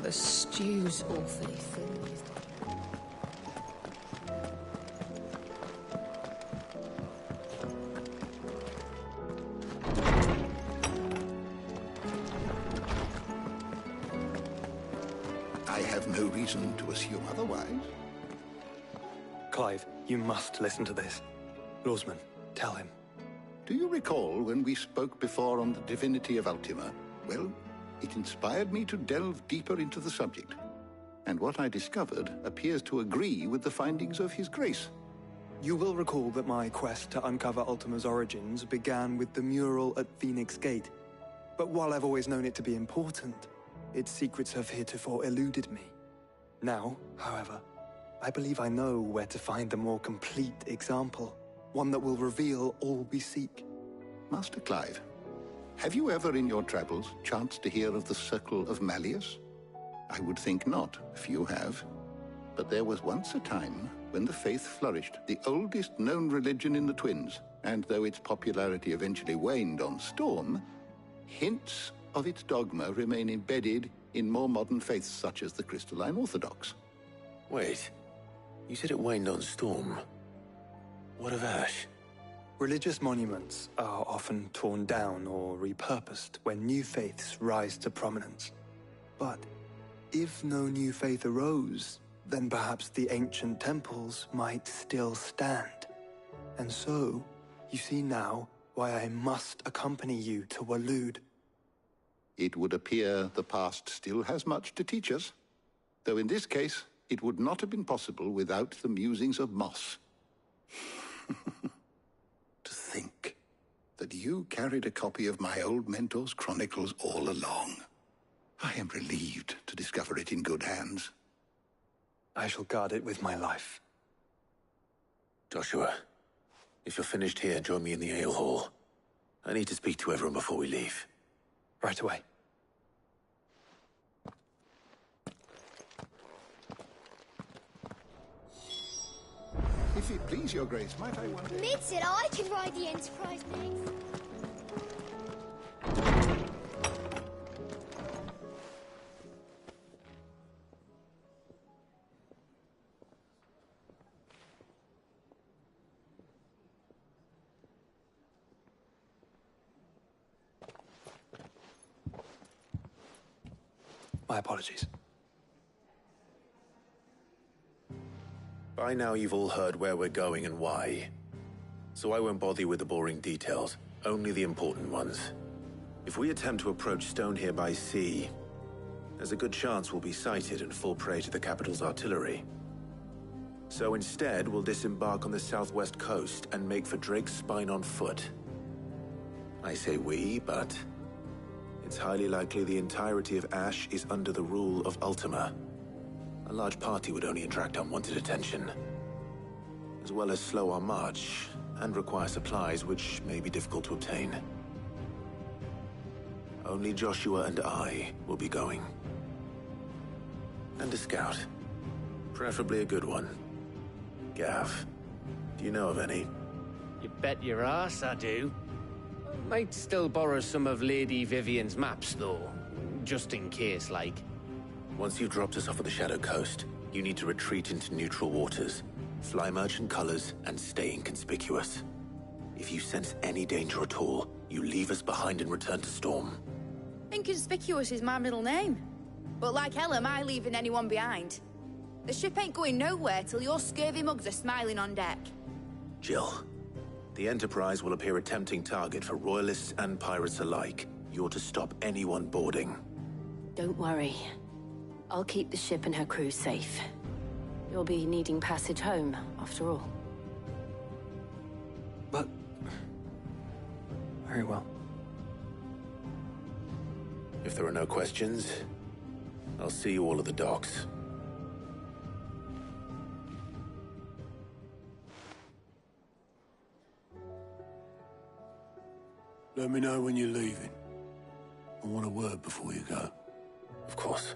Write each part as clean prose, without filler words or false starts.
The stew's awfully thin. I have no reason to assume otherwise. Clive, you must listen to this. Lawsman, tell him. Do you recall when we spoke before on the divinity of Ultima? Well, it inspired me to delve deeper into the subject. And what I discovered appears to agree with the findings of His Grace. You will recall that my quest to uncover Ultima's origins began with the mural at Phoenix Gate. But while I've always known it to be important, its secrets have heretofore eluded me. Now, however, I believe I know where to find the more complete example, one that will reveal all we seek. Master Clive, have you ever in your travels chanced to hear of the Circle of Malleus? I would think not, few have. But there was once a time when the faith flourished, the oldest known religion in the Twins, and though its popularity eventually waned on Storm, hints of its dogma remain embedded in more modern faiths such as the Crystalline Orthodox. Wait, you said it waned on Storm. What of Ash? Religious monuments are often torn down or repurposed when new faiths rise to prominence. But if no new faith arose, then perhaps the ancient temples might still stand. And so, you see now why I must accompany you to Waloed. It would appear the past still has much to teach us, though in this case, it would not have been possible without the musings of Moss. To think that you carried a copy of my old mentor's chronicles all along. I am relieved to discover it in good hands. I shall guard it with my life. Joshua, if you're finished here, join me in the ale hall. I need to speak to everyone before we leave. Right away. If it please your grace, might I wonder... Mid said I can ride the Enterprise next. My apologies. By now you've all heard where we're going and why. So I won't bother you with the boring details, only the important ones. If we attempt to approach Stone here by sea, there's a good chance we'll be sighted and fall prey to the capital's artillery. So instead, we'll disembark on the southwest coast and make for Drake's Spine on foot. I say we, but it's highly likely the entirety of Ash is under the rule of Ultima. A large party would only attract unwanted attention, as well as slow our march and require supplies which may be difficult to obtain. Only Joshua and I will be going. And a scout. Preferably a good one. Gav, do you know of any? You bet your ass I do. Might still borrow some of Lady Vivian's maps, though. Just in case, like. Once you've dropped us off at the Shadow Coast, you need to retreat into neutral waters, fly merchant colors, and stay inconspicuous. If you sense any danger at all, you leave us behind and return to Storm. Inconspicuous is my middle name. But like hell am I leaving anyone behind. The ship ain't going nowhere till your scurvy mugs are smiling on deck. Jill, the Enterprise will appear a tempting target for royalists and pirates alike. You're to stop anyone boarding. Don't worry. I'll keep the ship and her crew safe. You'll be needing passage home, after all. But... very well. If there are no questions, I'll see you all at the docks. Let me know when you're leaving. I want a word before you go. Of course.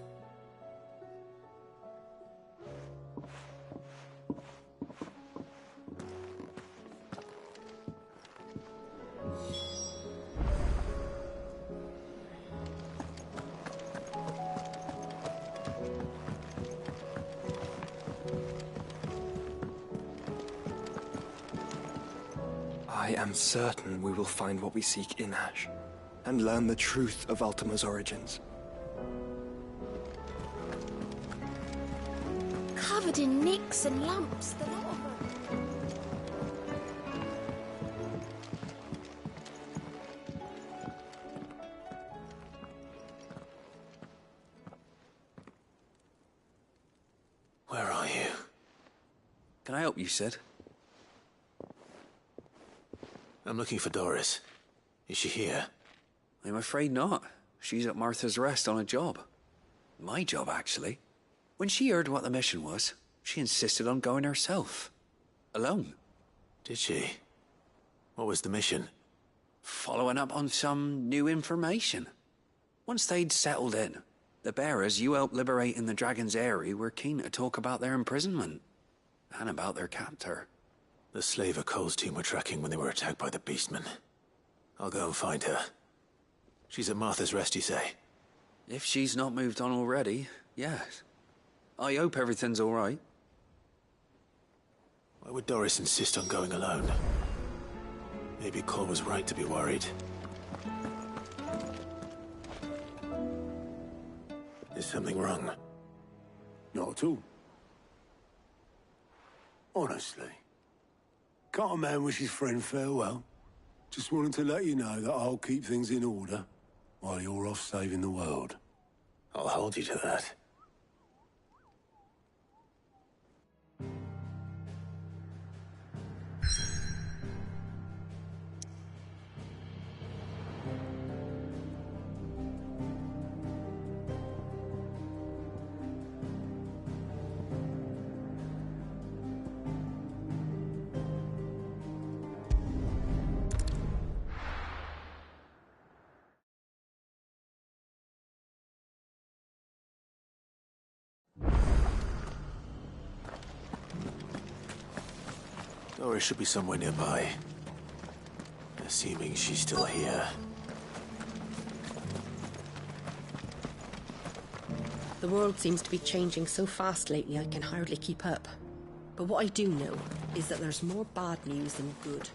I am certain we will find what we seek in Ash, and learn the truth of Ultima's origins. Covered in nicks and lumps, the lot of them. Where are you? Can I help you, Sid? I'm looking for Doris. Is she here? I'm afraid not. She's at Martha's Rest on a job. My job, actually. When she heard what the mission was, she insisted on going herself. Alone. Did she? What was the mission? Following up on some new information. Once they'd settled in, the bearers you helped liberate in the Dragon's Eyrie were keen to talk about their imprisonment. And about their captor. The slaver Cole's team were tracking when they were attacked by the Beastmen. I'll go and find her. She's at Martha's Rest, you say? If she's not moved on already, yes. I hope everything's all right. Why would Doris insist on going alone? Maybe Cole was right to be worried. Is something wrong? Not at all. Honestly. Can't a man wish his friend farewell? Just wanted to let you know that I'll keep things in order while you're off saving the world. I'll hold you to that. Doris should be somewhere nearby. Assuming she's still here. The world seems to be changing so fast lately I can hardly keep up. But what I do know is that there's more bad news than good.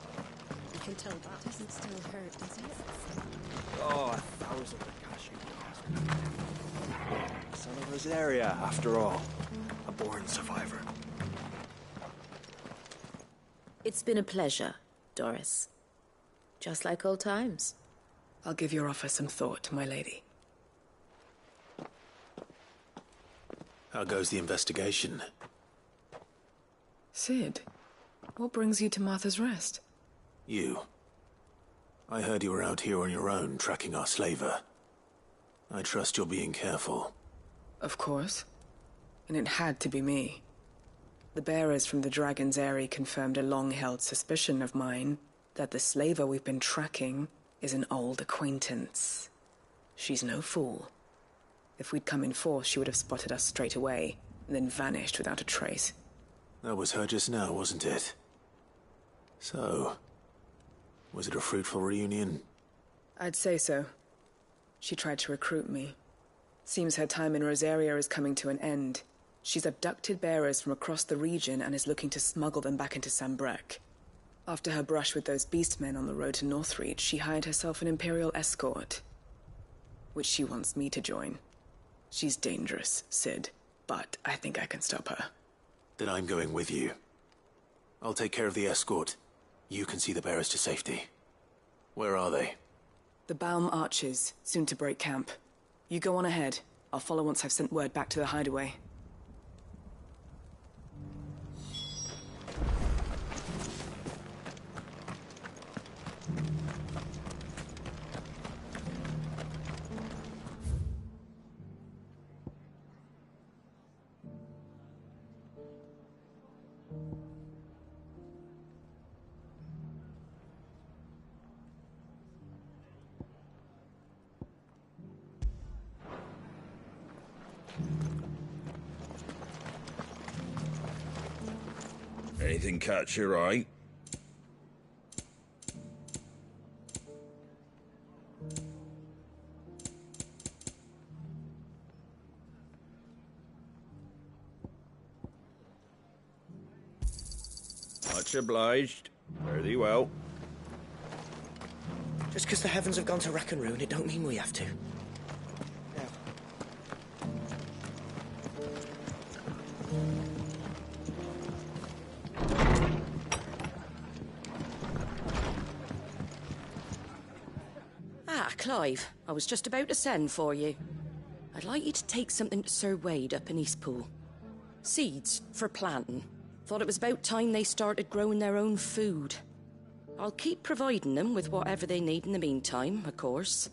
You can tell that. Doesn't still hurt, does it? Oh, 1,000 cashew. Son of Rosaria, after all. A born survivor. It's been a pleasure, Doris. Just like old times. I'll give your offer some thought, my lady. How goes the investigation? Sid, what brings you to Martha's Rest? You. I heard you were out here on your own, tracking our slaver. I trust you're being careful. Of course. And it had to be me. The bearers from the Dragon's Eyrie confirmed a long-held suspicion of mine that the slaver we've been tracking is an old acquaintance. She's no fool. If we'd come in force, she would have spotted us straight away, and then vanished without a trace. That was her just now, wasn't it? So, was it a fruitful reunion? I'd say so. She tried to recruit me. Seems her time in Rosaria is coming to an end. She's abducted bearers from across the region and is looking to smuggle them back into Sambrek. After her brush with those beastmen on the road to Northreach, she hired herself an Imperial escort, which she wants me to join. She's dangerous, Sid, but I think I can stop her. Then I'm going with you. I'll take care of the escort. You can see the bearers to safety. Where are they? The Baum Archers, soon to break camp. You go on ahead. I'll follow once I've sent word back to the hideaway. Anything catch your eye? Much obliged. Fare thee well. Just because the heavens have gone to wreck and ruin, it don't mean we have to. Clive, I was just about to send for you. I'd like you to take something to Sir Wade up in Eastpool. Seeds for planting. Thought it was about time they started growing their own food. I'll keep providing them with whatever they need in the meantime, of course.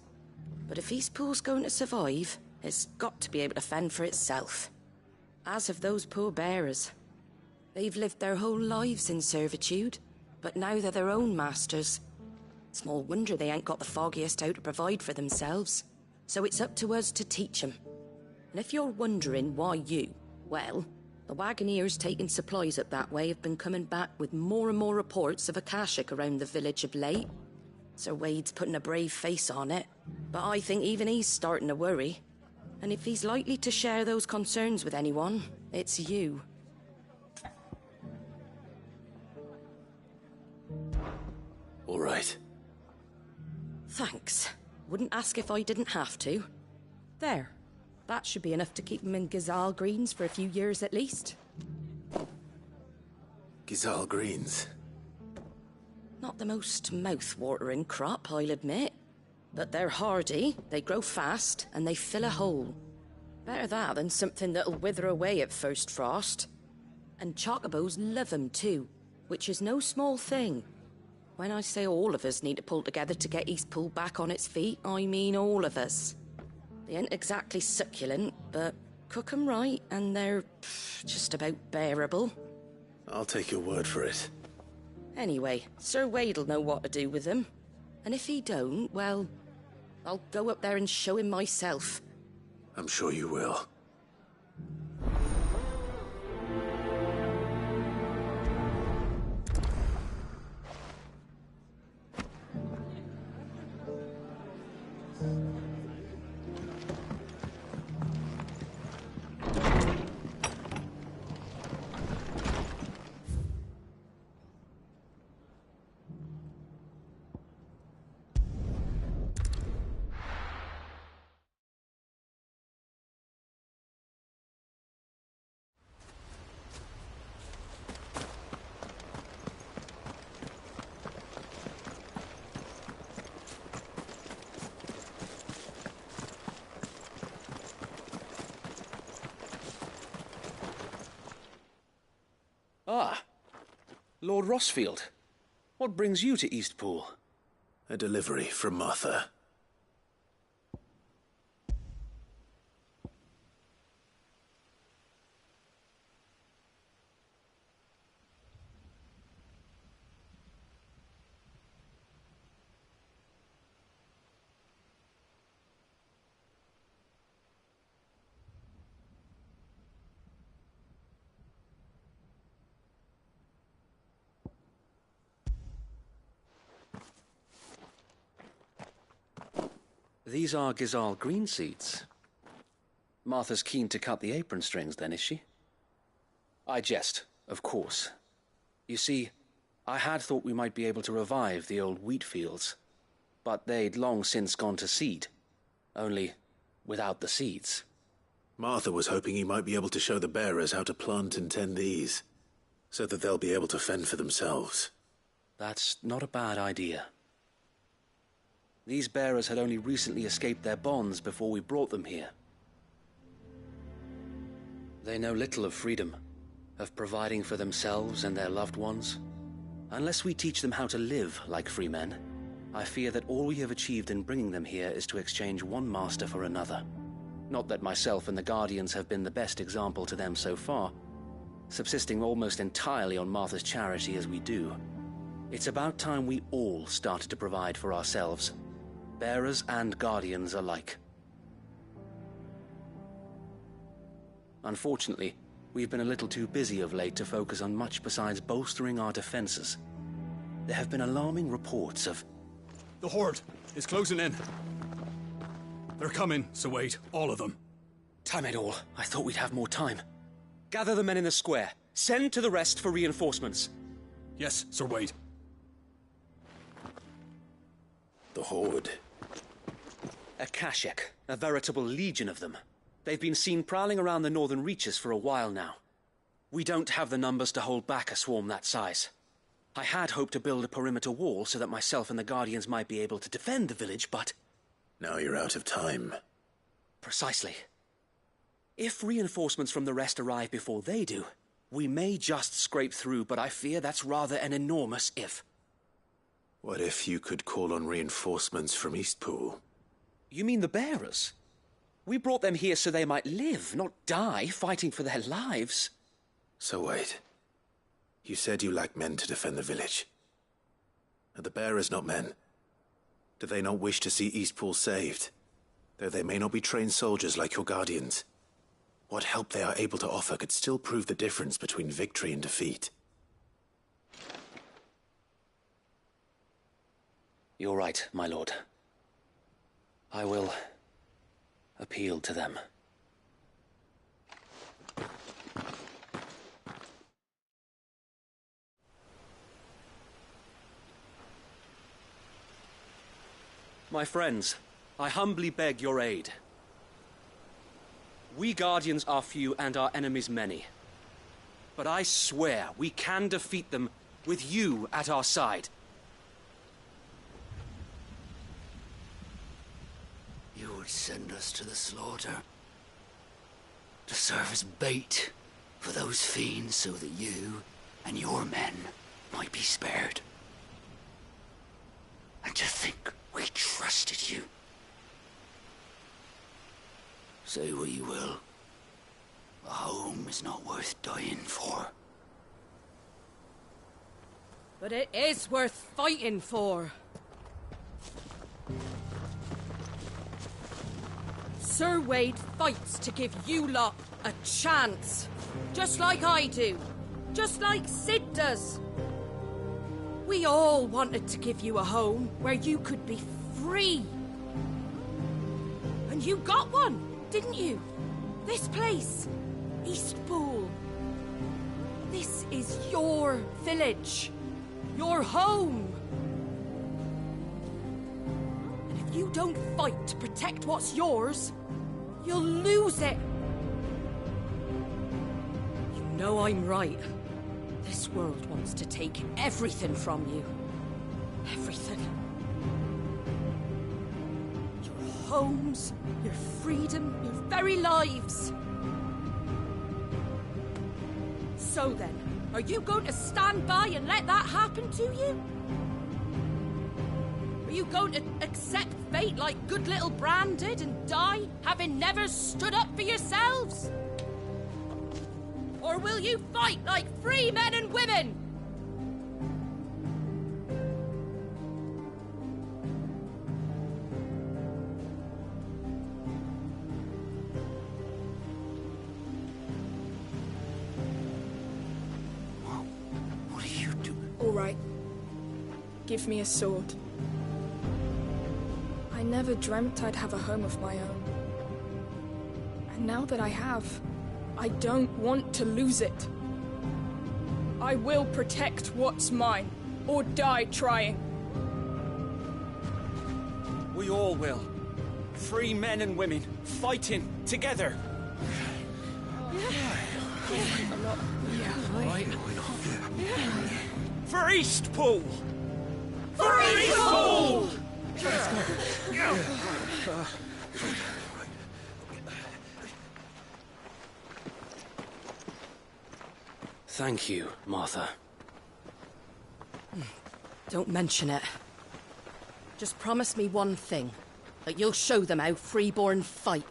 But if Eastpool's going to survive, it's got to be able to fend for itself. As have those poor bearers. They've lived their whole lives in servitude, but now they're their own masters. Small wonder they ain't got the foggiest how to provide for themselves. So it's up to us to teach them. And if you're wondering why well, the wagoneers taking supplies up that way have been coming back with more and more reports of Akashic around the village of late. Sir Wade's putting a brave face on it, but I think even he's starting to worry. And if he's likely to share those concerns with anyone, it's you. All right. Thanks. Wouldn't ask if I didn't have to. There. That should be enough to keep them in Gazal Greens for a few years at least. Gazal Greens? Not the most mouth-watering crop, I'll admit. But they're hardy, they grow fast, and they fill a hole. Better that than something that'll wither away at first frost. And chocobos love 'em too, which is no small thing. When I say all of us need to pull together to get Eastpool back on its feet, I mean all of us. They ain't exactly succulent, but cook 'em right and they're just about bearable. I'll take your word for it. Anyway, Sir Wade'll know what to do with them. And if he don't, well, I'll go up there and show him myself. I'm sure you will. Ah, Lord Rossfield. What brings you to Eastpool? A delivery from Martha. These are Gazal green seeds. Martha's keen to cut the apron strings then, is she? I jest, of course. You see, I had thought we might be able to revive the old wheat fields, but they'd long since gone to seed, only without the seeds. Martha was hoping he might be able to show the bearers how to plant and tend these, so that they'll be able to fend for themselves. That's not a bad idea. These bearers had only recently escaped their bonds before we brought them here. They know little of freedom, of providing for themselves and their loved ones. Unless we teach them how to live like free men, I fear that all we have achieved in bringing them here is to exchange one master for another. Not that myself and the Guardians have been the best example to them so far, subsisting almost entirely on Martha's charity as we do. It's about time we all started to provide for ourselves, bearers and Guardians alike. Unfortunately, we've been a little too busy of late to focus on much besides bolstering our defenses. There have been alarming reports of... The Horde is closing in. They're coming, so wait, all of them. Damn it all, I thought we'd have more time. Gather the men in the square. Send to the rest for reinforcements. Yes, Sir Wade. The Horde? A Kashek, a veritable legion of them. They've been seen prowling around the northern reaches for a while now. We don't have the numbers to hold back a swarm that size. I had hoped to build a perimeter wall so that myself and the Guardians might be able to defend the village, but... Now you're out of time. Precisely. If reinforcements from the rest arrive before they do, we may just scrape through, but I fear that's rather an enormous if. What if you could call on reinforcements from Eastpool? You mean the bearers? We brought them here so they might live, not die fighting for their lives. So wait. You said you lack men to defend the village. Are the bearers not men? Do they not wish to see Eastpool saved? Though they may not be trained soldiers like your Guardians. What help they are able to offer could still prove the difference between victory and defeat. You're right, my lord. I will appeal to them. My friends, I humbly beg your aid. We Guardians are few and our enemies many. But I swear we can defeat them with you at our side. You would send us to the slaughter. To serve as bait for those fiends so that you and your men might be spared. And to think we trusted you. Say what you will. A home is not worth dying for. But it is worth fighting for. Sir Wade fights to give you lot a chance. Just like I do. Just like Sid does. We all wanted to give you a home where you could be free. And you got one, didn't you? This place, Eastpool. This is your village. Your home. And if you don't fight to protect what's yours, you'll lose it. You know I'm right. This world wants to take everything from you. Everything. Your homes, your freedom, your very lives. So then, are you going to stand by and let that happen to you? Are you going to accept fate like good little Bran did and die, having never stood up for yourselves? Or will you fight like free men and women? What are you doing? All right. Give me a sword. I never dreamt I'd have a home of my own. And now that I have, I don't want to lose it. I will protect what's mine, or die trying. We all will. Free men and women, fighting together. For Eastpool! For Eastpool! Thank you, Martha. Don't mention it. Just promise me one thing. That you'll show them how freeborn fight.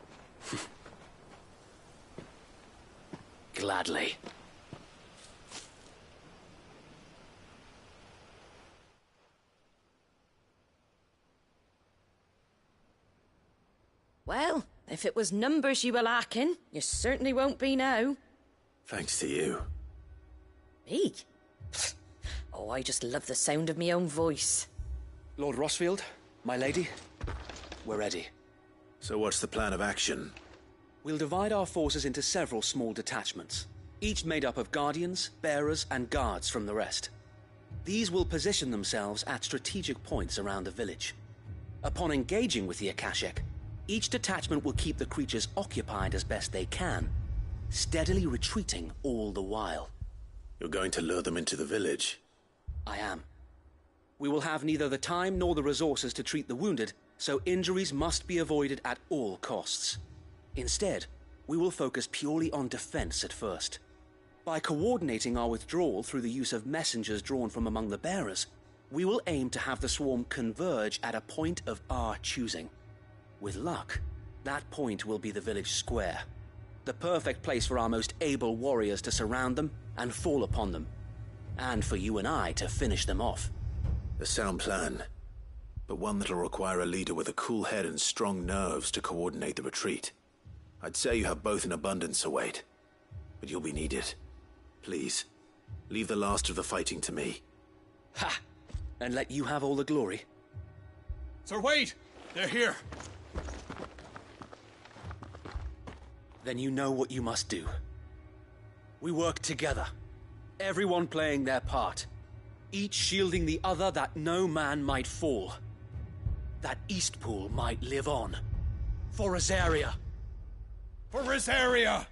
Gladly. Well, if it was numbers you were lacking, you certainly won't be now. Thanks to you. Me? Oh, I just love the sound of my own voice. Lord Rossfield, my lady, we're ready. So what's the plan of action? We'll divide our forces into several small detachments, each made up of guardians, bearers, and guards from the rest. These will position themselves at strategic points around the village. Upon engaging with the Akashic, each detachment will keep the creatures occupied as best they can, steadily retreating all the while. You're going to lure them into the village? I am. We will have neither the time nor the resources to treat the wounded, so injuries must be avoided at all costs. Instead, we will focus purely on defense at first. By coordinating our withdrawal through the use of messengers drawn from among the bearers, we will aim to have the swarm converge at a point of our choosing. With luck, that point will be the village square, the perfect place for our most able warriors to surround them and fall upon them, and for you and I to finish them off. A sound plan, but one that'll require a leader with a cool head and strong nerves to coordinate the retreat. I'd say you have both in abundance, Sir Wade, but you'll be needed. Please, leave the last of the fighting to me. Ha! And let you have all the glory. Sir Wade! They're here! Then you know what you must do. We work together, everyone playing their part, each shielding the other that no man might fall, that Eastpool might live on. For Rosaria! For Rosaria!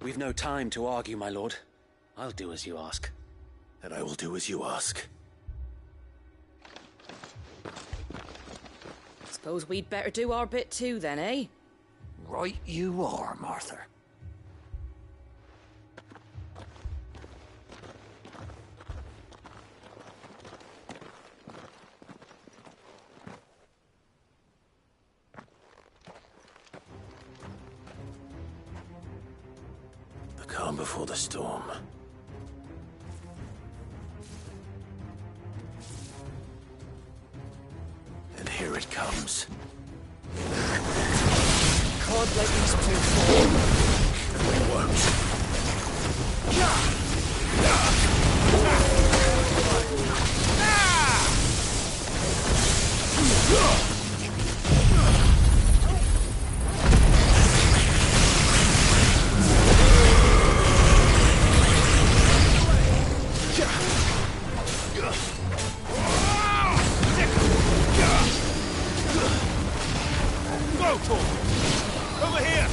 We've no time to argue, my lord. I'll do as you ask. And I will do as you ask. Suppose we'd better do our bit too, then, eh? Right you are, Martha. The calm before the storm. And here it comes. Can't let these two fall. We won't. Over here!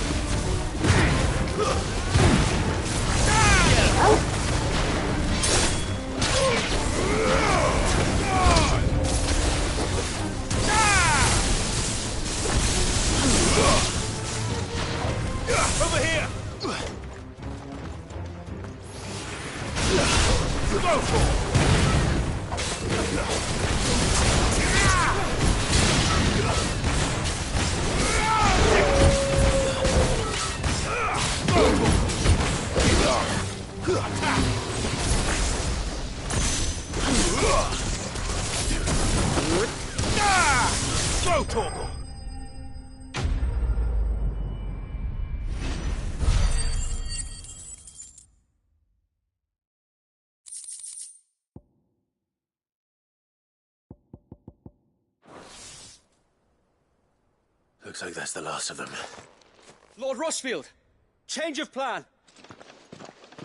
Over here! Go for it! Go, Torgal! Looks like that's the last of them. Lord Rossfield! Change of plan!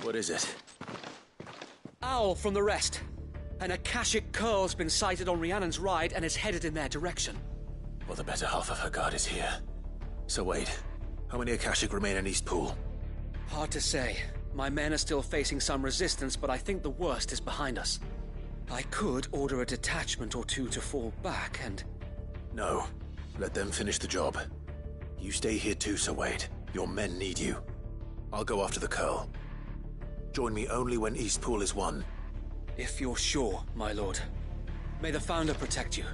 What is it? Owl from the rest. An Akashic curl's been sighted on Rhiannon's ride and is headed in their direction. Well, the better half of her guard is here. So Wade, how many Akashic remain in Eastpool? Hard to say. My men are still facing some resistance, but I think the worst is behind us. I could order a detachment or two to fall back and... No. Let them finish the job. You stay here too, Sir Wade. Your men need you. I'll go after the curl. Join me only when Eastpool is won. If you're sure, my lord. May the Founder protect you.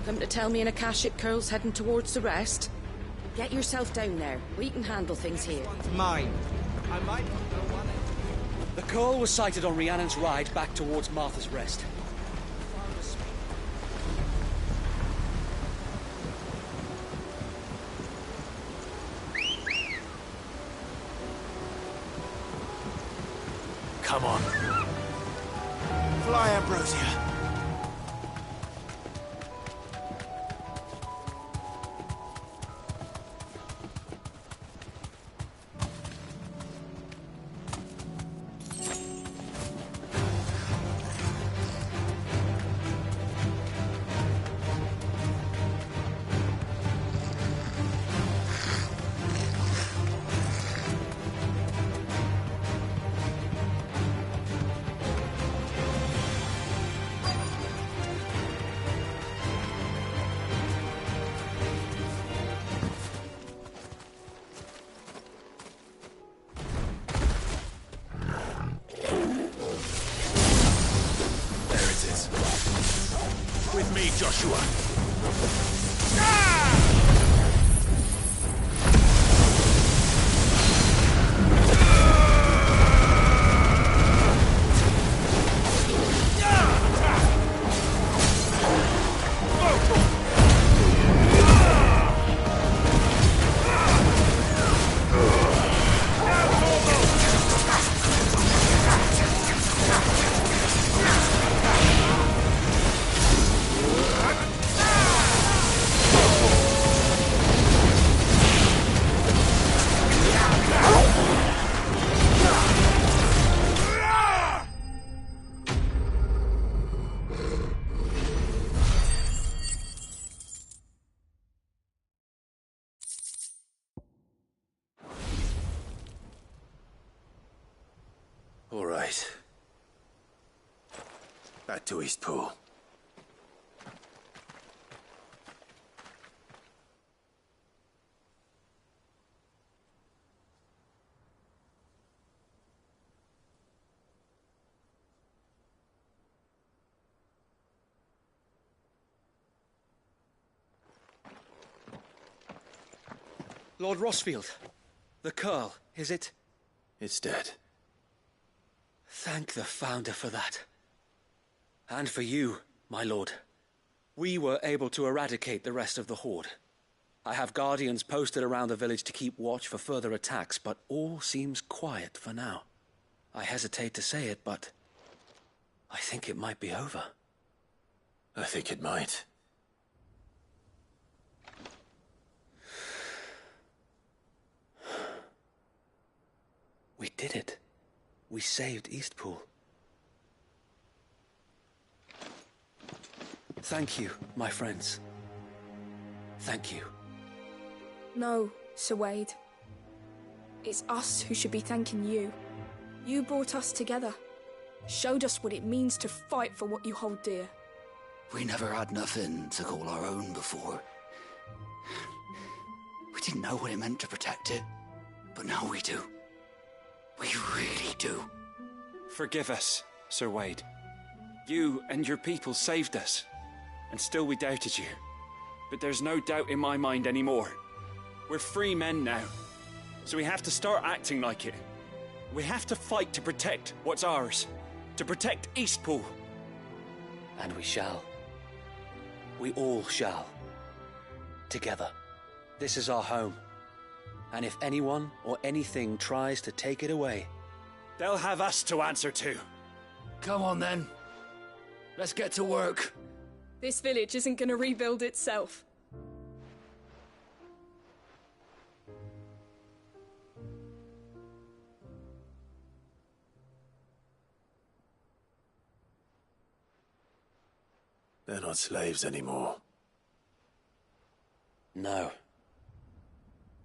Come to tell me an Akashic curl's heading towards the rest? Get yourself down there. We can handle things here. Mine. I might not know one. The curl was sighted on Rhiannon's ride back towards Martha's Rest. Come on. Fly, Ambrosia. With me, Joshua. All right. Back to Eastpool. Lord Rossfield, the Curl, is it? It's dead. Thank the Founder for that. And for you, my lord. We were able to eradicate the rest of the Horde. I have guardians posted around the village to keep watch for further attacks, but all seems quiet for now. I hesitate to say it, but I think it might be over. I think it might. We did it. We saved Eastpool. Thank you, my friends. Thank you. No, Sir Wade. It's us who should be thanking you. You brought us together. Showed us what it means to fight for what you hold dear. We never had nothing to call our own before. We didn't know what it meant to protect it, but now we do. We really do. Forgive us, Sir Wade. You and your people saved us, and still we doubted you. But there's no doubt in my mind anymore. We're free men now, so we have to start acting like it. We have to fight to protect what's ours, to protect Eastpool. And we shall. We all shall. Together. This is our home. And if anyone or anything tries to take it away, they'll have us to answer to. Come on then. Let's get to work. This village isn't gonna rebuild itself. They're not slaves anymore. No.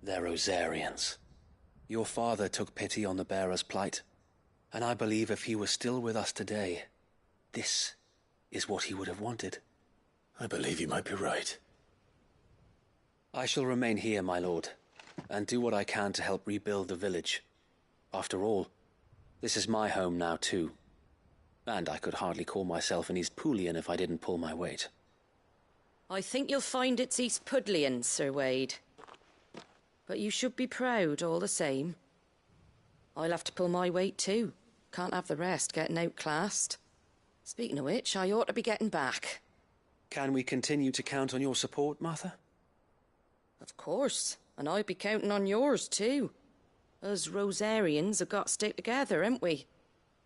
They're Rosarians. Your father took pity on the bearer's plight, and I believe if he were still with us today, this is what he would have wanted. I believe you might be right. I shall remain here, my lord, and do what I can to help rebuild the village. After all, this is my home now too, and I could hardly call myself an Eastpoolian if I didn't pull my weight. I think you'll find it's Eastpudlian, Sir Wade. But you should be proud all the same. I'll have to pull my weight too. Can't have the rest getting outclassed. Speaking of which, I ought to be getting back. Can we continue to count on your support, Martha? Of course, and I'll be counting on yours too. Us Rosarians have got to stick together, haven't we?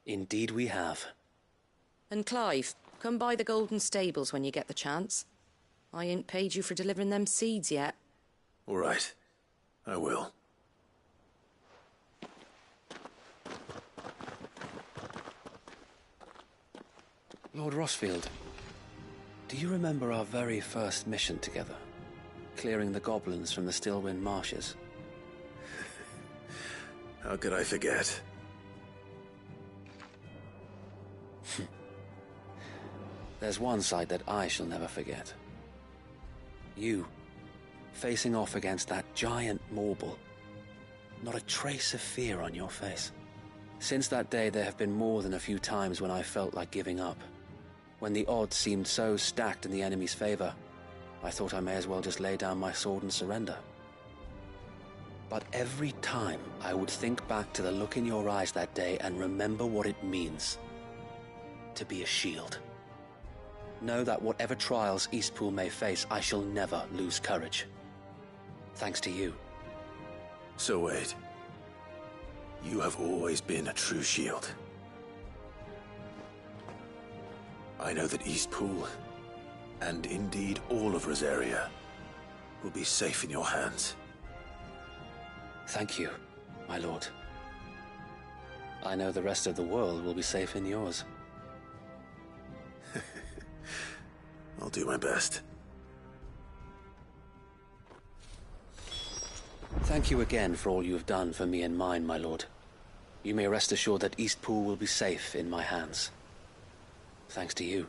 Indeed we have. And Clive, come by the Golden Stables when you get the chance. I ain't paid you for delivering them seeds yet. All right. I will. Lord Rossfield, do you remember our very first mission together? Clearing the goblins from the Stillwind marshes? How could I forget? There's one sight that I shall never forget. You, facing off against that giant Morble. Not a trace of fear on your face. Since that day, there have been more than a few times when I felt like giving up. When the odds seemed so stacked in the enemy's favor, I thought I may as well just lay down my sword and surrender. But every time I would think back to the look in your eyes that day and remember what it means to be a shield. Know that whatever trials Eastpool may face, I shall never lose courage. Thanks to you. So Wade, you have always been a true shield. I know that Eastpool, and indeed all of Rosaria, will be safe in your hands. Thank you, my lord. I know the rest of the world will be safe in yours. I'll do my best. Thank you again for all you have done for me and mine, my lord. You may rest assured that Eastpool will be safe in my hands. Thanks to you.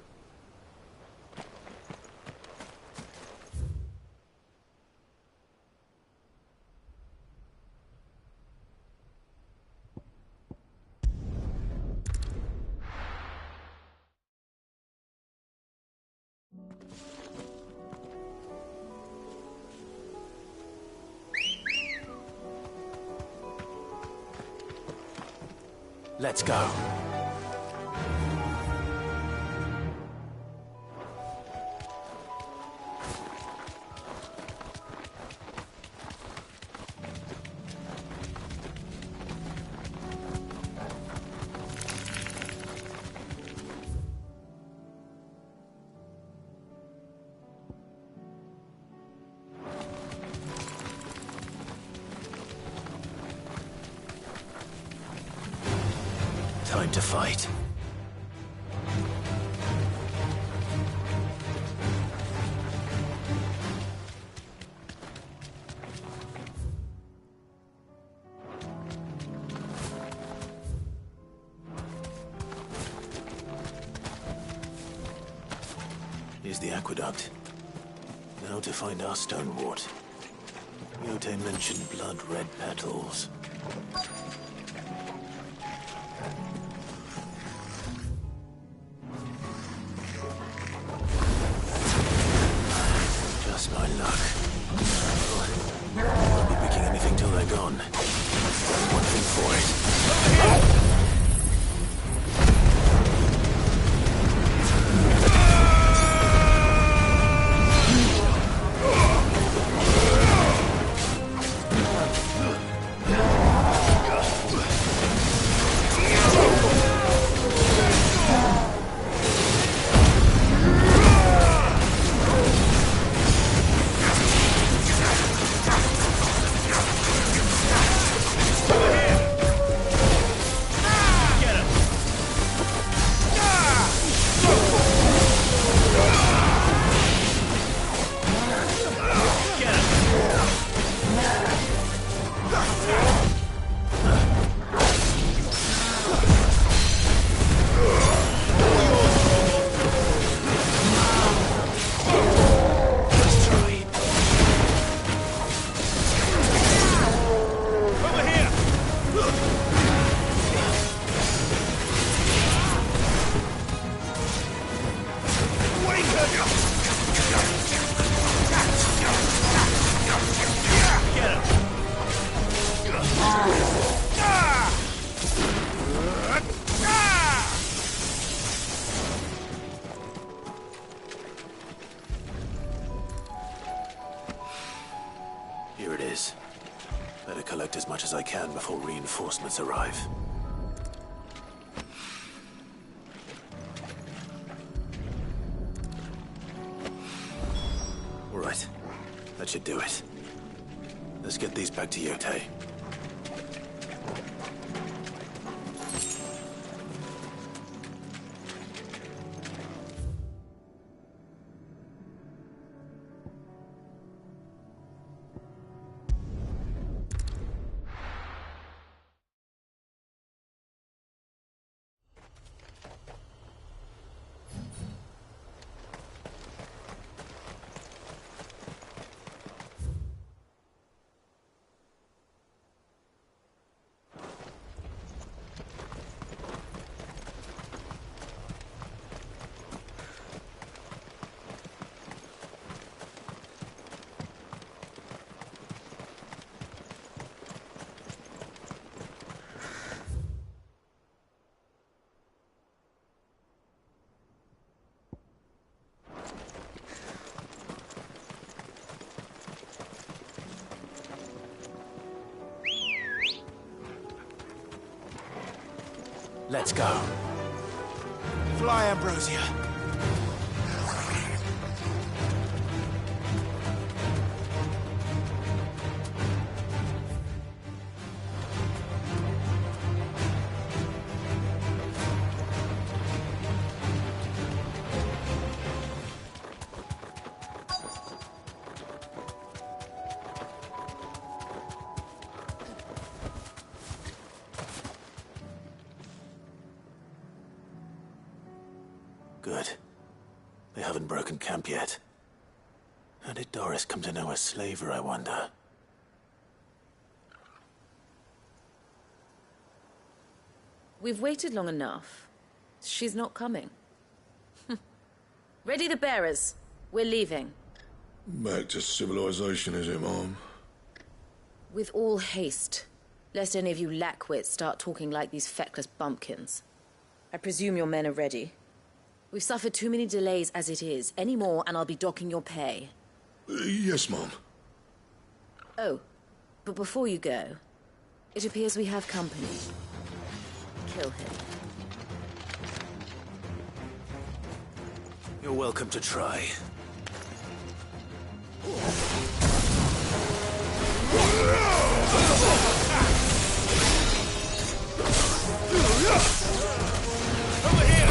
Let's go. Time to fight. Here's the aqueduct. Now to find our stonewort. Yote mentioned blood-red petals. Just my luck. Well, won't be picking anything till they're gone. That's one thing for it. Here it is. Better collect as much as I can before reinforcements arrive. That should do it. Let's get these back to Yote. Let's go. Fly, Ambrosia. Good. They haven't broken camp yet. How did Doris come to know a slaver, I wonder? We've waited long enough. She's not coming. Ready the bearers. We're leaving. Back to civilization, is it, Mom? With all haste. Lest any of you lackwits start talking like these feckless bumpkins. I presume your men are ready. We've suffered too many delays as it is. Any more and I'll be docking your pay. Yes, Mom. Oh, but before you go, it appears we have company. Kill him. You're welcome to try. Over here!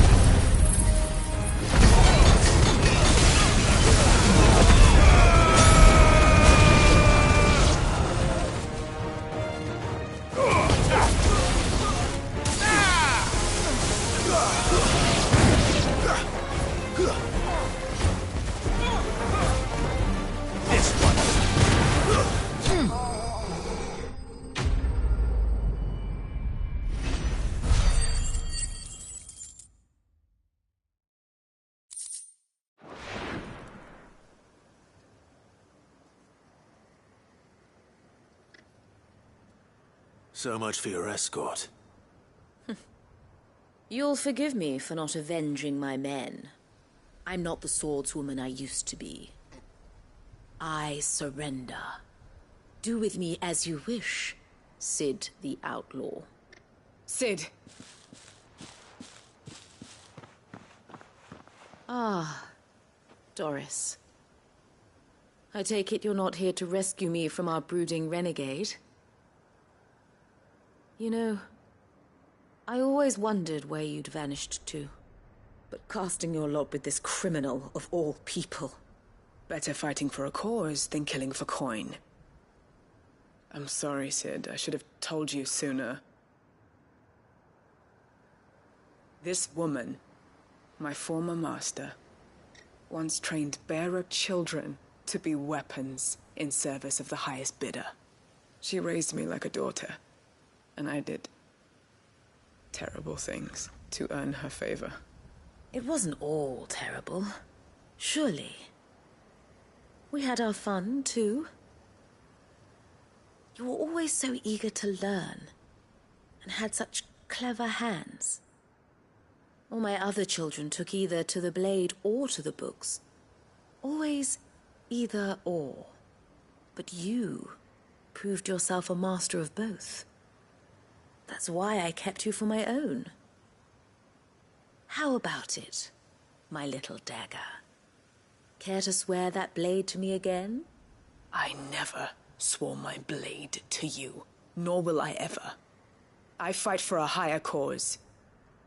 So much for your escort. You'll forgive me for not avenging my men. I'm not the swordswoman I used to be. I surrender. Do with me as you wish, Sid the Outlaw. Sid! Ah, Doris. I take it you're not here to rescue me from our brooding renegade? You know, I always wondered where you'd vanished to. But casting your lot with this criminal of all people... Better fighting for a cause than killing for coin. I'm sorry, Sid. I should have told you sooner. This woman, my former master, once trained bearer children to be weapons in service of the highest bidder. She raised me like a daughter. And I did terrible things to earn her favor. It wasn't all terrible, surely. We had our fun, too. You were always so eager to learn, and had such clever hands. All my other children took either to the blade or to the books. Always either or. But you proved yourself a master of both. That's why I kept you for my own. How about it, my little dagger? Care to swear that blade to me again? I never swore my blade to you, nor will I ever. I fight for a higher cause,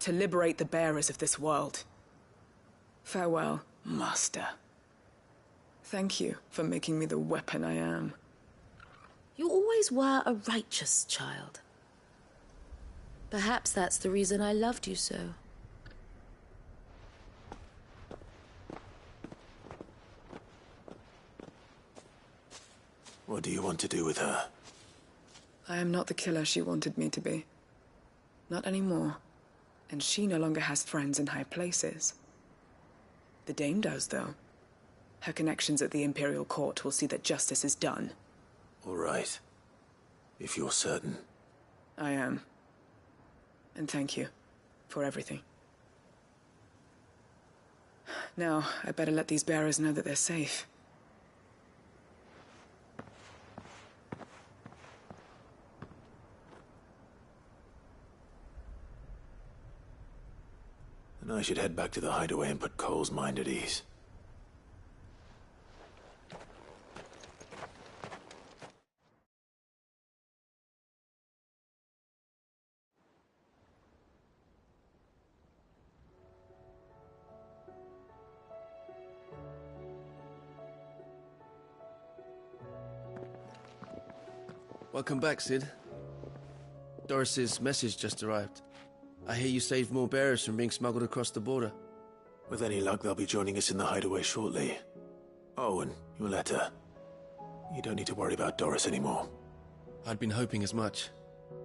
to liberate the bearers of this world. Farewell, Master. Thank you for making me the weapon I am. You always were a righteous child. Perhaps that's the reason I loved you so. What do you want to do with her? I am not the killer she wanted me to be. Not anymore. And she no longer has friends in high places. The Dame does, though. Her connections at the Imperial Court will see that justice is done. All right. If you're certain. I am. And thank you for everything. Now, I better let these bearers know that they're safe. And I should head back to the hideaway and put Cole's mind at ease. Welcome back, Sid. Doris's message just arrived. I hear you saved more bearers from being smuggled across the border. With any luck, they'll be joining us in the hideaway shortly. Oh, and your letter. You don't need to worry about Doris anymore. I'd been hoping as much.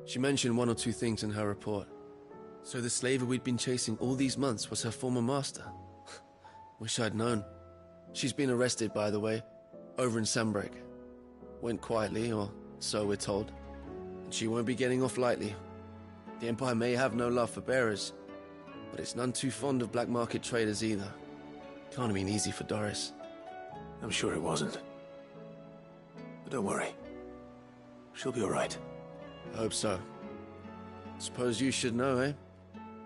She mentioned one or two things in her report. So the slaver we'd been chasing all these months was her former master. Wish I'd known. She's been arrested, by the way, over in Sandbreak. Went quietly, or so we're told. And she won't be getting off lightly. The Empire may have no love for bearers, but it's none too fond of black market traders either. Can't have been easy for Doris. I'm sure it wasn't. But don't worry. She'll be all right. I hope so. Suppose you should know, eh?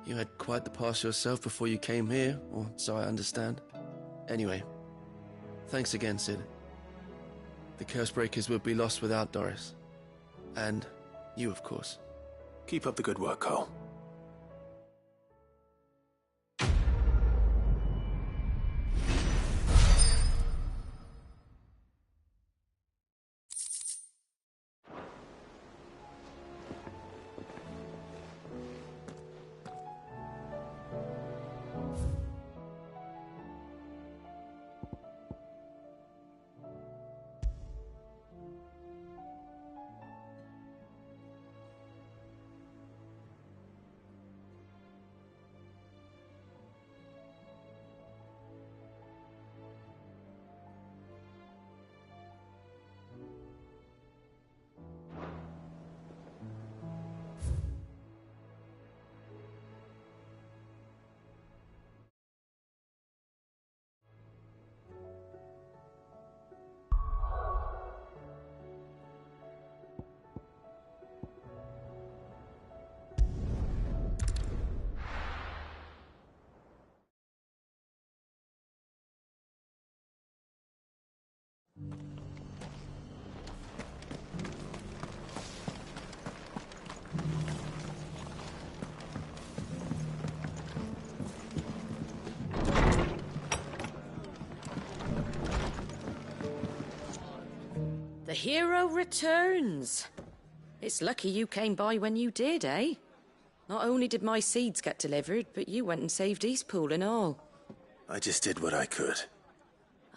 You had quite the past yourself before you came here, or so I understand. Anyway, thanks again, Sid. The Cursebreakers would be lost without Doris. And you, of course. Keep up the good work, Cole. The hero returns. It's lucky you came by when you did, eh? Not only did my seeds get delivered, but you went and saved Eastpool and all. I just did what I could.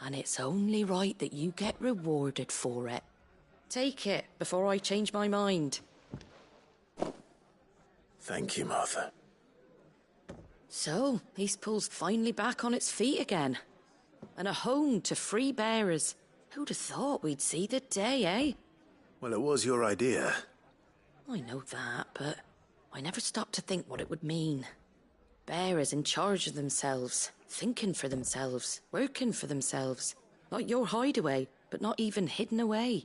And it's only right that you get rewarded for it. Take it before I change my mind. Thank you, Martha. So, Eastpool's finally back on its feet again. And a home to free bearers. Who'd have thought we'd see the day, eh? Well, it was your idea. I know that, but I never stopped to think what it would mean. Bearers in charge of themselves, thinking for themselves, working for themselves. Like your hideaway, but not even hidden away.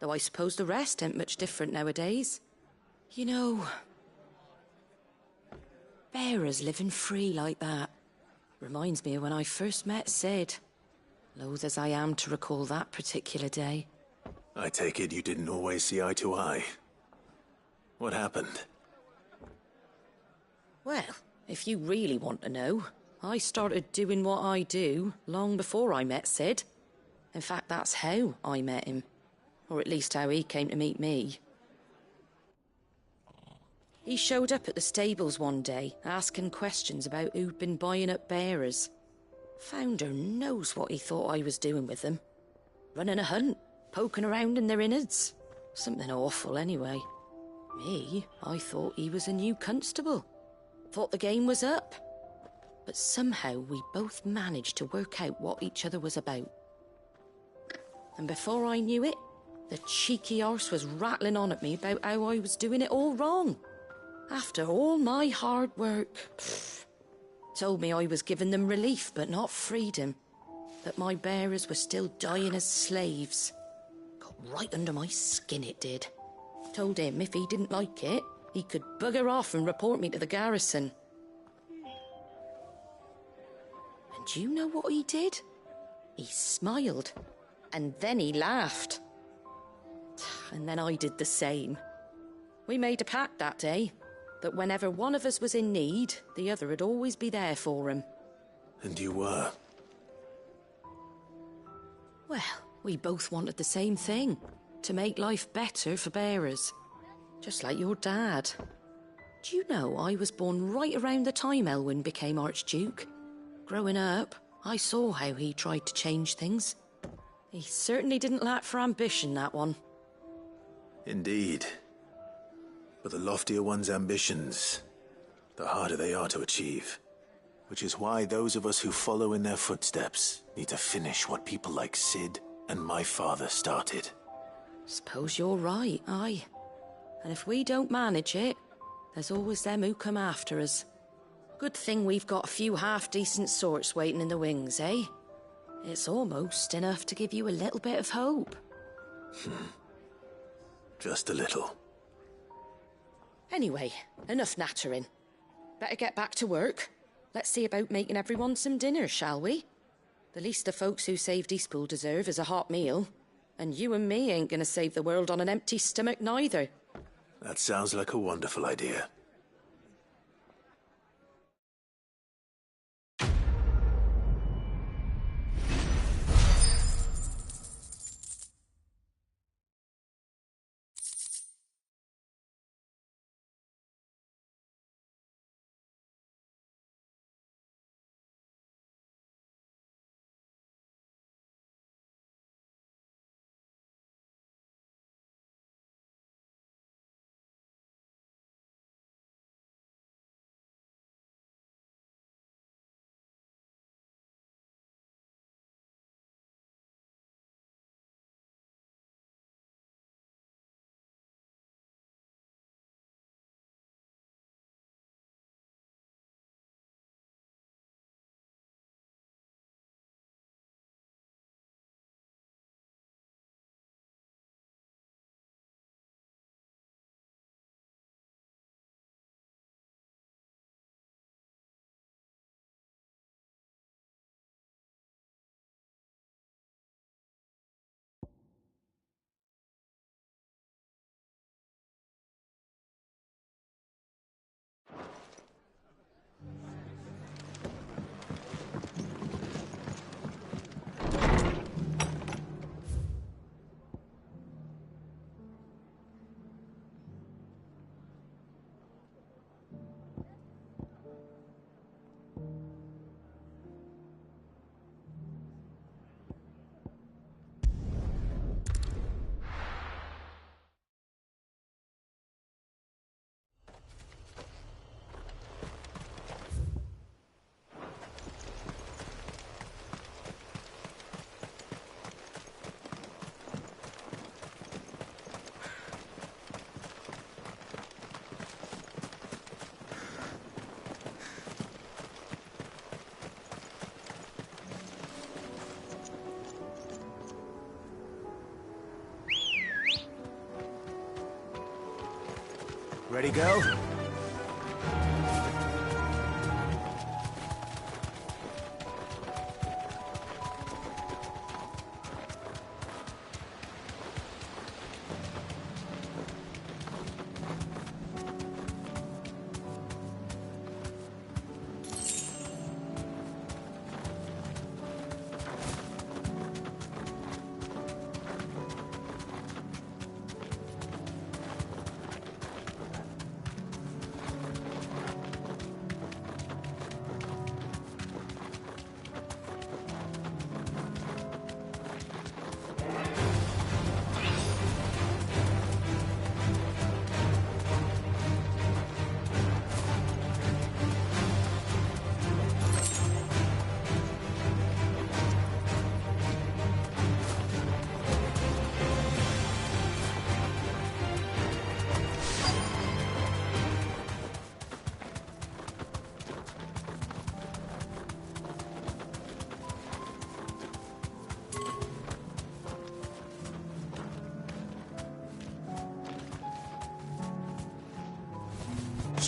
Though I suppose the rest ain't much different nowadays. You know, bearers living free like that reminds me of when I first met Sid. loath as I am to recall that particular day. I take it you didn't always see eye to eye. What happened? Well, if you really want to know, I started doing what I do long before I met Sid. In fact, that's how I met him. Or at least how he came to meet me. He showed up at the stables one day, asking questions about who'd been buying up bearers. Founder knows what he thought I was doing with them. Running a hunt, poking around in their innards. Something awful, anyway. Me, I thought he was a new constable. Thought the game was up. But somehow we both managed to work out what each other was about. And before I knew it, the cheeky arse was rattling on at me about how I was doing it all wrong. After all my hard work. Told me I was giving them relief, but not freedom. That my bearers were still dying as slaves. Got right under my skin, it did. Told him if he didn't like it, he could bugger off and report me to the garrison. And do you know what he did? He smiled. And then he laughed. And then I did the same. We made a pact that day, that whenever one of us was in need, the other would always be there for him. And you were? Well, we both wanted the same thing. To make life better for bearers. Just like your dad. Do you know I was born right around the time Elwyn became Archduke? Growing up, I saw how he tried to change things. He certainly didn't lack for ambition, that one. Indeed. But the loftier one's ambitions, the harder they are to achieve. Which is why those of us who follow in their footsteps need to finish what people like Sid and my father started. Suppose you're right, aye. And if we don't manage it, there's always them who come after us. Good thing we've got a few half-decent sorts waiting in the wings, eh? It's almost enough to give you a little bit of hope. Just a little. Anyway, enough nattering. Better get back to work. Let's see about making everyone some dinner, shall we? The least the folks who saved Eastpool deserve is a hot meal. And you and me ain't gonna save the world on an empty stomach neither. That sounds like a wonderful idea. Ready, go?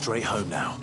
straight home now.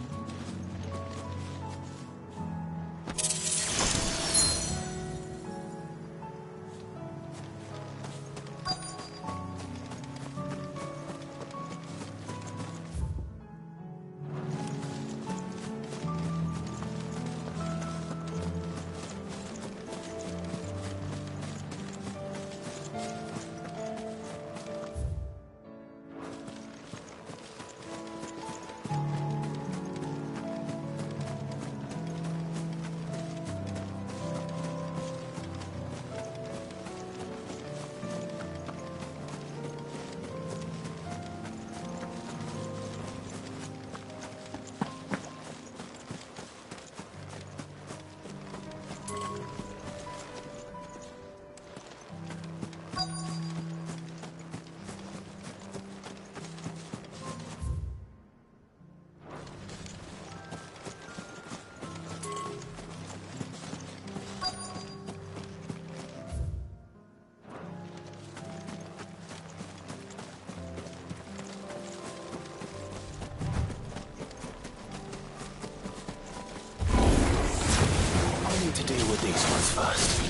To deal with these ones first.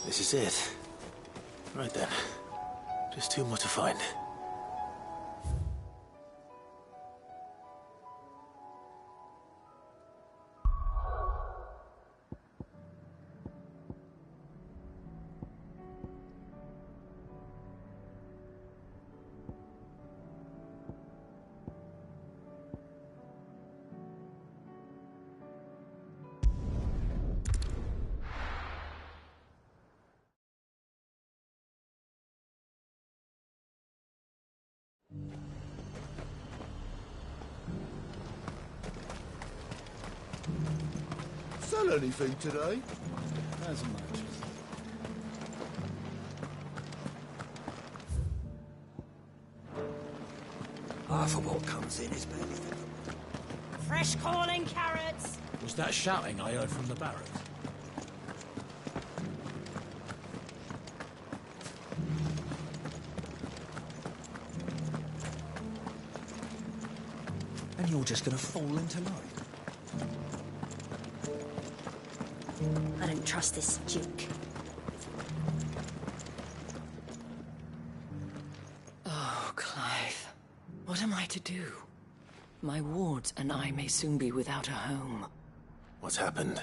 This is it. Right then. Just two more to find. Sell anything today? As much. Half of what comes in is barely fit. Fresh calling carrots! Was that shouting I heard from the barracks? And you're just gonna fall into line? I don't trust this Duke. Oh, Clive. What am I to do? My wards and I may soon be without a home. What's happened?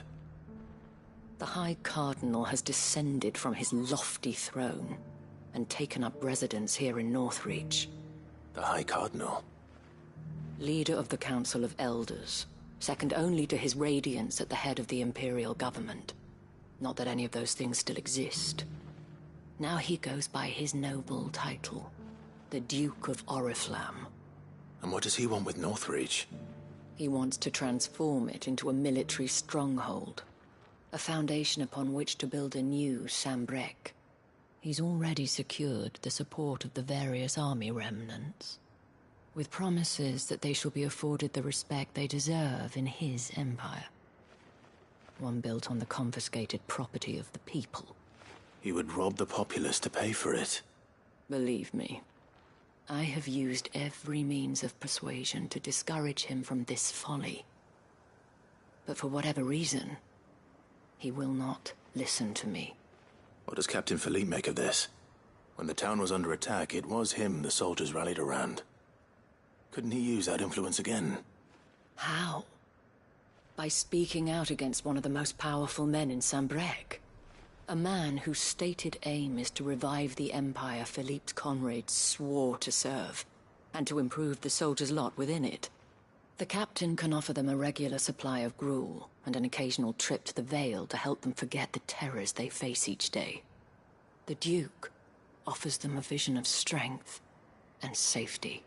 The High Cardinal has descended from his lofty throne and taken up residence here in Northreach. The High Cardinal? Leader of the Council of Elders, second only to his Radiance at the head of the Imperial government. Not that any of those things still exist. Now he goes by his noble title, the Duke of Oriflamme. And what does he want with Northreach? He wants to transform it into a military stronghold, a foundation upon which to build a new Sambrec. He's already secured the support of the various army remnants, with promises that they shall be afforded the respect they deserve in his empire. one built on the confiscated property of the people. He would rob the populace to pay for it. Believe me, I have used every means of persuasion to discourage him from this folly. But for whatever reason, he will not listen to me. What does Captain Philippe make of this? When the town was under attack, it was him the soldiers rallied around. Couldn't he use that influence again? How? By speaking out against one of the most powerful men in Sambrec. A man whose stated aim is to revive the empire Philippe's comrades swore to serve, and to improve the soldiers' lot within it. The captain can offer them a regular supply of gruel, and an occasional trip to the Vale to help them forget the terrors they face each day. The Duke offers them a vision of strength and safety.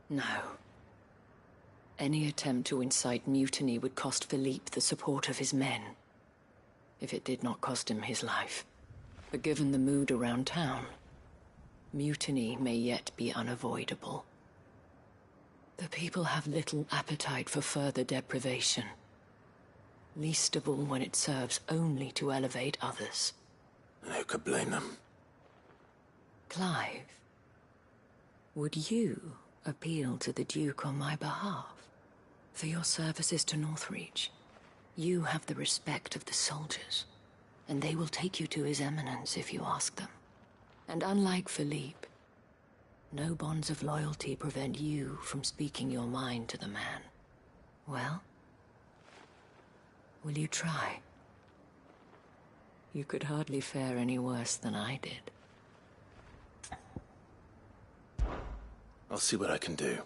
No. Any attempt to incite mutiny would cost Philippe the support of his men, if it did not cost him his life. But given the mood around town, mutiny may yet be unavoidable. The people have little appetite for further deprivation, least of all when it serves only to elevate others. And who could blame them? Clive, would you appeal to the Duke on my behalf? For your services to Northreach, you have the respect of the soldiers, and they will take you to His Eminence if you ask them. And unlike Philippe, no bonds of loyalty prevent you from speaking your mind to the man. Well, will you try? You could hardly fare any worse than I did. I'll see what I can do.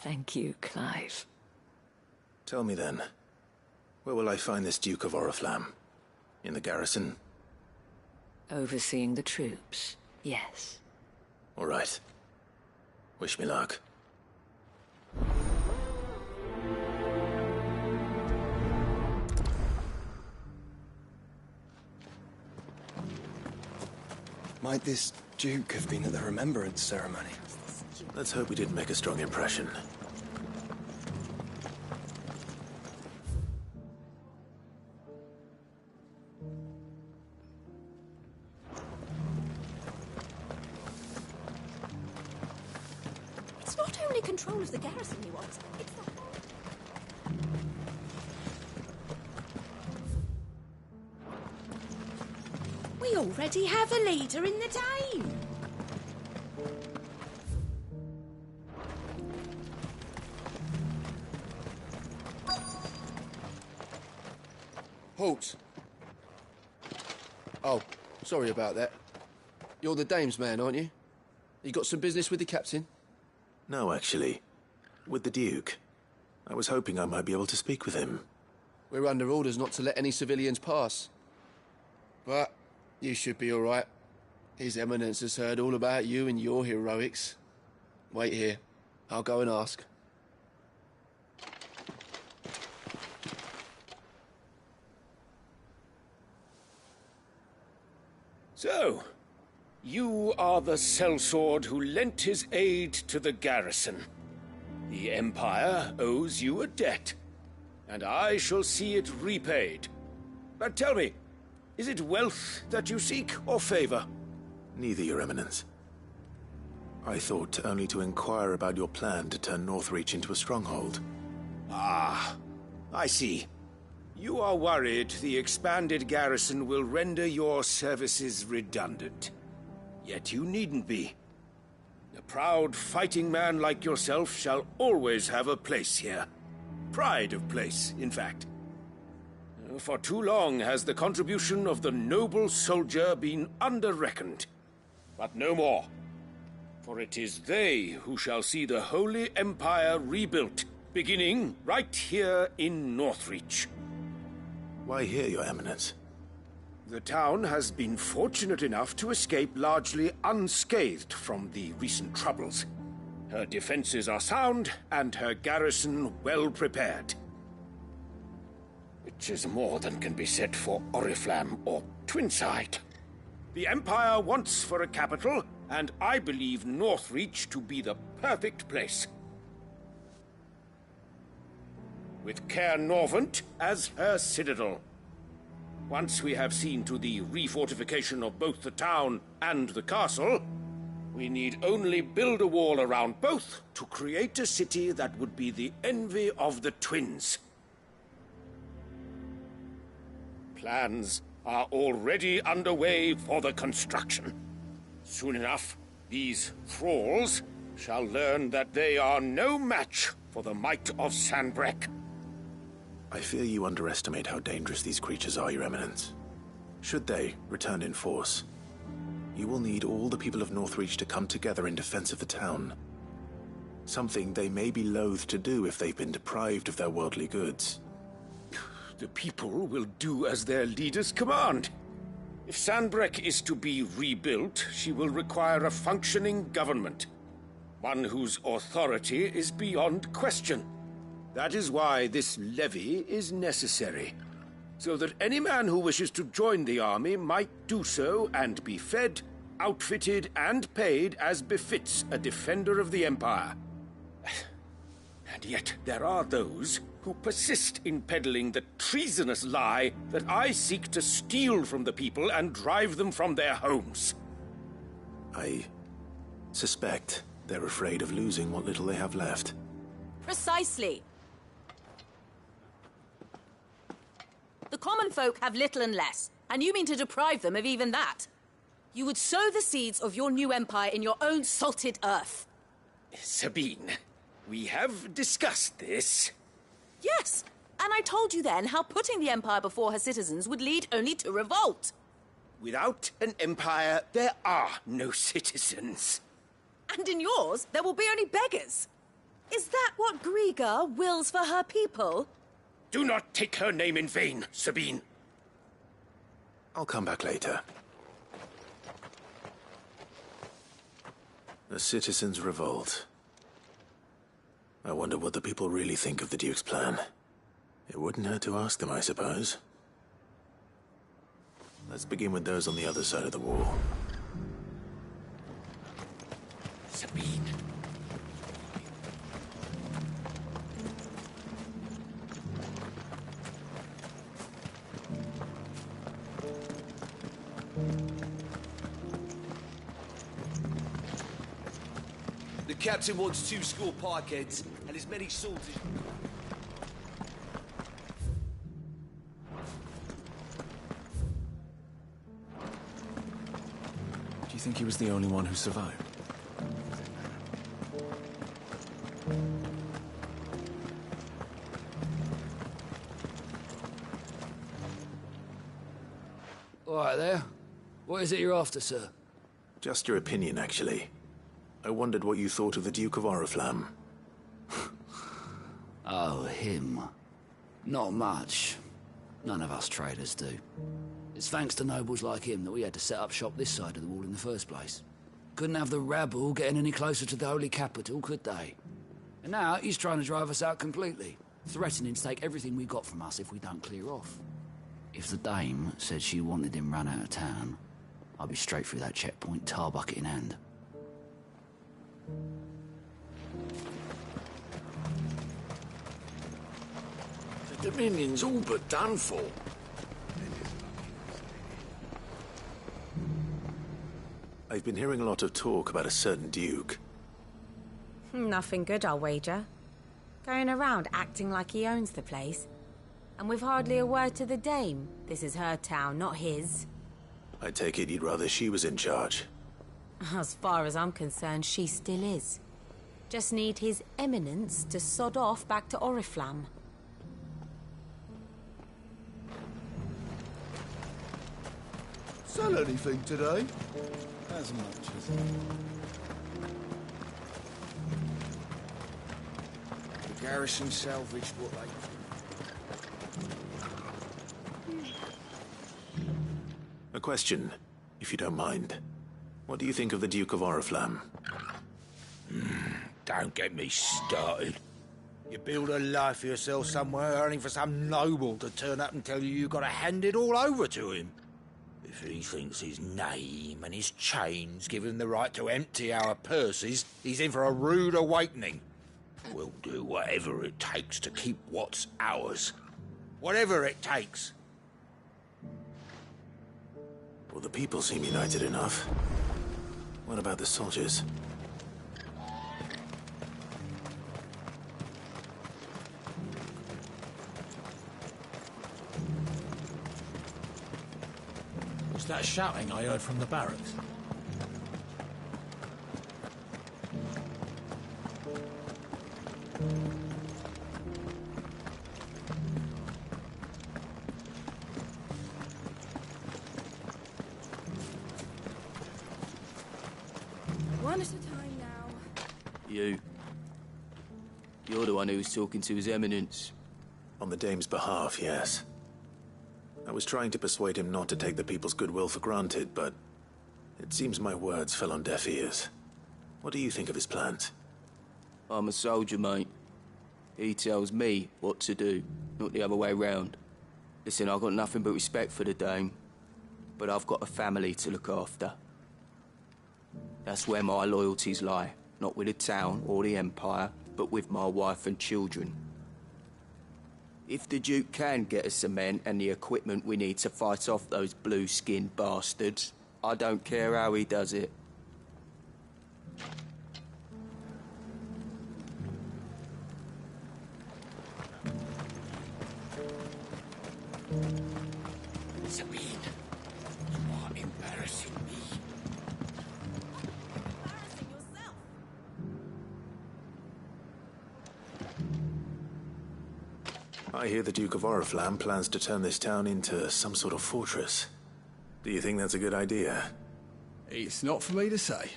Thank you, Clive. Tell me then, where will I find this Duke of Oriflamme? In the garrison? Overseeing the troops, yes. All right. Wish me luck. Might this Duke have been at the remembrance ceremony? Let's hope we didn't make a strong impression. It's not only control of the garrison he wants, it's the... We already have a leader in the town. Halt! Oh, sorry about that. You're the dame's man, aren't you? You got some business with the captain? No, actually. With the Duke. I was hoping I might be able to speak with him. We're under orders not to let any civilians pass. But you should be all right. His Eminence has heard all about you and your heroics. Wait here. I'll go and ask. So, you are the sellsword who lent his aid to the garrison. The Empire owes you a debt, and I shall see it repaid. But tell me, is it wealth that you seek, or favor? Neither, Your Eminence. I thought only to inquire about your plan to turn Northreach into a stronghold. Ah, I see. You are worried the expanded garrison will render your services redundant. Yet you needn't be. A proud fighting man like yourself shall always have a place here. Pride of place, in fact. For too long has the contribution of the noble soldier been under-reckoned. But no more. For it is they who shall see the Holy Empire rebuilt, beginning right here in Northreach. Why here, Your Eminence? The town has been fortunate enough to escape largely unscathed from the recent troubles. Her defenses are sound, and her garrison well prepared. Which is more than can be said for Oriflamme or Twinside. The Empire wants for a capital, and I believe Northreach to be the perfect place. with Caer Norvent as her citadel. Once we have seen to the refortification of both the town and the castle, we need only build a wall around both to create a city that would be the envy of the twins. Plans are already underway for the construction. Soon enough, these thralls shall learn that they are no match for the might of Sanbreque. I fear you underestimate how dangerous these creatures are, Your Eminence. Should they return in force, you will need all the people of Northreach to come together in defense of the town. Something they may be loath to do if they've been deprived of their worldly goods. The people will do as their leaders command. If Sanbreque is to be rebuilt, she will require a functioning government. One whose authority is beyond question. That is why this levy is necessary, so that any man who wishes to join the army might do so and be fed, outfitted, and paid as befits a defender of the Empire. And yet there are those who persist in peddling the treasonous lie that I seek to steal from the people and drive them from their homes. I suspect they're afraid of losing what little they have left. Precisely. The common folk have little and less, and you mean to deprive them of even that. You would sow the seeds of your new empire in your own salted earth. Sabine, we have discussed this. Yes, and I told you then how putting the empire before her citizens would lead only to revolt. Without an empire, there are no citizens. And in yours, there will be only beggars. Is that what Griga wills for her people? Do not take her name in vain, Sabine. I'll come back later. The citizens revolt. I wonder what the people really think of the Duke's plan. It wouldn't hurt to ask them, I suppose. Let's begin with those on the other side of the wall. Sabine. The captain wants 2 score pikeheads and as many swords as... Do you think he was the only one who survived? All right there. What is it you're after, sir? Just your opinion, actually. I wondered what you thought of the Duke of Oriflamme. Oh, him. Not much. None of us traders do. It's thanks to nobles like him that we had to set up shop this side of the wall in the first place. Couldn't have the rabble getting any closer to the holy capital, could they? And now he's trying to drive us out completely, threatening to take everything we got from us if we don't clear off. If the dame said she wanted him run out of town, I'd be straight through that checkpoint, tar bucket in hand. The Dominion's all but done for. I've been hearing a lot of talk about a certain Duke. Nothing good, I'll wager. Going around acting like he owns the place. And with hardly a word to the dame. This is her town, not his. I take it you'd rather she was in charge. As far as I'm concerned, she still is. Just need his eminence to sod off back to Oriflamme. Sell anything today? As much as... The garrison salvaged what they... A question, if you don't mind. What do you think of the Duke of Oriflamme? Don't get me started. You build a life for yourself somewhere, earning for some noble to turn up and tell you you've got to hand it all over to him. If he thinks his name and his chains give him the right to empty our purses, he's in for a rude awakening. We'll do whatever it takes to keep what's ours. Whatever it takes. Well, the people seem united enough. What about the soldiers? Was that shouting I heard from the barracks? One at a time now. You. You're the one who was talking to His Eminence. On the Dame's behalf, yes. I was trying to persuade him not to take the people's goodwill for granted, but it seems my words fell on deaf ears. What do you think of his plans? I'm a soldier, mate. He tells me what to do, not the other way round. Listen, I've got nothing but respect for the Dame, but I've got a family to look after. That's where my loyalties lie, not with the town or the Empire, but with my wife and children. If the Duke can get us the men and the equipment we need to fight off those blue-skinned bastards, I don't care how he does it. Sabine, you are embarrassing me. I hear the Duke of Oriflamme plans to turn this town into some sort of fortress. Do you think that's a good idea? It's not for me to say.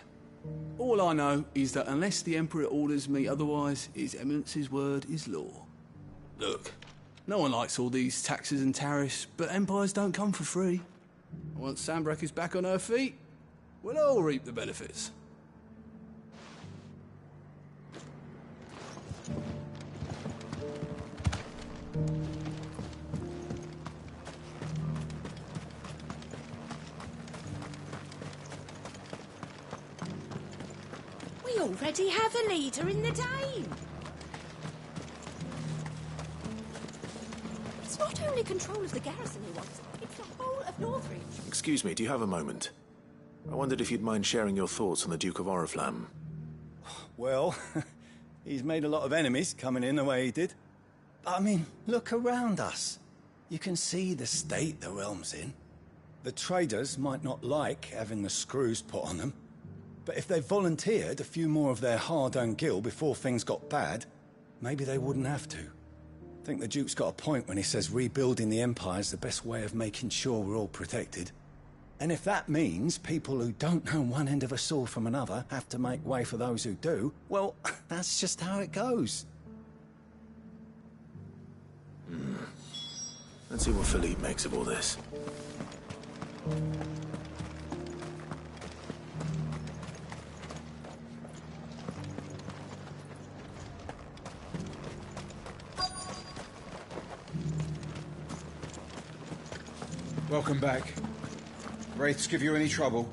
All I know is that unless the Emperor orders me otherwise, His Eminence's word is law. Look, no one likes all these taxes and tariffs, but empires don't come for free. Once Sandbreck is back on her feet, we'll all reap the benefits. We already have a leader in the Dame. It's not only control of the garrison he wants, it's the whole of Northridge. Excuse me, do you have a moment? I wondered if you'd mind sharing your thoughts on the Duke of Oriflamme. Well, he's made a lot of enemies coming in the way he did. But I mean, look around us. You can see the state the realm's in. The traders might not like having the screws put on them, but if they volunteered a few more of their hard-earned gil before things got bad, maybe they wouldn't have to. I think the Duke's got a point when he says rebuilding the Empire's the best way of making sure we're all protected. And if that means people who don't know one end of a sword from another have to make way for those who do, well, that's just how it goes. Let's see what Philippe makes of all this. Welcome back. Wraiths give you any trouble?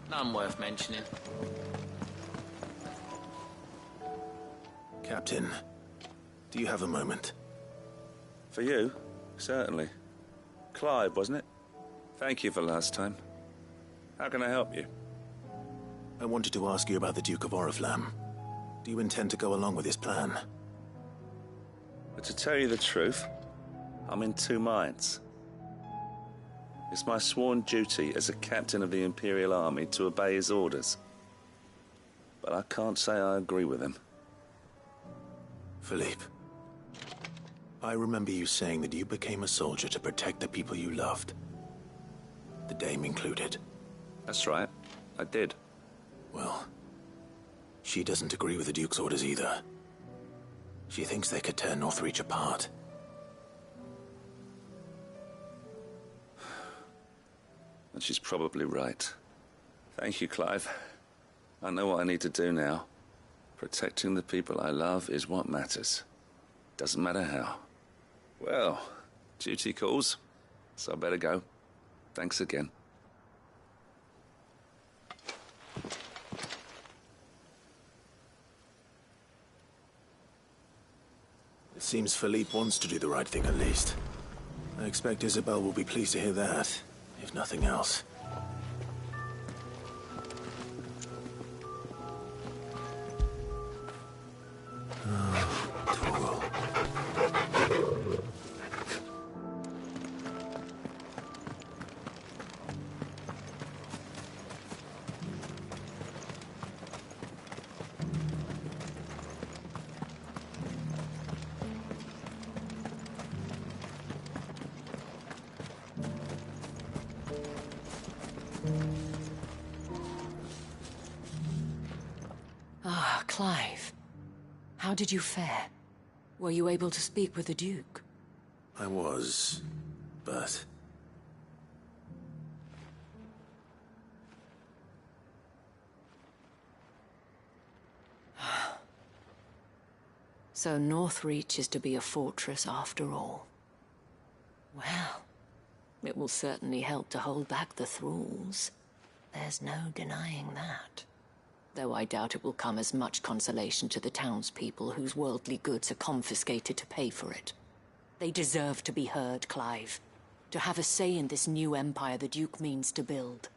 None worth mentioning. Captain, do you have a moment? For you? Certainly. Clive, wasn't it? Thank you for last time. How can I help you? I wanted to ask you about the Duke of Oriflamme. Do you intend to go along with his plan? But to tell you the truth, I'm in two minds. It's my sworn duty as a captain of the Imperial Army to obey his orders. But I can't say I agree with him. Philippe, I remember you saying that you became a soldier to protect the people you loved. The Dame included. That's right, I did. Well, she doesn't agree with the Duke's orders either. She thinks they could tear Northreach apart. And she's probably right. Thank you, Clive. I know what I need to do now. Protecting the people I love is what matters. Doesn't matter how. Well, duty calls, so I better go. Thanks again. Seems Philippe wants to do the right thing at least. I expect Isabel will be pleased to hear that, if nothing else. Ah, Clive. How did you fare? Were you able to speak with the Duke? I was, but... So Northreach is to be a fortress after all. Well, it will certainly help to hold back the thralls. There's no denying that. Though I doubt it will come as much consolation to the townspeople whose worldly goods are confiscated to pay for it. They deserve to be heard, Clive. To have a say in this new empire the Duke means to build.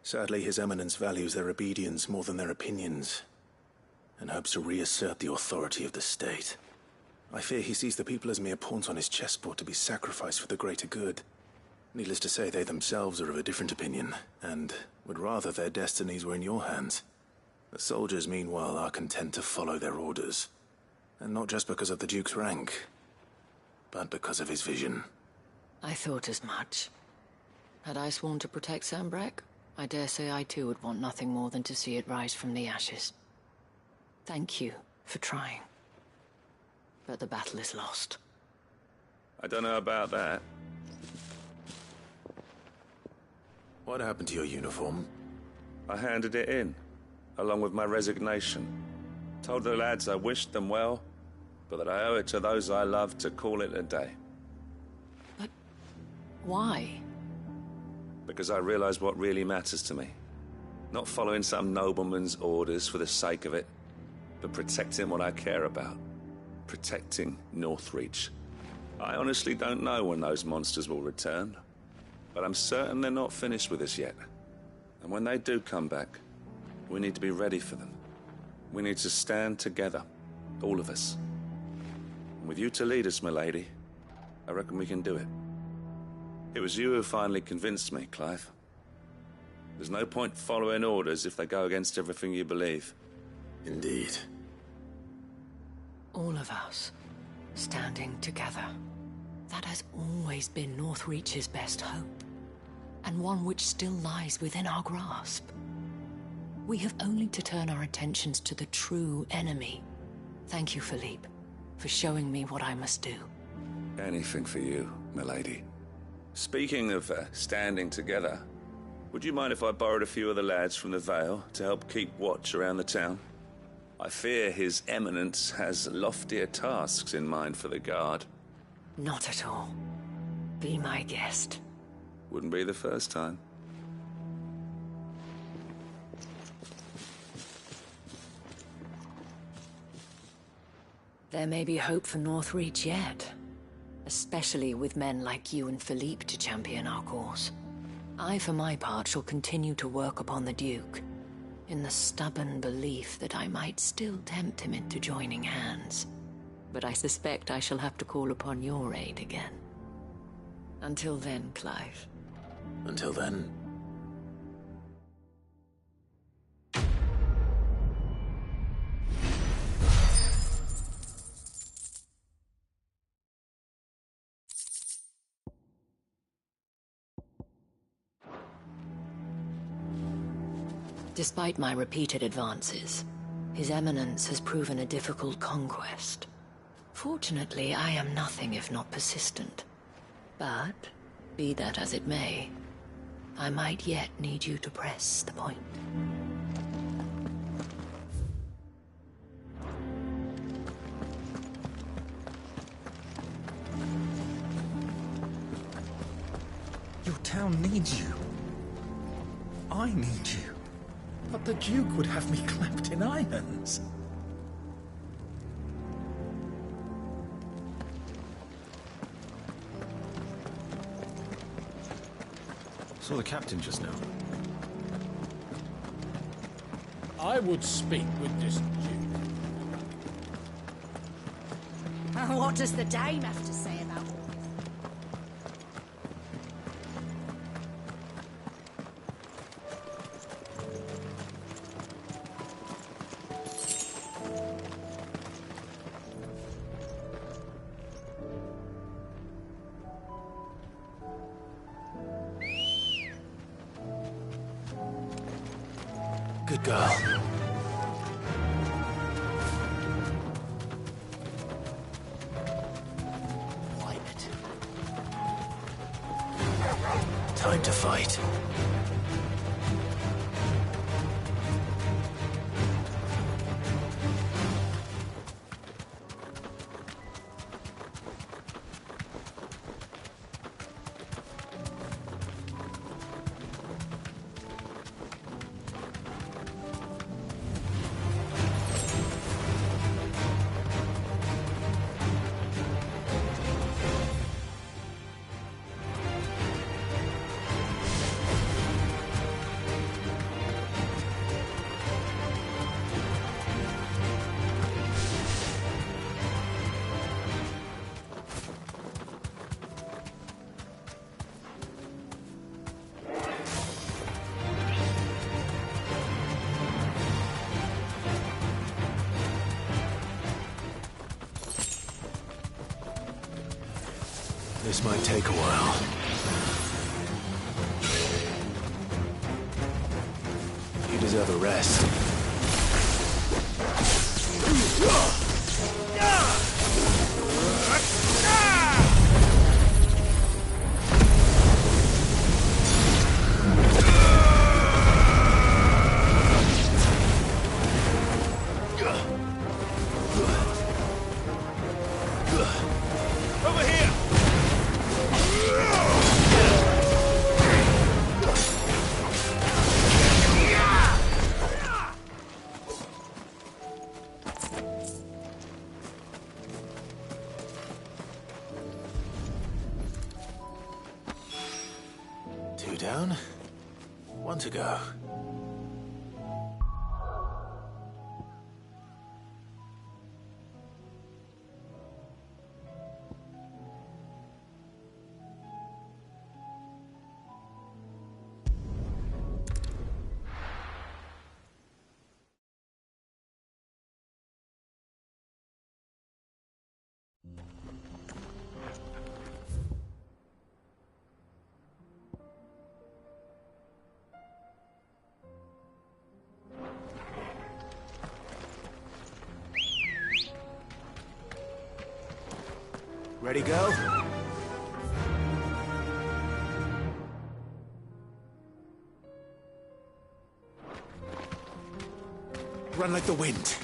Sadly, His Eminence values their obedience more than their opinions, and hopes to reassert the authority of the state. I fear he sees the people as mere pawns on his chessboard to be sacrificed for the greater good. Needless to say, they themselves are of a different opinion, and would rather their destinies were in your hands. The soldiers, meanwhile, are content to follow their orders. And not just because of the Duke's rank, but because of his vision. I thought as much. Had I sworn to protect Sambrack, I dare say I too would want nothing more than to see it rise from the ashes. Thank you for trying. But the battle is lost. I don't know about that. What happened to your uniform? I handed it in, along with my resignation. Told the lads I wished them well, but that I owe it to those I love to call it a day. But why? Because I realize what really matters to me. Not following some nobleman's orders for the sake of it, but protecting what I care about. Protecting Northreach. I honestly don't know when those monsters will return, but I'm certain they're not finished with us yet. And when they do come back, we need to be ready for them. We need to stand together, all of us. And with you to lead us, milady, I reckon we can do it. It was you who finally convinced me, Clive. There's no point following orders if they go against everything you believe. Indeed. All of us, standing together. That has always been Northreach's best hope, and one which still lies within our grasp. We have only to turn our attentions to the true enemy. Thank you, Philippe, for showing me what I must do. Anything for you, milady. Speaking of standing together, would you mind if I borrowed a few of the lads from the Vale to help keep watch around the town? I fear His Eminence has loftier tasks in mind for the guard. Not at all. Be my guest. Wouldn't be the first time. There may be hope for Northreach yet. Especially with men like you and Philippe to champion our cause. I, for my part, shall continue to work upon the Duke, in the stubborn belief that I might still tempt him into joining hands. But I suspect I shall have to call upon your aid again. Until then, Clive. Until then. Despite my repeated advances, His Eminence has proven a difficult conquest. Fortunately, I am nothing if not persistent. But, be that as it may, I might yet need you to press the point. Your town needs you. I need you. But the Duke would have me clapped in irons. Saw the captain just now. I would speak with this Duke. What does the dame have to say about all this? Good girl. Time to fight. This might take a while. You deserve a rest. Over here! Two down, one to go. Ready, go? Run like the wind.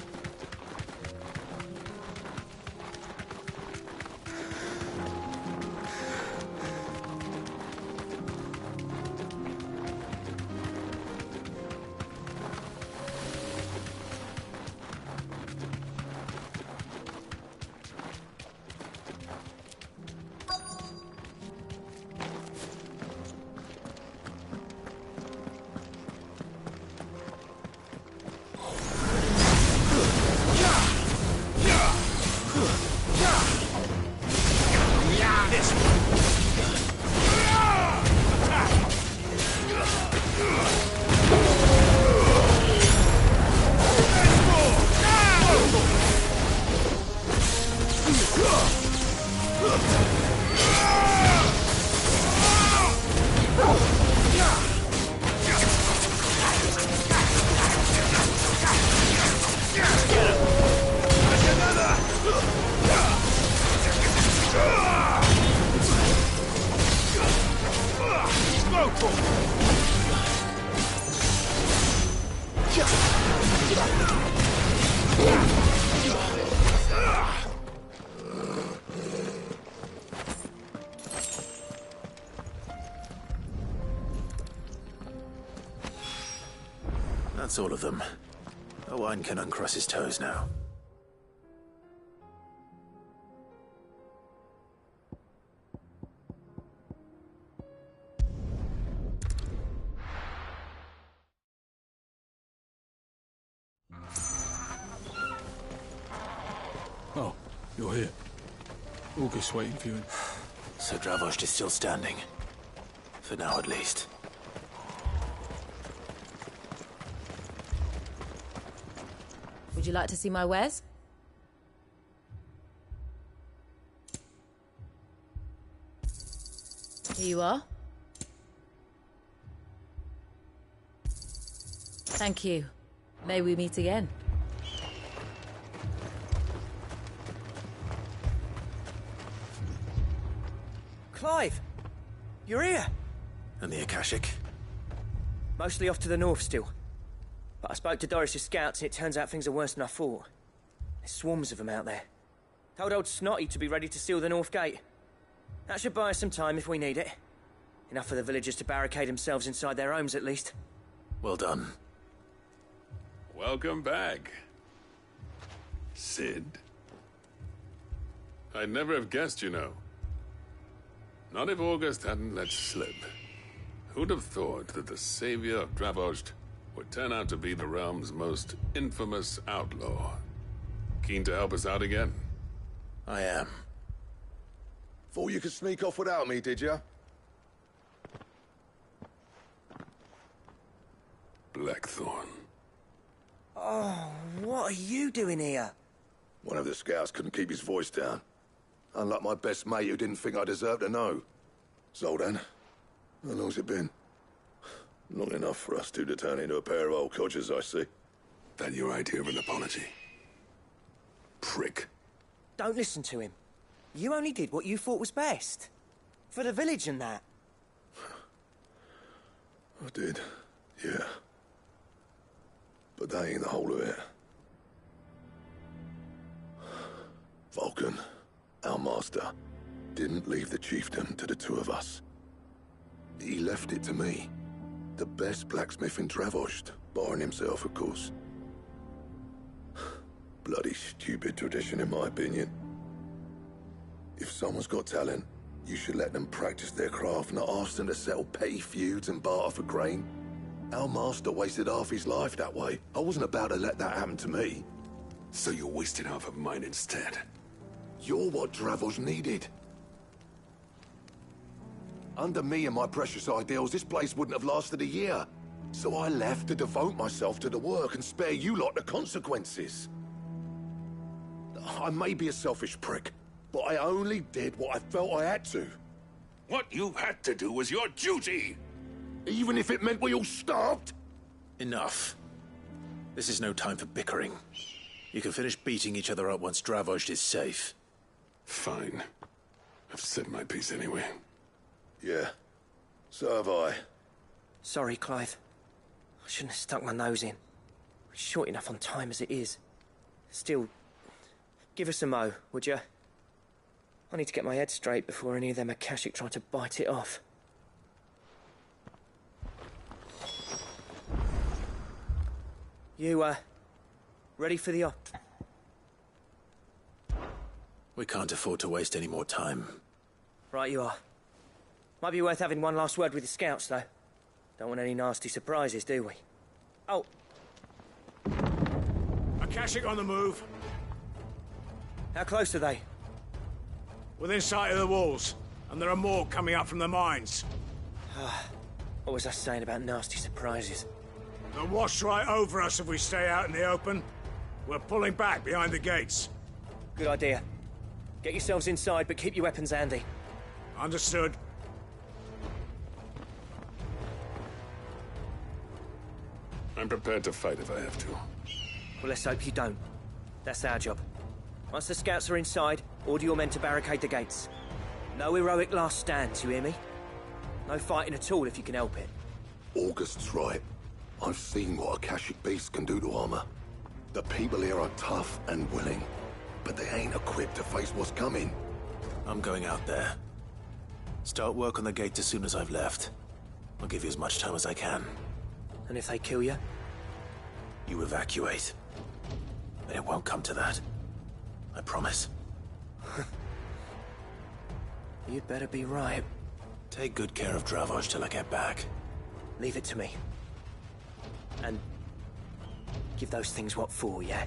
That's all of them. Owain can uncross his toes now. You're here. August's waiting for you. So Dravost is still standing. For now, at least. Would you like to see my wares? Here you are. Thank you. May we meet again. Clive! You're here! And the Akashic? Mostly off to the north still. But I spoke to Doris's scouts and it turns out things are worse than I thought. There's swarms of them out there. Told old Snotty to be ready to seal the north gate. That should buy us some time if we need it. Enough for the villagers to barricade themselves inside their homes at least. Well done. Welcome back, Sid. I'd never have guessed, you know. Not if August hadn't let slip. Who'd have thought that the savior of Dravost would turn out to be the realm's most infamous outlaw? Keen to help us out again? I am. Thought you could sneak off without me, did you? Blackthorn. Oh, what are you doing here? One of the scouts couldn't keep his voice down. Unlike my best mate who didn't think I deserved to know. So then, how long's it been? Long enough for us two to turn into a pair of old codgers, I see. That your idea of an apology? Prick. Don't listen to him. You only did what you thought was best. For the village and that. I did, yeah. But that ain't the whole of it. Vulcan, our master, didn't leave the chiefdom to the two of us. He left it to me. The best blacksmith in Dravost, barring himself, of course. Bloody stupid tradition, in my opinion. If someone's got talent, you should let them practice their craft, not ask them to settle petty feuds and barter for grain. Our master wasted half his life that way. I wasn't about to let that happen to me. So you wasted half of mine instead? You're what Dravost needed. Under me and my precious ideals, this place wouldn't have lasted a year. So I left to devote myself to the work and spare you lot the consequences. I may be a selfish prick, but I only did what I felt I had to. What you had to do was your duty! Even if it meant we all starved? Enough. This is no time for bickering. You can finish beating each other up once Dravost is safe. Fine. I've said my piece anyway. Yeah. So have I. Sorry, Clive. I shouldn't have stuck my nose in. We're short enough on time as it is. Still, give us a mo, would you? I need to get my head straight before any of them Akashic try to bite it off. You, ready for the op? We can't afford to waste any more time. Right you are. Might be worth having one last word with the scouts, though. Don't want any nasty surprises, do we? Oh. Akashic on the move. How close are they? Within sight of the walls, and there are more coming up from the mines. What was I saying about nasty surprises? They'll wash right over us if we stay out in the open. We're pulling back behind the gates. Good idea. Get yourselves inside, but keep your weapons handy. Understood. I'm prepared to fight if I have to. Well, let's hope you don't. That's our job. Once the scouts are inside, order your men to barricade the gates. No heroic last stands, you hear me? No fighting at all if you can help it. August's right. I've seen what Akashic beasts can do to armor. The people here are tough and willing, but they ain't equipped to face what's coming. I'm going out there. Start work on the gate as soon as I've left. I'll give you as much time as I can. And if they kill you? You evacuate. But it won't come to that. I promise. You'd better be right. Take good care of Dravost till I get back. Leave it to me. And give those things what for, yeah?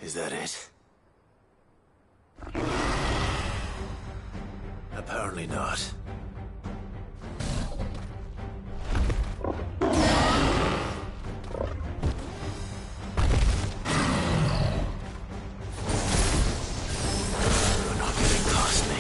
Is that it? Apparently not. You're not getting past me.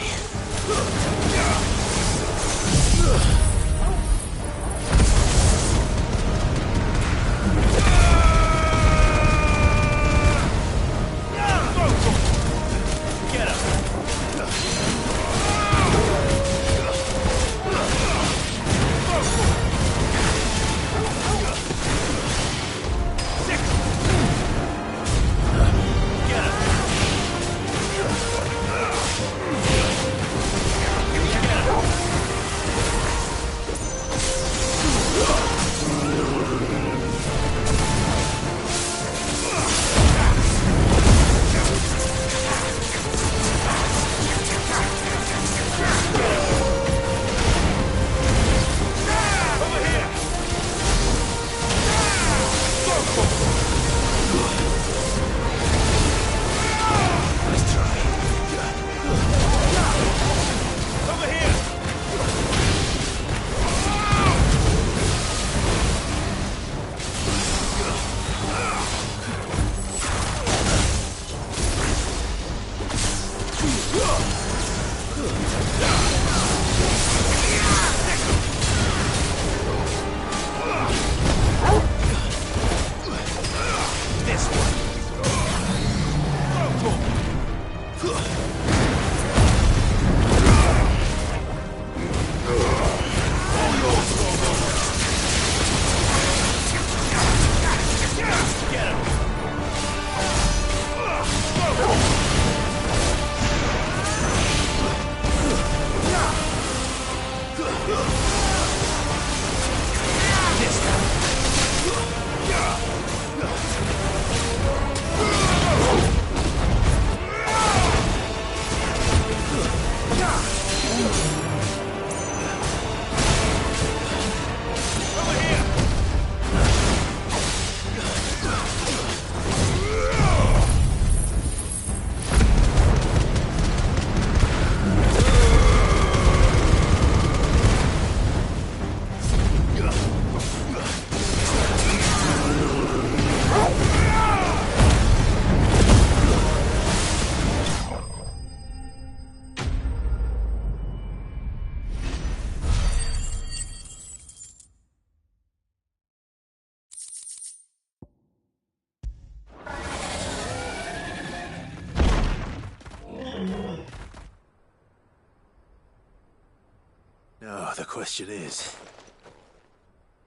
Now, the question is,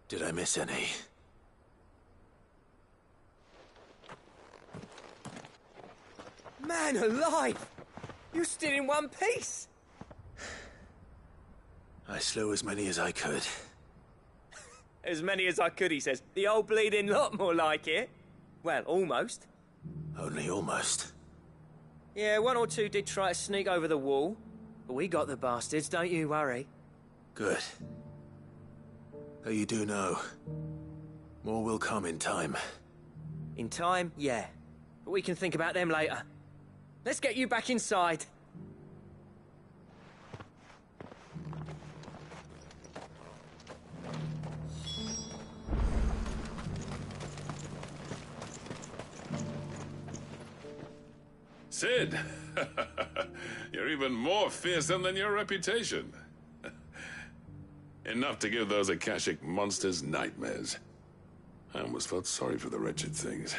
did I miss any? Man alive! You're still in one piece! I slew as many as I could. As many as I could, he says. The old bleeding lot, more like it. Well, almost. Only almost. Yeah, one or two did try to sneak over the wall. But we got the bastards, don't you worry. Good. Though you do know, more will come in time. In time, yeah. But we can think about them later. Let's get you back inside. Sid! You're even more fearsome than your reputation. Enough to give those Akashic monsters nightmares. I almost felt sorry for the wretched things.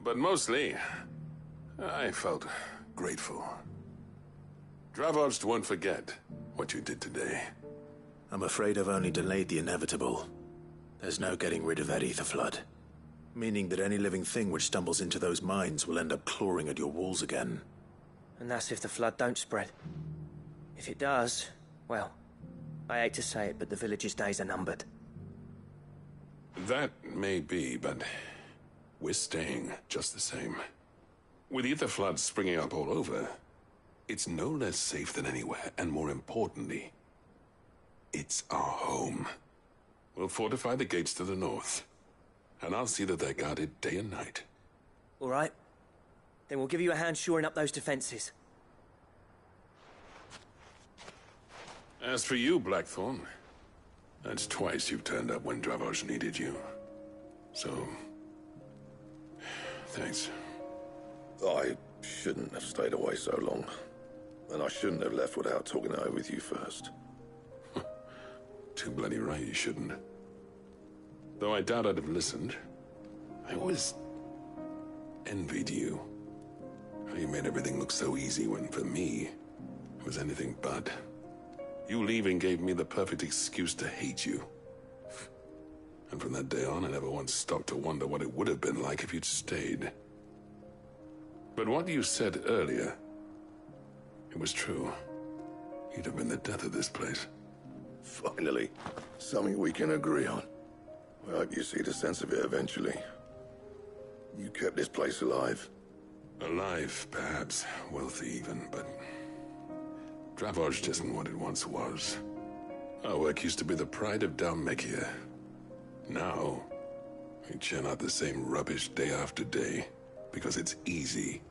But mostly, I felt grateful. Dravojst won't forget what you did today. I'm afraid I've only delayed the inevitable. There's no getting rid of that ether flood. Meaning that any living thing which stumbles into those mines will end up clawing at your walls again. And that's if the flood don't spread. If it does, well, I hate to say it, but the village's days are numbered. That may be, but we're staying just the same. With ether floods springing up all over, it's no less safe than anywhere, and more importantly, it's our home. We'll fortify the gates to the north, and I'll see that they're guarded day and night. All right. Then we'll give you a hand shoring up those defenses. As for you, Blackthorn, that's twice you've turned up when Dravoj needed you. So, thanks. I shouldn't have stayed away so long. And I shouldn't have left without talking it over with you first. Too bloody right you shouldn't. Though I doubt I'd have listened. I always envied you. How you made everything look so easy when, for me, it was anything but. You leaving gave me the perfect excuse to hate you. And from that day on, I never once stopped to wonder what it would have been like if you'd stayed. But what you said earlier, it was true. You'd have been the death of this place. Finally, something we can agree on. I hope you see the sense of it eventually. You kept this place alive. Alive, perhaps. Wealthy even, but Dravoj isn't what it once was. Our work used to be the pride of Dalmekia. Now, we churn out the same rubbish day after day because it's easy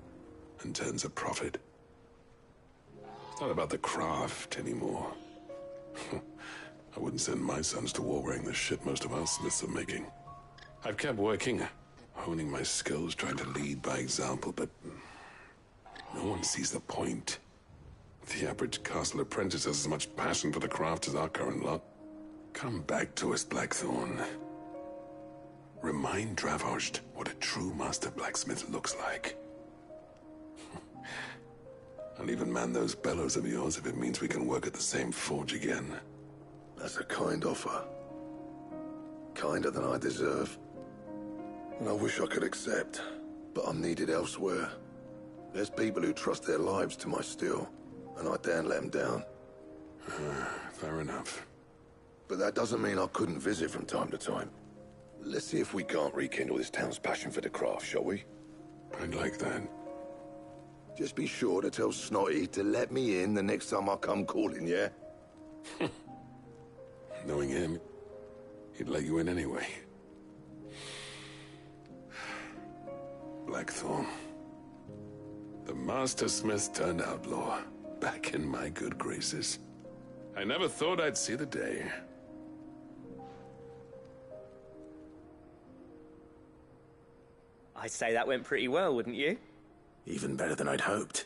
and turns a profit. It's not about the craft anymore. I wouldn't send my sons to war wearing the shit most of our smiths are making. I've kept working, honing my skills, trying to lead by example, but no one sees the point. The average castle apprentice has as much passion for the craft as our current lot. Come back to us, Blackthorn. Remind Dravoj what a true master blacksmith looks like. I'll even man those bellows of yours if it means we can work at the same forge again. That's a kind offer. Kinder than I deserve. And I wish I could accept, but I'm needed elsewhere. There's people who trust their lives to my steel, and I daren't let them down. Fair enough. But that doesn't mean I couldn't visit from time to time. Let's see if we can't rekindle this town's passion for the craft, shall we? I'd like that. Just be sure to tell Snotty to let me in the next time I come calling, yeah? Knowing him, he'd let you in anyway. Blackthorn. The Master Smith turned outlaw, back in my good graces. I never thought I'd see the day. I'd say that went pretty well, wouldn't you? Even better than I'd hoped.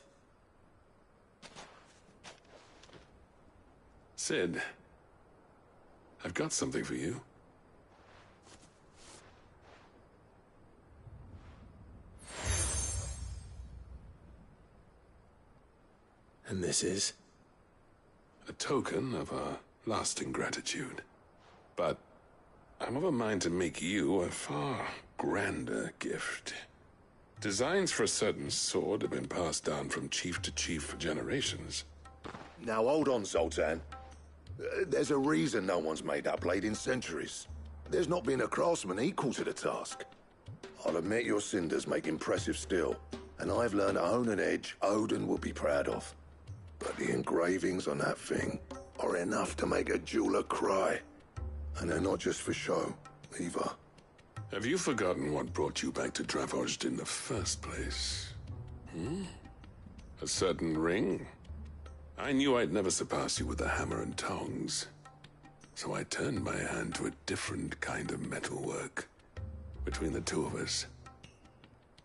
Sid, I've got something for you. And this is? A token of our lasting gratitude. But I'm of a mind to make you a far grander gift. Designs for a certain sword have been passed down from chief to chief for generations. Now hold on, Zoltan. There's a reason no one's made that blade in centuries. There's not been a craftsman equal to the task. I'll admit your cinders make impressive steel, and I've learned to hone an edge Odin will be proud of. But the engravings on that thing are enough to make a jeweler cry. And they're not just for show, either. Have you forgotten what brought you back to Dravozd in the first place? A certain ring? I knew I'd never surpass you with the hammer and tongs. So I turned my hand to a different kind of metalwork. Between the two of us,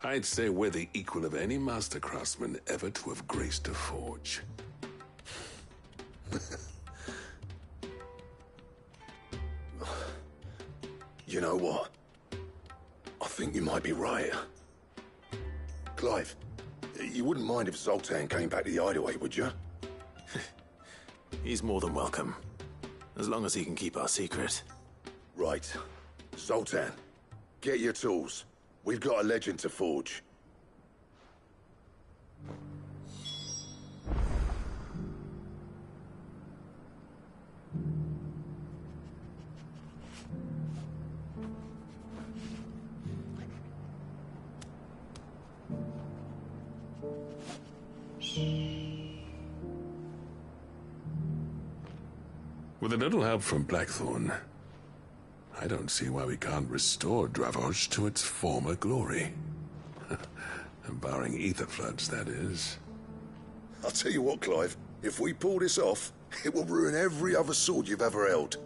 I'd say we're the equal of any master craftsman ever to have graced a forge. You know what? I think you might be right. Clive, you wouldn't mind if Zoltan came back to the Hideaway, would you? He's more than welcome. As long as he can keep our secret. Right. Zoltan, get your tools. We've got a legend to forge. With a little help from Blackthorn, I don't see why we can't restore Dravozd to its former glory. Barring ether floods, that is. I'll tell you what, Clive. If we pull this off, it will ruin every other sword you've ever held.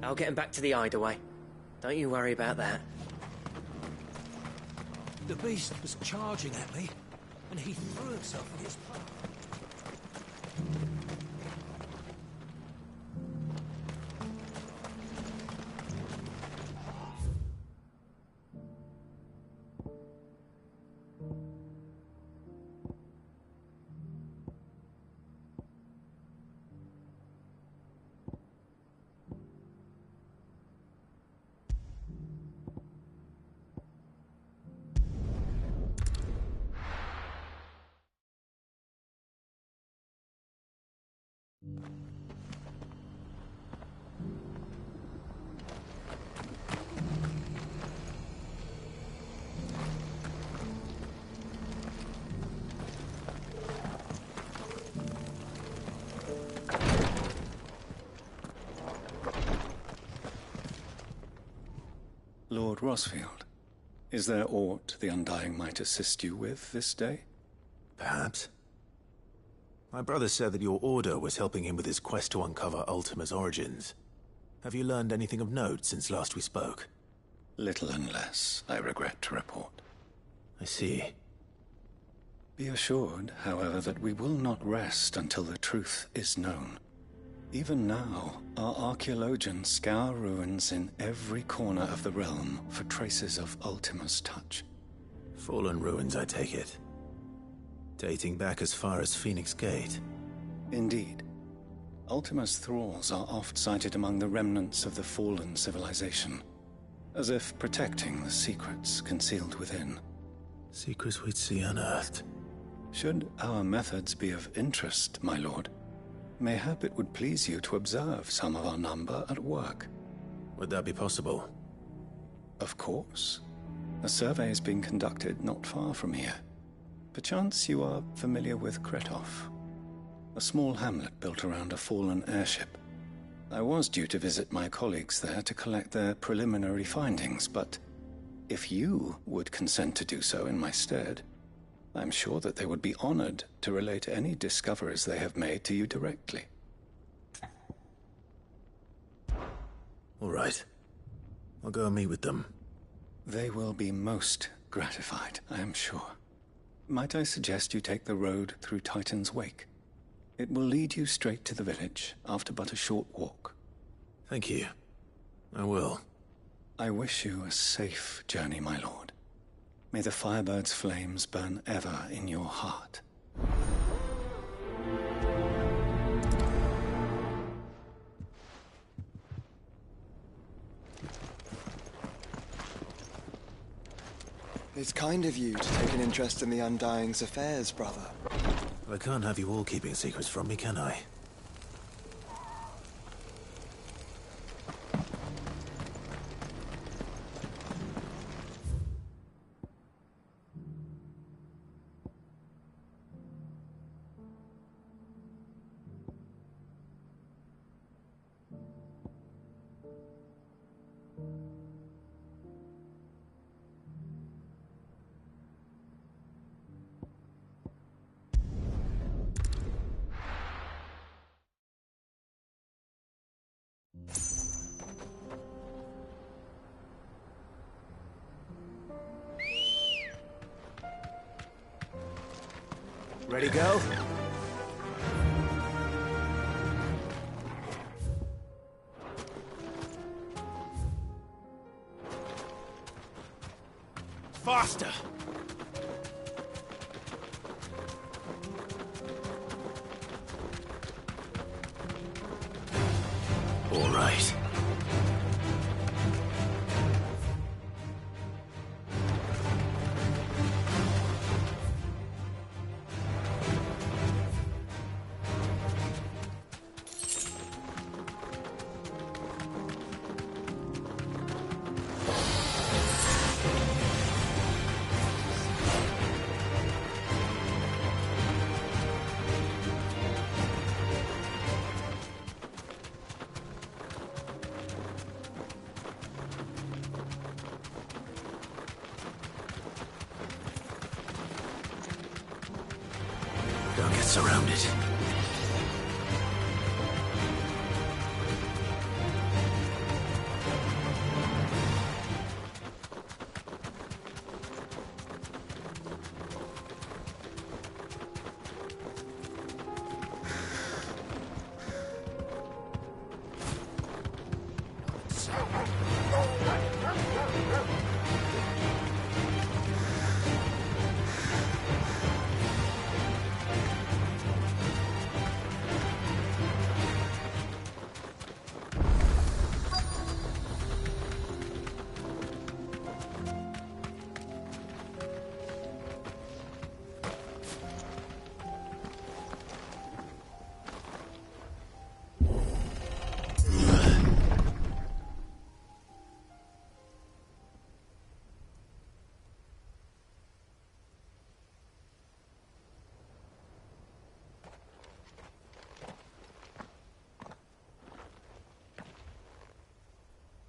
I'll get him back to the Hideaway. Don't you worry about that. The beast was charging at me, and he threw himself in his path. Lord Rosfield, is there aught the Undying might assist you with this day? Perhaps. My brother said that your order was helping him with his quest to uncover Ultima's origins. Have you learned anything of note since last we spoke? Little and less, I regret to report. I see. Be assured, however, that we will not rest until the truth is known. Even now, our archaeologians scour ruins in every corner of the realm for traces of Ultima's touch. Fallen ruins, I take it. Dating back as far as Phoenix Gate. Indeed. Ultima's thralls are oft sighted among the remnants of the fallen civilization, as if protecting the secrets concealed within. Secrets we'd see unearthed. Should our methods be of interest, my lord, mayhap it would please you to observe some of our number at work. Would that be possible? Of course. A survey is being conducted not far from here. Perchance you are familiar with Kretov, a small hamlet built around a fallen airship. I was due to visit my colleagues there to collect their preliminary findings, but if you would consent to do so in my stead, I'm sure that they would be honored to relate any discoveries they have made to you directly. All right. I'll go and meet with them. They will be most gratified, I am sure. Might I suggest you take the road through Titan's Wake? It will lead you straight to the village after but a short walk. Thank you. I will. I wish you a safe journey, my lord. May the Firebird's flames burn ever in your heart. It's kind of you to take an interest in the Undying's affairs, brother. I can't have you all keeping secrets from me, can I? Ready, go? Faster! All right. Don't get surrounded.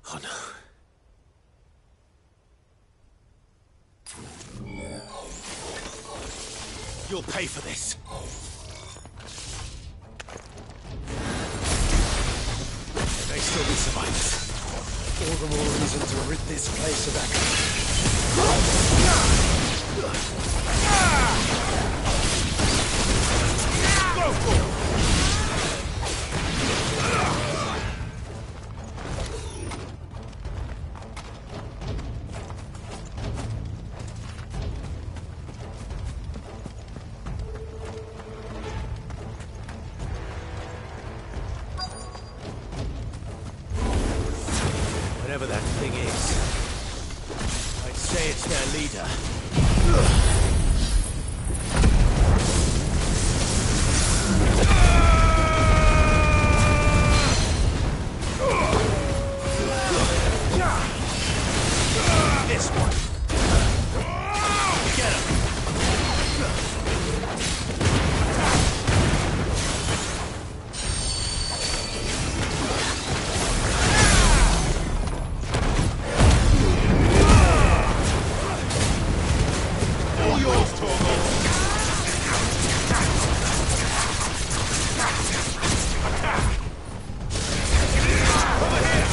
Oh no. You'll pay for this. There may still be survivors. All the more reason to rid this place of Go for it! Whatever that thing is, I'd say it's their leader. This one. Get him. All yours, Torgal. Over here.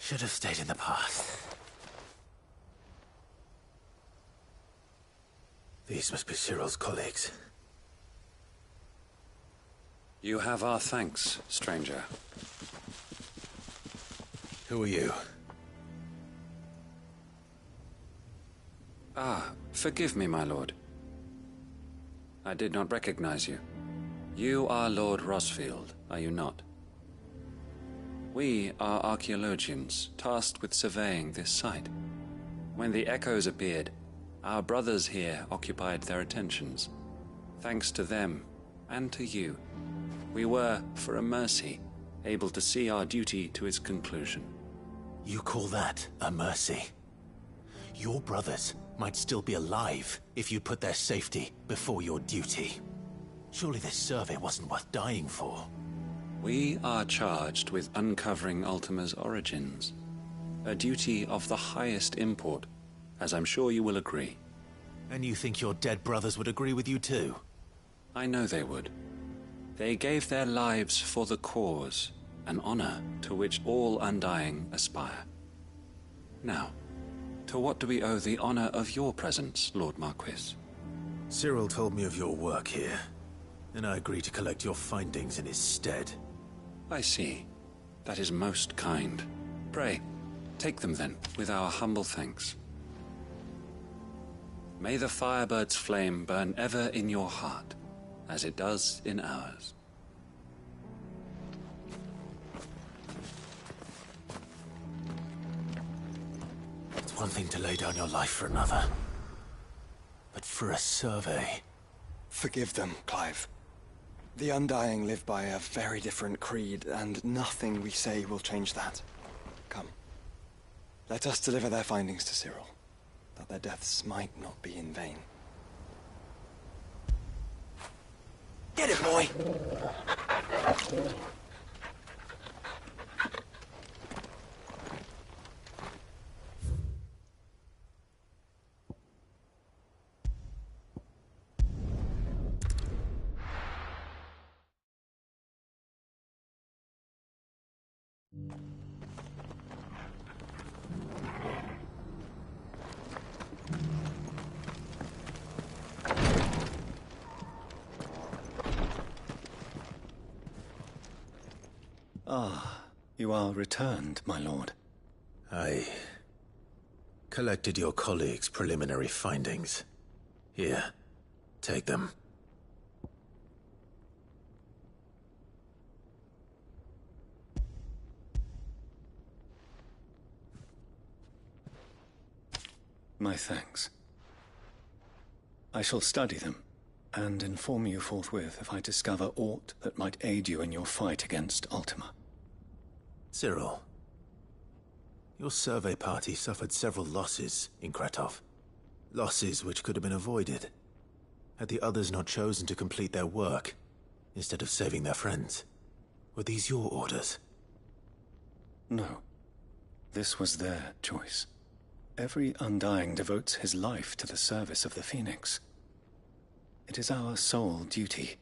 Should have stayed in the past. These must be Cyril's colleagues. You have our thanks, stranger. Who are you? Ah, forgive me, my lord. I did not recognize you. You are Lord Rosfield, are you not? We are archaeologians, tasked with surveying this site. When the echoes appeared, our brothers here occupied their attentions. Thanks to them, and to you, we were, for a mercy, able to see our duty to its conclusion. You call that a mercy? Your brothers might still be alive if you put their safety before your duty. Surely this survey wasn't worth dying for. We are charged with uncovering Ultima's origins. A duty of the highest import, as I'm sure you will agree. And you think your dead brothers would agree with you too? I know they would. They gave their lives for the cause, an honor to which all Undying aspire. Now, to what do we owe the honor of your presence, Lord Marquis? Cyril told me of your work here, and I agreed to collect your findings in his stead. I see. That is most kind. Pray, take them then, with our humble thanks. May the Firebird's flame burn ever in your heart, as it does in ours. It's one thing to lay down your life for another, but for a survey... Forgive them, Clive. The Undying live by a very different creed, and nothing we say will change that. Come. Let us deliver their findings to Cyril, that their deaths might not be in vain. Get it, boy! Ah, you are returned, my lord. I collected your colleagues' preliminary findings. Here, take them. My thanks. I shall study them, and inform you forthwith if I discover aught that might aid you in your fight against Ultima. Cyril, your survey party suffered several losses in Kretov. Losses which could have been avoided, had the others not chosen to complete their work, instead of saving their friends. Were these your orders? No. This was their choice. Every Undying devotes his life to the service of the Phoenix. It is our sole duty,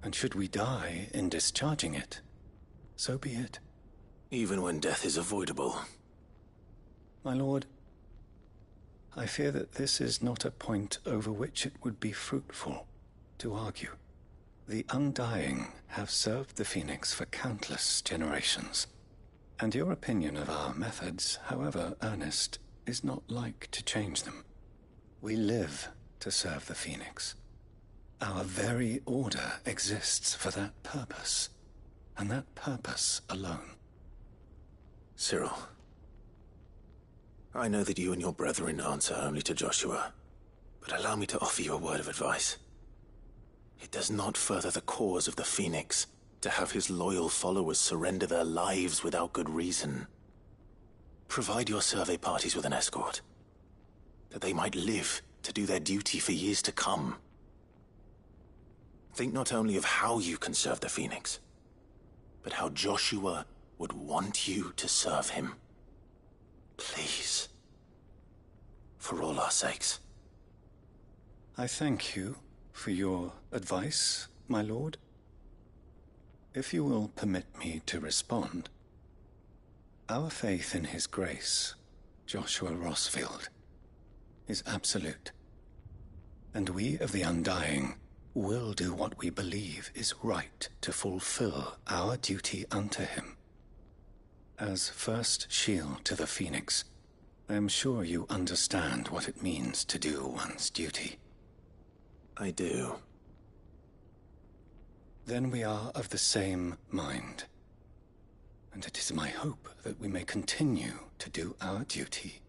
and should we die in discharging it, so be it. Even when death is avoidable. My lord, I fear that this is not a point over which it would be fruitful to argue. The Undying have served the Phoenix for countless generations, and your opinion of our methods, however earnest, is not like to change them. We live to serve the Phoenix. Our very order exists for that purpose, and that purpose alone. Cyril, I know that you and your brethren answer only to Joshua, but allow me to offer you a word of advice. It does not further the cause of the Phoenix to have his loyal followers surrender their lives without good reason. Provide your survey parties with an escort, that they might live to do their duty for years to come. Think not only of how you can serve the Phoenix, but how Joshua would want you to serve him. Please. For all our sakes. I thank you for your advice, my lord. If you will permit me to respond, Our faith in his grace, Joshua Rossfield, is absolute. And we of the Undying will do what we believe is right to fulfill our duty unto him. As first shield to the Phoenix, I am sure you understand what it means to do one's duty. I do. Then we are of the same mind. And it is my hope that we may continue to do our duty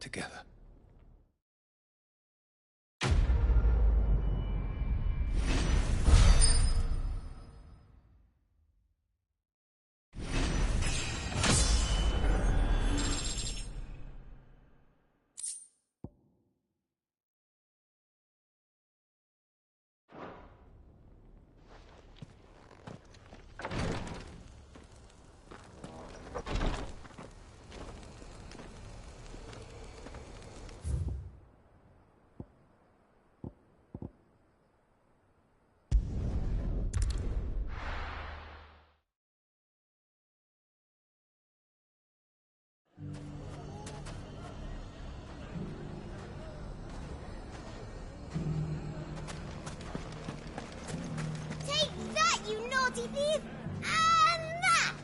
together. Take that, you naughty thief! And that!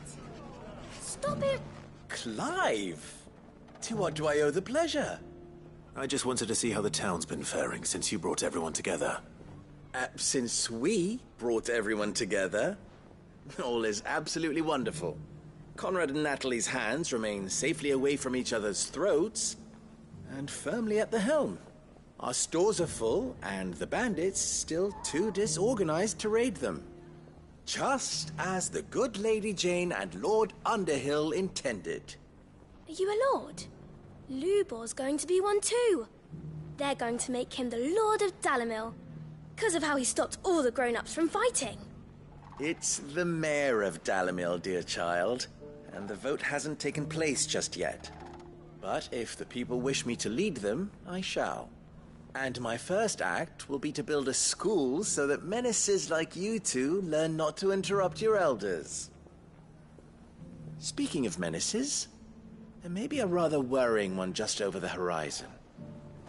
Stop it! Clive! To what do I owe the pleasure? I just wanted to see how the town's been faring since you brought everyone together. Since we brought everyone together, all is absolutely wonderful. Conrad and Natalie's hands remain safely away from each other's throats, and firmly at the helm. Our stores are full, and the bandits still too disorganized to raid them. Just as the good Lady Jane and Lord Underhill intended. Are you a lord? Lubor's going to be one too. They're going to make him the Lord of Dalimil, because of how he stopped all the grown-ups from fighting. It's the mayor of Dalimil, dear child, and the vote hasn't taken place just yet. But if the people wish me to lead them, I shall. And my first act will be to build a school so that menaces like you two learn not to interrupt your elders. Speaking of menaces, there may be a rather worrying one just over the horizon.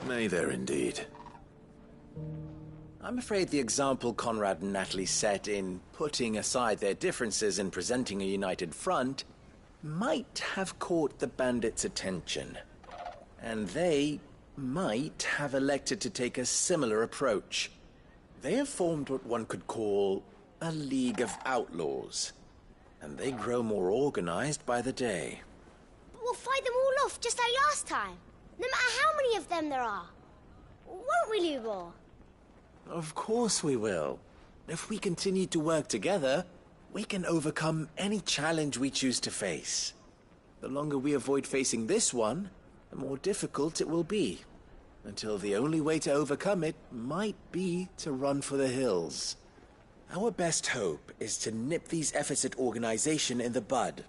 May there indeed. I'm afraid the example Conrad and Natalie set in putting aside their differences and presenting a united front might have caught the bandits' attention. And they might have elected to take a similar approach. They have formed what one could call a League of Outlaws, and they grow more organized by the day. But we'll fight them all off just like last time, no matter how many of them there are. Won't we, Lubor? Of course we will. If we continue to work together, we can overcome any challenge we choose to face. The longer we avoid facing this one, the more difficult it will be, until the only way to overcome it might be to run for the hills. Our best hope is to nip these efforts at organization in the bud,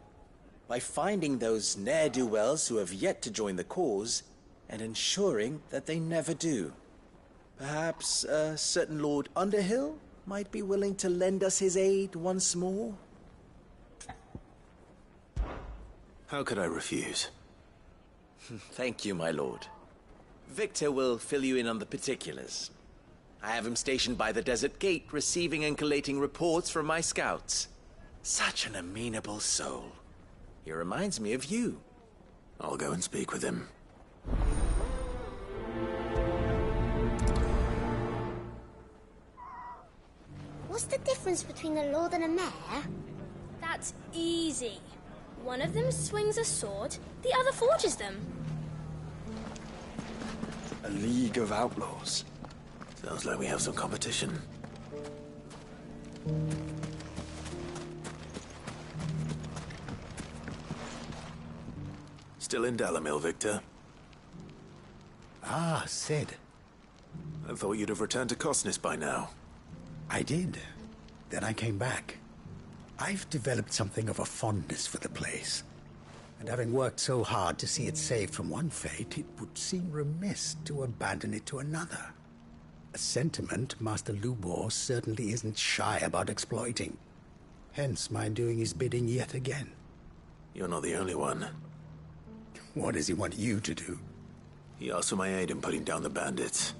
by finding those ne'er-do-wells who have yet to join the cause, and ensuring that they never do. Perhaps a certain Lord Underhill might be willing to lend us his aid once more? How could I refuse? Thank you, my lord. Victor will fill you in on the particulars. I have him stationed by the desert gate, receiving and collating reports from my scouts. Such an amenable soul. He reminds me of you. I'll go and speak with him. What's the difference between a lord and a mayor? That's easy. One of them swings a sword, the other forges them. A League of Outlaws. Sounds like we have some competition. Still in Dalimil, Victor? Ah, Sid. I thought you'd have returned to Cosnis by now. I did. Then I came back. I've developed something of a fondness for the place. And having worked so hard to see it saved from one fate, it would seem remiss to abandon it to another. A sentiment Master Lubor certainly isn't shy about exploiting. Hence my doing his bidding yet again. You're not the only one. What does he want you to do? He asked for my aid in putting down the bandits.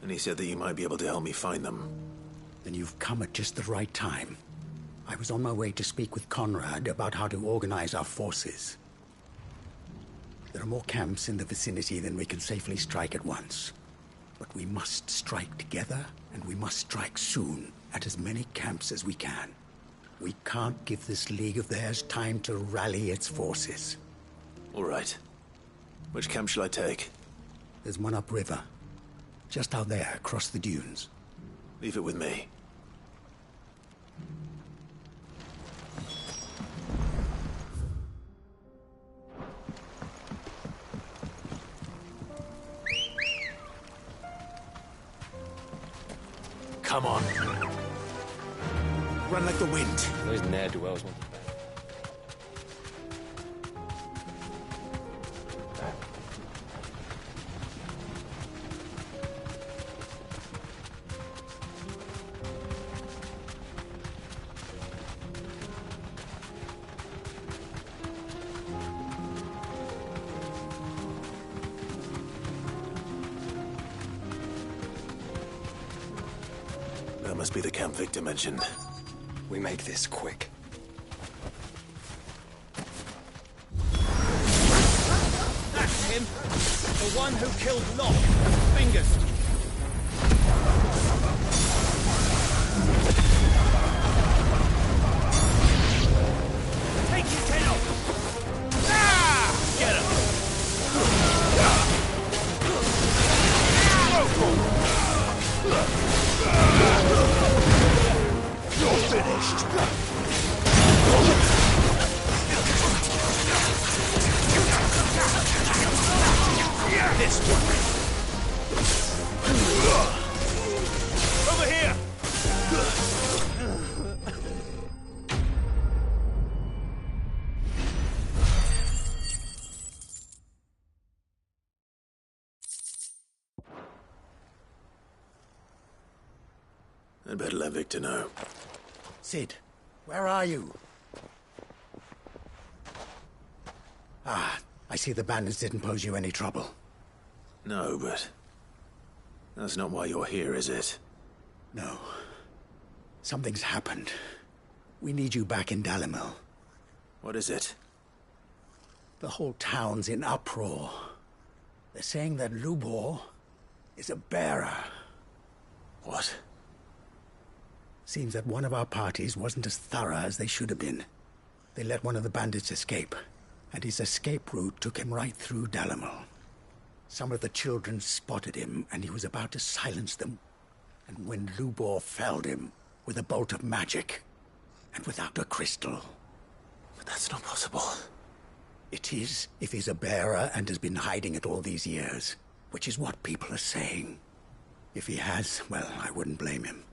And he said that you might be able to help me find them. Then you've come at just the right time. I was on my way to speak with Conrad about how to organize our forces. There are more camps in the vicinity than we can safely strike at once. But we must strike together, and we must strike soon at as many camps as we can. We can't give this league of theirs time to rally its forces. All right. Which camp shall I take? There's one upriver. Just out there, across the dunes. Leave it with me. Come on. Run like the wind. Those ne'er-do-wells want That must be the camp Victor mentioned. We make this quick. That's him! The one who killed Locke and Fingers! Take his head off! Ah! Get him! You're finished! This one! Over here! I'd better let Victor know. Sid, where are you? Ah, I see the bandits didn't pose you any trouble. No, but... that's not why you're here, is it? No. Something's happened. We need you back in Dalimil. What is it? The whole town's in uproar. They're saying that Lubor is a bearer. What? Seems that one of our parties wasn't as thorough as they should have been. They let one of the bandits escape, and his escape route took him right through Dalimil. Some of the children spotted him, and he was about to silence them. And when Lubor felled him with a bolt of magic, and without a crystal. But that's not possible. It is, if he's a bearer and has been hiding it all these years, which is what people are saying. If he has, well, I wouldn't blame him.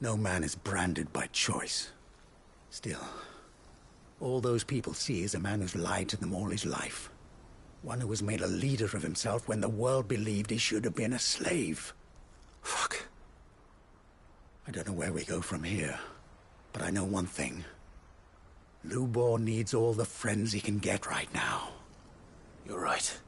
No man is branded by choice. Still, all those people see is a man who's lied to them all his life. One who was made a leader of himself when the world believed he should have been a slave. Fuck. I don't know where we go from here, but I know one thing. Lubor needs all the friends he can get right now. You're right.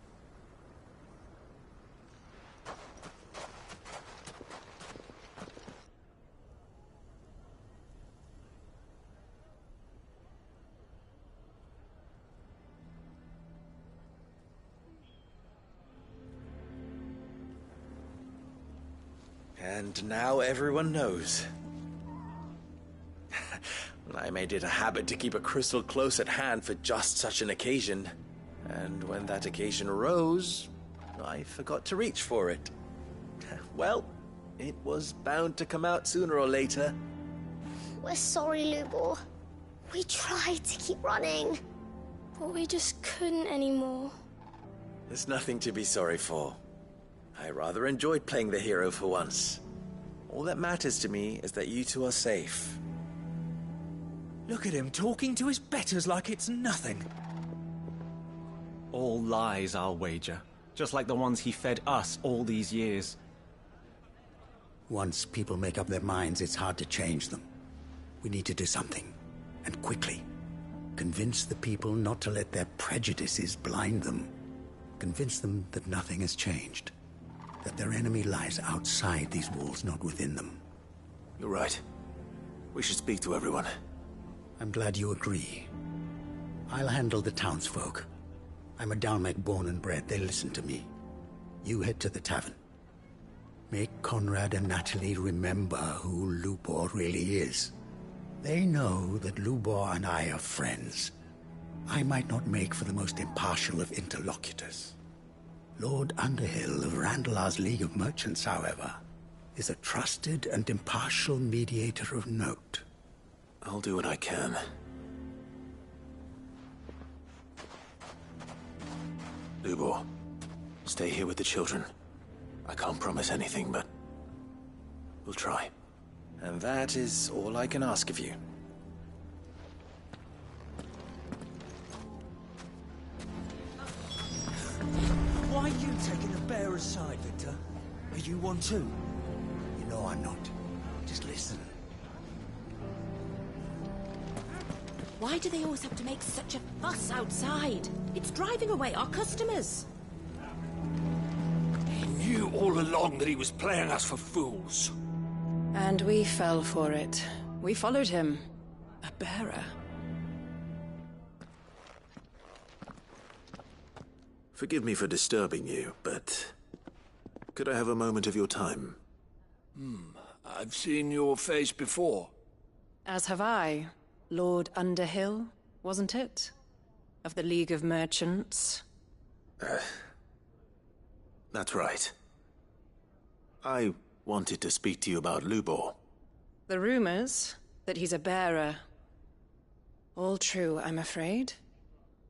And now everyone knows. I made it a habit to keep a crystal close at hand for just such an occasion. And when that occasion arose, I forgot to reach for it. Well, it was bound to come out sooner or later. We're sorry, Lubor. We tried to keep running. But we just couldn't anymore. There's nothing to be sorry for. I rather enjoyed playing the hero for once. All that matters to me is that you two are safe. Look at him talking to his betters like it's nothing. All lies, I'll wager. Just like the ones he fed us all these years. Once people make up their minds, it's hard to change them. We need to do something, and quickly. Convince the people not to let their prejudices blind them. Convince them that nothing has changed. That their enemy lies outside these walls, not within them. You're right. We should speak to everyone. I'm glad you agree. I'll handle the townsfolk. I'm a Dalmec born and bred. They listen to me. You head to the tavern. Make Conrad and Natalie remember who Lubor really is. They know that Lubor and I are friends. I might not make for the most impartial of interlocutors. Lord Underhill of Randalar's League of Merchants, however, is a trusted and impartial mediator of note. I'll do what I can. Lubor, stay here with the children. I can't promise anything, but we'll try. And that is all I can ask of you. Why are you taking the bearer's side, Victor? Are you one too? You know I'm not. Just listen. Why do they always have to make such a fuss outside? It's driving away our customers. He knew all along that he was playing us for fools. And we fell for it. We followed him. A bearer. Forgive me for disturbing you, but could I have a moment of your time? I've seen your face before. As have I. Lord Underhill, wasn't it? Of the League of Merchants. That's right. I wanted to speak to you about Lubor. The rumors that he's a bearer. All true, I'm afraid.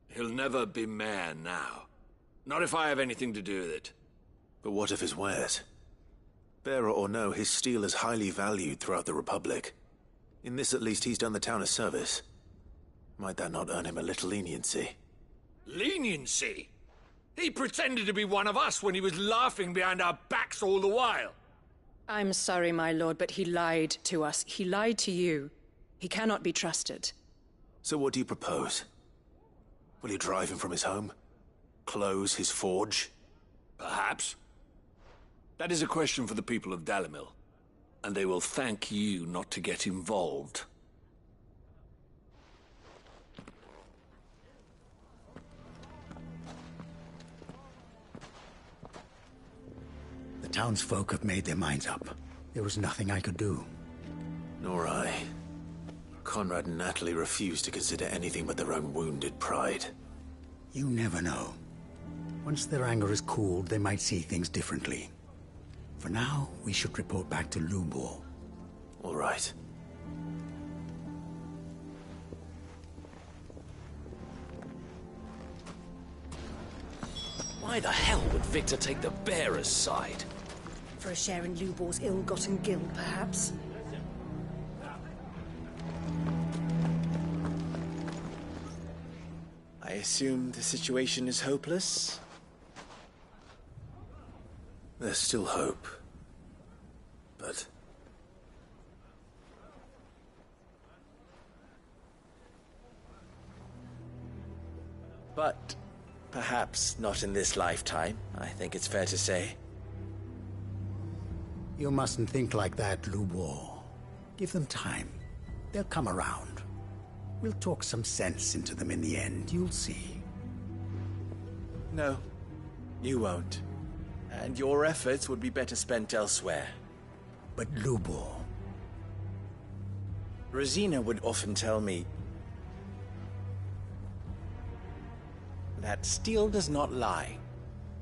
He'll never be mayor now. Not if I have anything to do with it. But what of his wares? Bearer or no, his steel is highly valued throughout the Republic. In this, at least, he's done the town a service. Might that not earn him a little leniency? Leniency? He pretended to be one of us when he was laughing behind our backs all the while. I'm sorry, my lord, but he lied to us. He lied to you. He cannot be trusted. So what do you propose? Will you drive him from his home? Close his forge? Perhaps. That is a question for the people of Dalimil. And they will thank you not to get involved. The townsfolk have made their minds up. There was nothing I could do. Nor I. Conrad and Natalie refused to consider anything but their own wounded pride. You never know. Once their anger is cooled, they might see things differently. For now, we should report back to Lubor. All right. Why the hell would Victor take the bearer's side? For a share in Lubor's ill-gotten gil, perhaps? I assume the situation is hopeless? There's still hope. But perhaps not in this lifetime, I think it's fair to say. You mustn't think like that, Lubor. Give them time. They'll come around. We'll talk some sense into them in the end, you'll see. No, you won't. And your efforts would be better spent elsewhere. But Lubor... Rosina would often tell me that steel does not lie,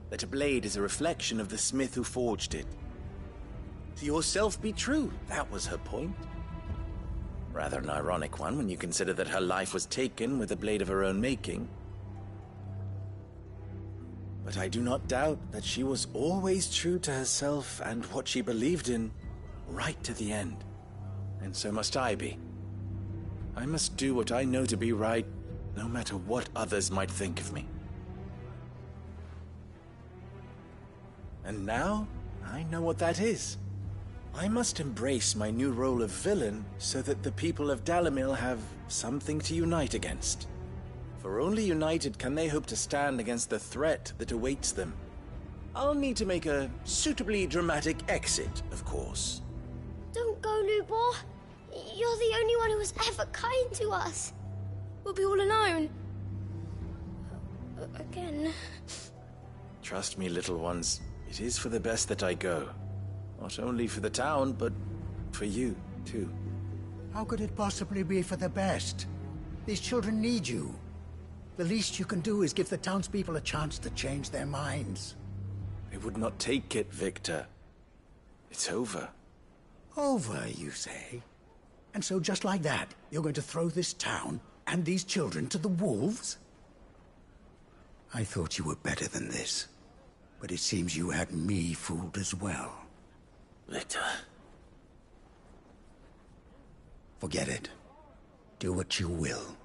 that a blade is a reflection of the smith who forged it. To yourself be true, that was her point. Rather an ironic one when you consider that her life was taken with a blade of her own making. But I do not doubt that she was always true to herself and what she believed in, right to the end. And so must I be. I must do what I know to be right, no matter what others might think of me. And now, I know what that is. I must embrace my new role of villain so that the people of Dalimil have something to unite against. For only united can they hope to stand against the threat that awaits them. I'll need to make a suitably dramatic exit, of course. Don't go, Lubor. You're the only one who was ever kind to us. We'll be all alone. Again. Trust me, little ones. It is for the best that I go. Not only for the town, but for you, too. How could it possibly be for the best? These children need you. The least you can do is give the townspeople a chance to change their minds. They would not take it, Victor. It's over. Over, you say? And so just like that, you're going to throw this town and these children to the wolves? I thought you were better than this. But it seems you had me fooled as well. Victor. Forget it. Do what you will.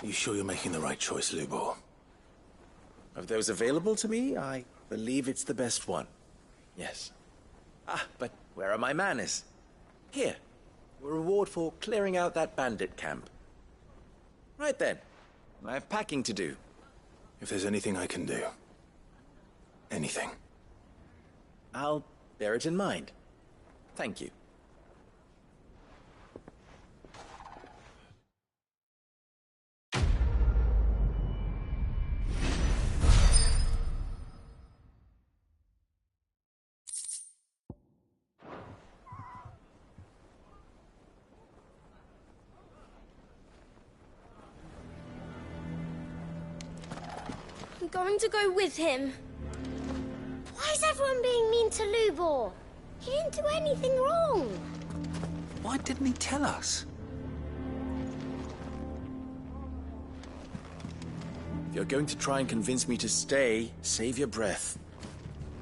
You sure you're making the right choice, Lubor? Of those available to me, I believe it's the best one. Yes. Ah, but where are my manners? Here. Your reward for clearing out that bandit camp. Right then. I have packing to do. If there's anything I can do. Anything. I'll bear it in mind. Thank you. I'm going to go with him. Why is everyone being mean to Lubor? He didn't do anything wrong. Why didn't he tell us? If you're going to try and convince me to stay, save your breath.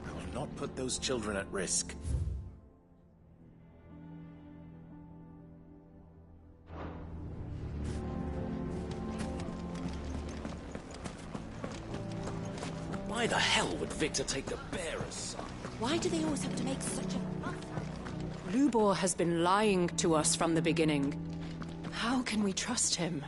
I will not put those children at risk. Why the hell would Victor take the bearer's side? Why do they always have to make such a fuss? Lubor has been lying to us from the beginning. How can we trust him?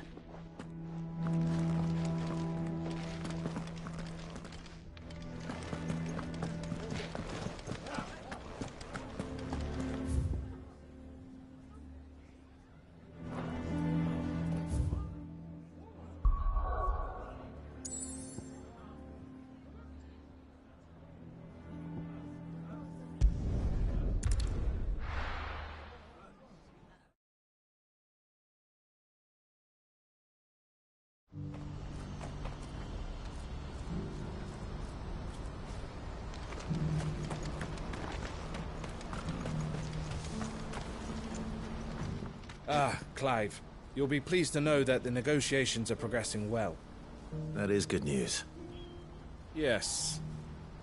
Ah, Clive. You'll be pleased to know that the negotiations are progressing well. That is good news. Yes.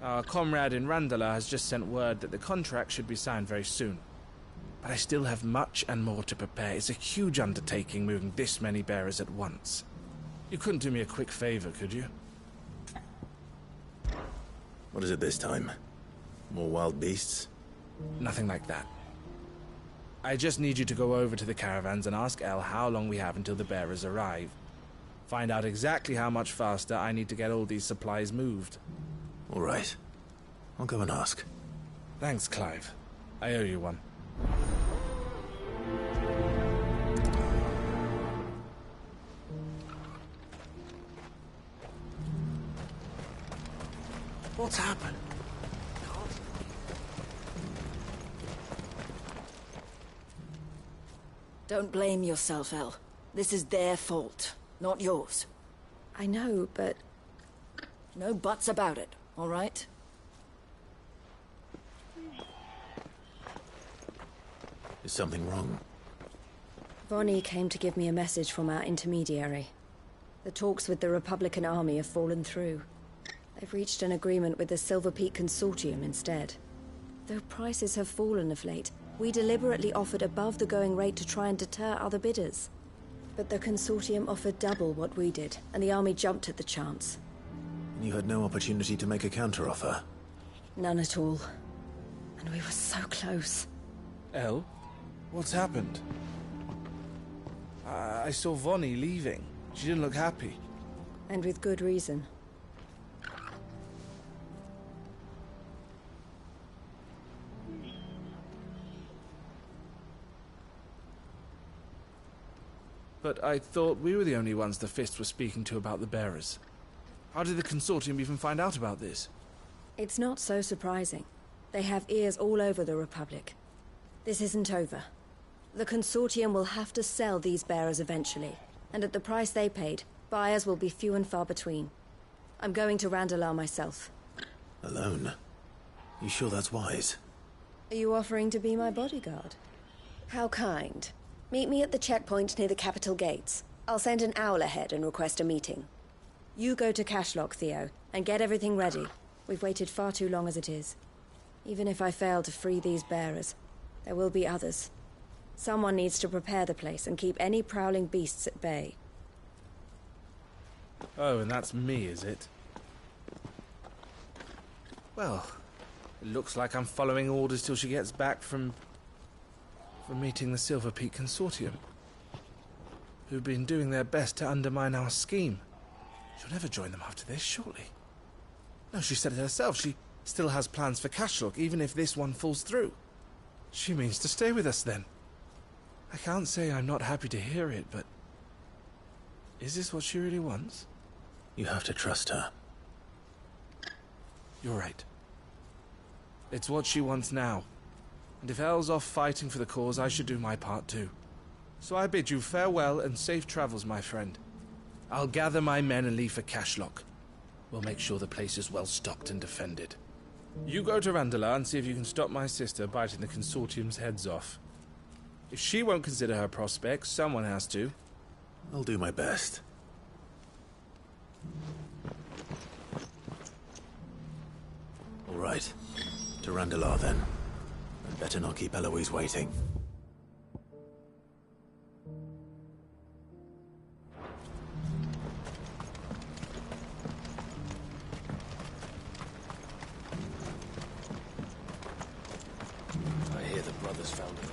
Our comrade in Randala has just sent word that the contract should be signed very soon. But I still have much and more to prepare. It's a huge undertaking moving this many bearers at once. You couldn't do me a quick favor, could you? What is it this time? More wild beasts? Nothing like that. I just need you to go over to the caravans and ask El how long we have until the bearers arrive. Find out exactly how much faster I need to get all these supplies moved. All right. I'll go and ask. Thanks, Clive. I owe you one. What's happened? Don't blame yourself, El. This is their fault, not yours. I know, but... No buts about it, all right? Is something wrong? Vonnie came to give me a message from our intermediary. The talks with the Republican army have fallen through. They've reached an agreement with the Silver Peak Consortium instead. Though prices have fallen of late, we deliberately offered above the going rate to try and deter other bidders. But the Consortium offered double what we did, and the army jumped at the chance. And you had no opportunity to make a counteroffer? None at all. And we were so close. El, what's happened? I saw Vonnie leaving. She didn't look happy. And with good reason. But I thought we were the only ones the Fist were speaking to about the bearers. How did the Consortium even find out about this? It's not so surprising. They have ears all over the Republic. This isn't over. The Consortium will have to sell these bearers eventually, and at the price they paid, buyers will be few and far between. I'm going to Randalar myself. Alone? You sure that's wise? Are you offering to be my bodyguard? How kind. Meet me at the checkpoint near the capital gates. I'll send an owl ahead and request a meeting. You go to Cashlock, Theo, and get everything ready. We've waited far too long as it is. Even if I fail to free these bearers, there will be others. Someone needs to prepare the place and keep any prowling beasts at bay. Oh, and that's me, is it? Well, it looks like I'm following orders till she gets back from meeting the Silver Peak Consortium, who've been doing their best to undermine our scheme. She'll never join them after this, surely. No, she said it herself. She still has plans for Cashlock, even if this one falls through. She means to stay with us, then. I can't say I'm not happy to hear it, but... is this what she really wants? You have to trust her. You're right. It's what she wants now. And if Elle's off fighting for the cause, I should do my part too. So I bid you farewell and safe travels, my friend. I'll gather my men and leave for Cashlock. We'll make sure the place is well stocked and defended. You go to Randalar and see if you can stop my sister biting the Consortium's heads off. If she won't consider her prospects, someone has to. I'll do my best. All right. To Randalar, then. I'd better not keep Eloise waiting. I hear the brothers found it.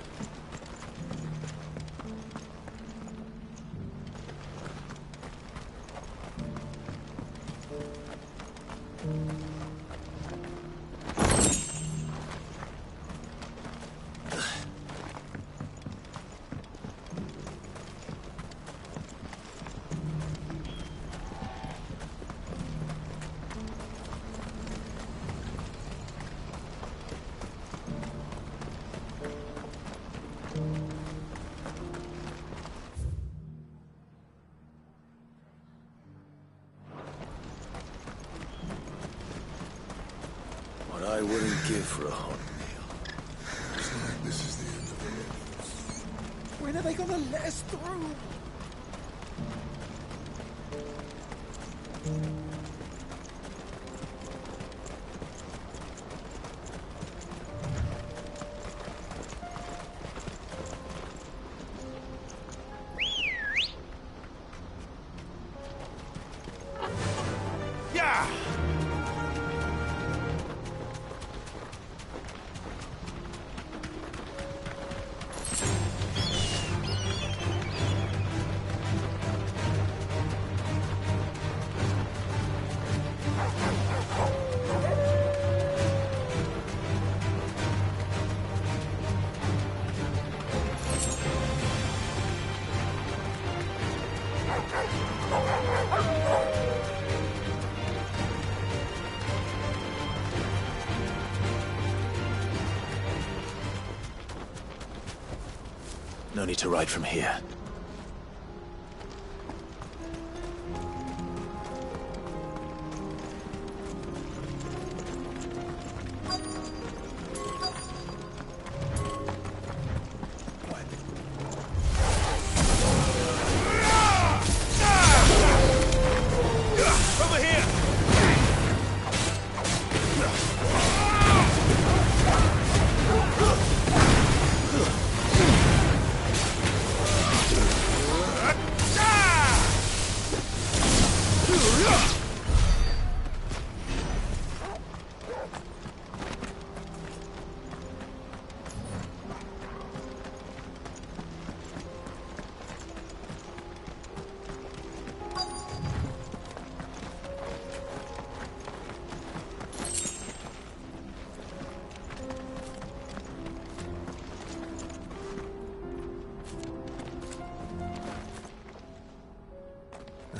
I wouldn't give for a hot meal. This is the end of it. When are they gonna let us through? No need to ride from here.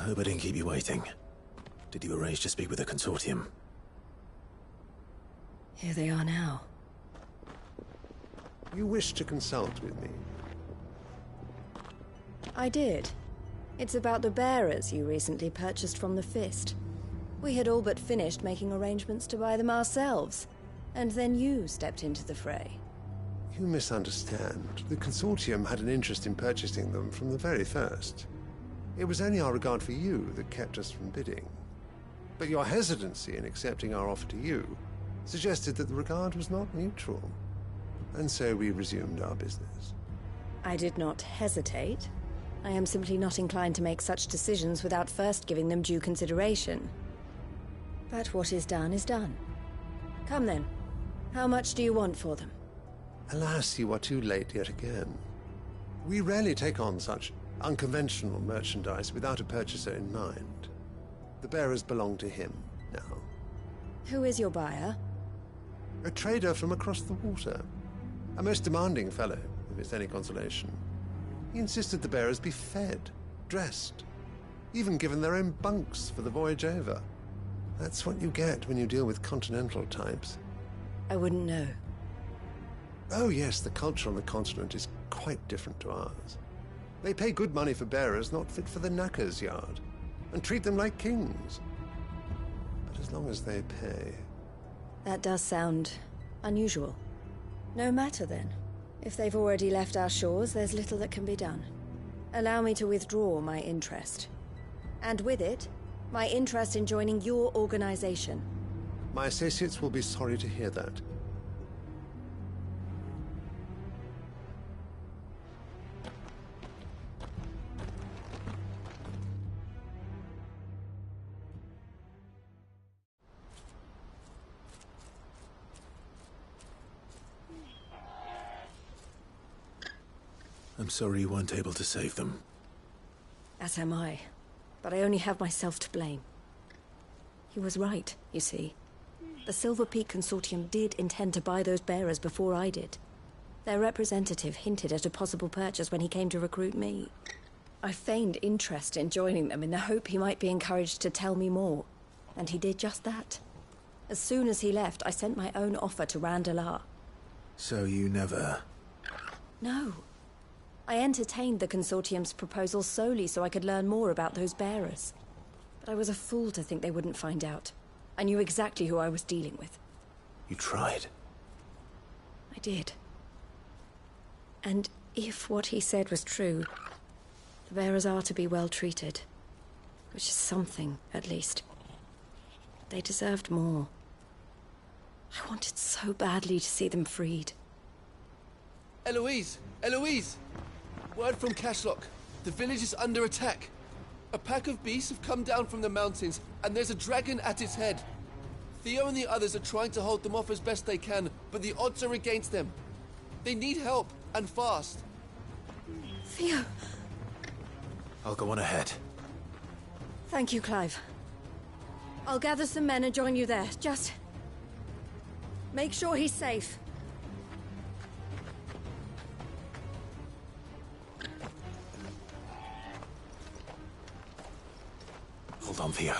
hope I didn't keep you waiting. Did you arrange to speak with the consortium? Here they are now. You wish to consult with me? I did. It's about the bearers you recently purchased from the Fist. We had all but finished making arrangements to buy them ourselves, and then you stepped into the fray. You misunderstand. The consortium had an interest in purchasing them from the very first. It was only our regard for you that kept us from bidding. But your hesitancy in accepting our offer to you suggested that the regard was not mutual. And so we resumed our business. I did not hesitate. I am simply not inclined to make such decisions without first giving them due consideration. But what is done is done. Come then. How much do you want for them? Alas, you are too late yet again. We rarely take on such unconventional merchandise without a purchaser in mind. The bearers belong to him now. Who is your buyer? A trader from across the water. A most demanding fellow, if it's any consolation. He insisted the bearers be fed, dressed, even given their own bunks for the voyage over. That's what you get when you deal with continental types. I wouldn't know. Oh yes, the culture on the continent is quite different to ours. They pay good money for bearers not fit for the knacker's yard, and treat them like kings. But as long as they pay... That does sound unusual. No matter then. If they've already left our shores, there's little that can be done. Allow me to withdraw my interest. And with it, my interest in joining your organization. My associates will be sorry to hear that. I'm sorry you weren't able to save them. As am I. But I only have myself to blame. He was right, you see. The Silver Peak Consortium did intend to buy those bearers before I did. Their representative hinted at a possible purchase when he came to recruit me. I feigned interest in joining them in the hope he might be encouraged to tell me more. And he did just that. As soon as he left, I sent my own offer to Randalar. So you never... No. I entertained the Consortium's proposal solely so I could learn more about those bearers. But I was a fool to think they wouldn't find out. I knew exactly who I was dealing with. You tried. I did. And if what he said was true, the bearers are to be well treated. Which is something, at least. They deserved more. I wanted so badly to see them freed. Eloise! Eloise! Word from Cashlock. The village is under attack. A pack of beasts have come down from the mountains, and there's a dragon at its head. Theo and the others are trying to hold them off as best they can, but the odds are against them. They need help, and fast. Theo! I'll go on ahead. Thank you, Clive. I'll gather some men and join you there. Just... make sure he's safe. Hold on, Theo.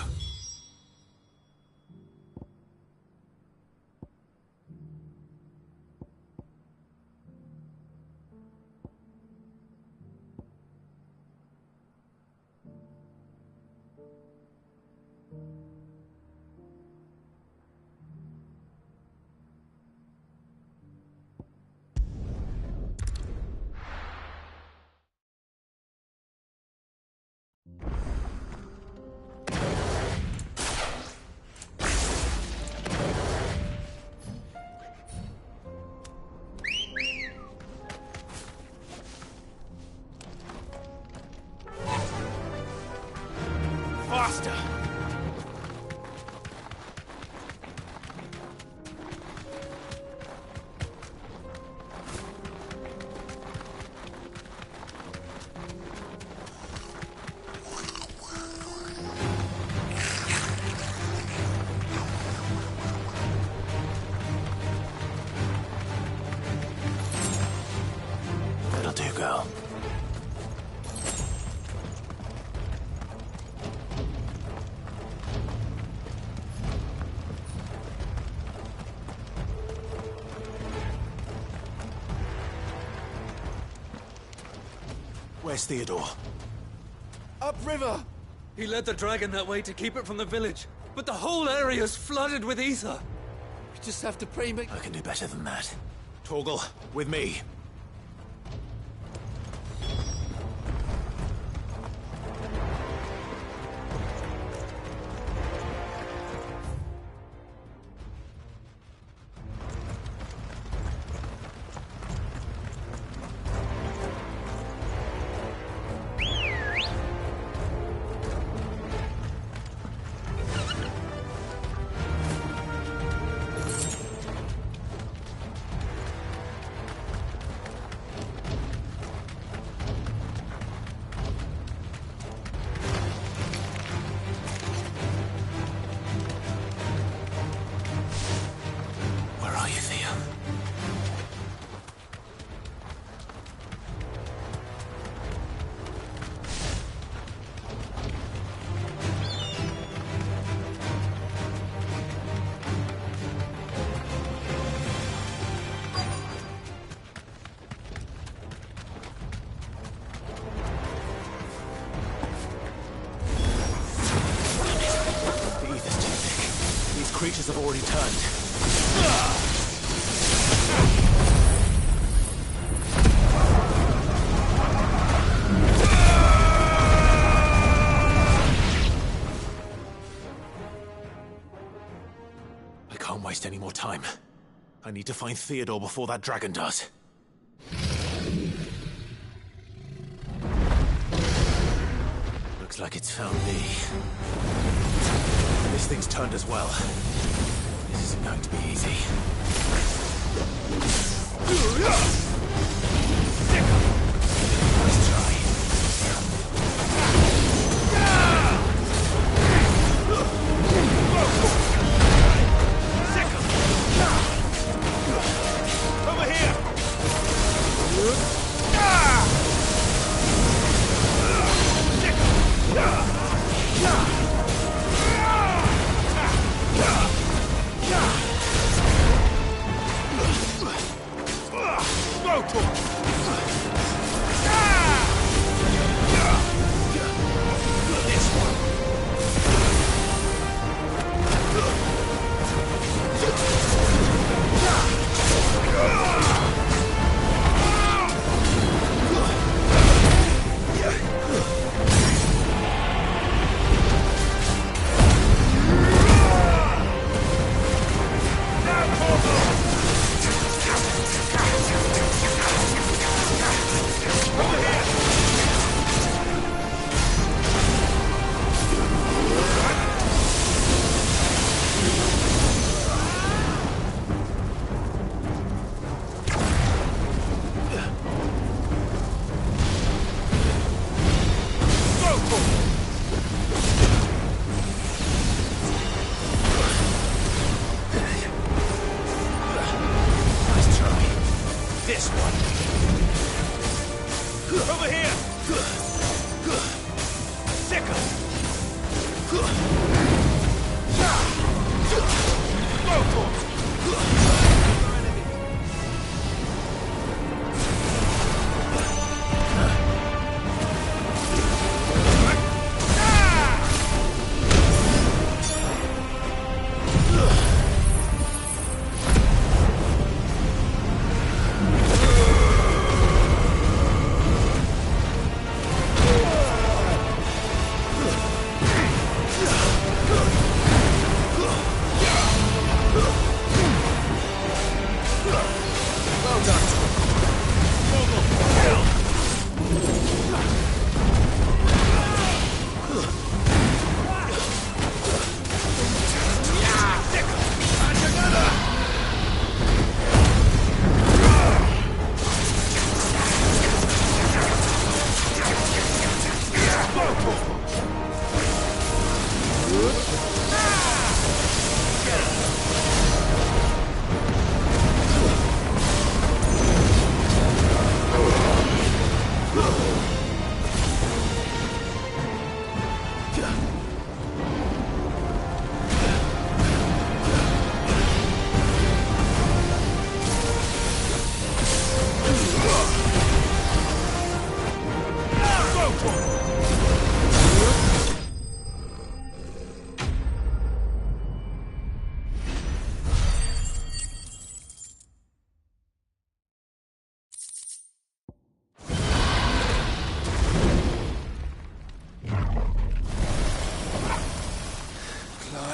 Faster! That'll do, girl. Where's Theodore? Upriver! He led the dragon that way to keep it from the village, but the whole area's flooded with ether. We just have to pray I can do better than that. Torgal, with me. Creatures have already turned. I can't waste any more time. I need to find Theodore before that dragon does. Looks like it's found me. This thing's turned as well. This isn't going to be easy. Nice try. Over here!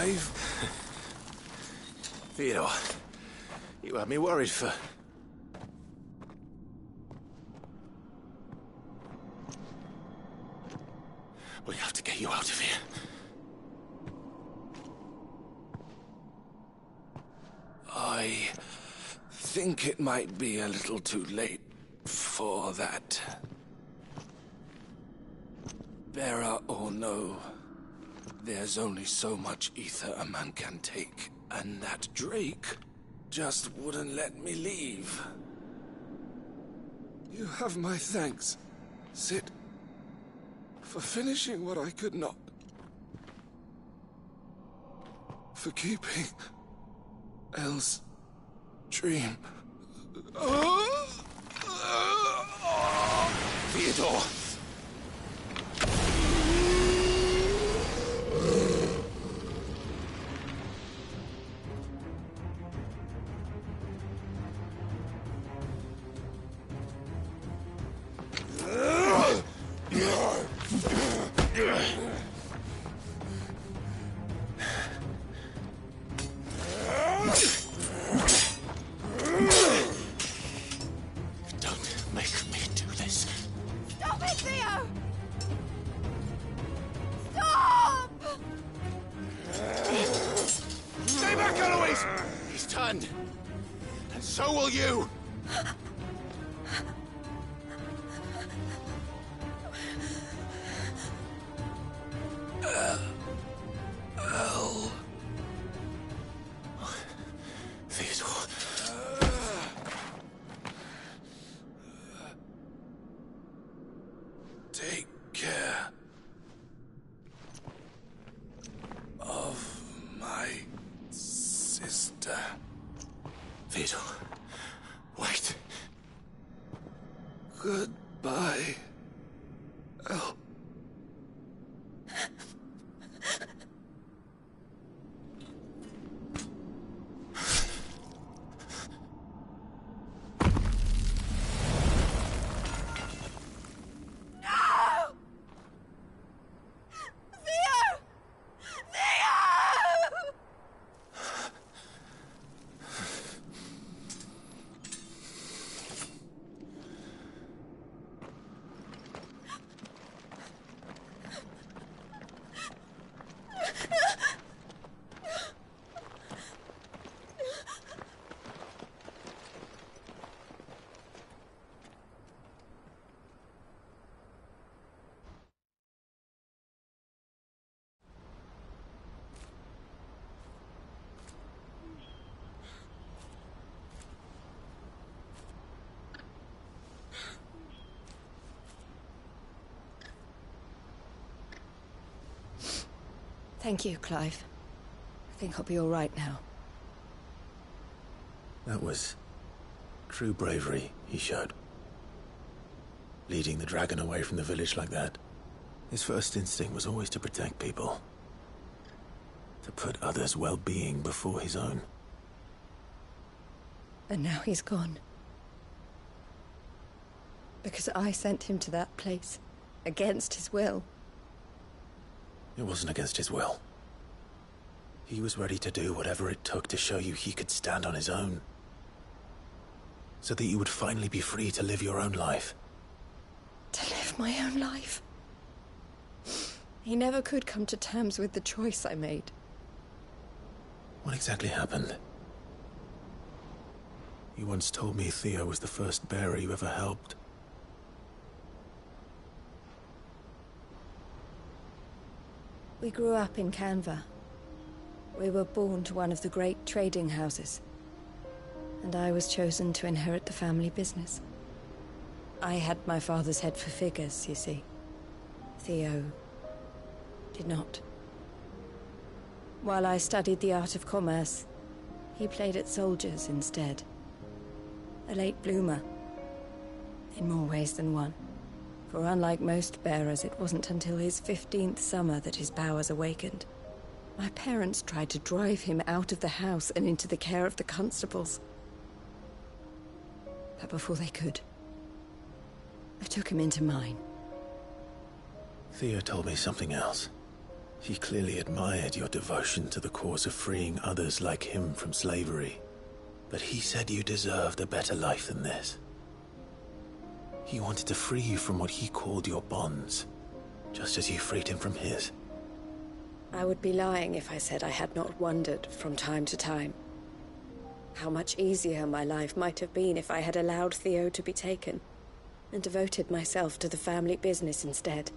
Clive? Theodore, you had me worried for... We have to get you out of here. I think it might be a little too late for that. Bearer or no, there's only so much ether a man can take, and that Drake just wouldn't let me leave. You have my thanks, Sid, for finishing what I could not. For keeping Elle's dream. Theodore! So will you! Elle. Theodore. Take care of my sister. Theodore. Wait. Goodbye, Elle. Thank you, Clive. I think I'll be all right now. That was true bravery he showed. Leading the dragon away from the village like that. His first instinct was always to protect people. To put others' well-being before his own. And now he's gone. Because I sent him to that place, against his will. It wasn't against his will. He was ready to do whatever it took to show you he could stand on his own. So that you would finally be free to live your own life. To live my own life? He never could come to terms with the choice I made. What exactly happened? You once told me Theo was the first bearer you ever helped. We grew up in Canva. We were born to one of the great trading houses. And I was chosen to inherit the family business. I had my father's head for figures, you see. Theo did not. While I studied the art of commerce, he played at soldiers instead. A late bloomer. In more ways than one. For unlike most bearers, it wasn't until his 15th summer that his powers awakened. My parents tried to drive him out of the house and into the care of the constables. But before they could, I took him into mine. Theo told me something else. He clearly admired your devotion to the cause of freeing others like him from slavery. But he said you deserved a better life than this. He wanted to free you from what he called your bonds, just as you freed him from his. I would be lying if I said I had not wondered from time to time how much easier my life might have been if I had allowed Theo to be taken and devoted myself to the family business instead.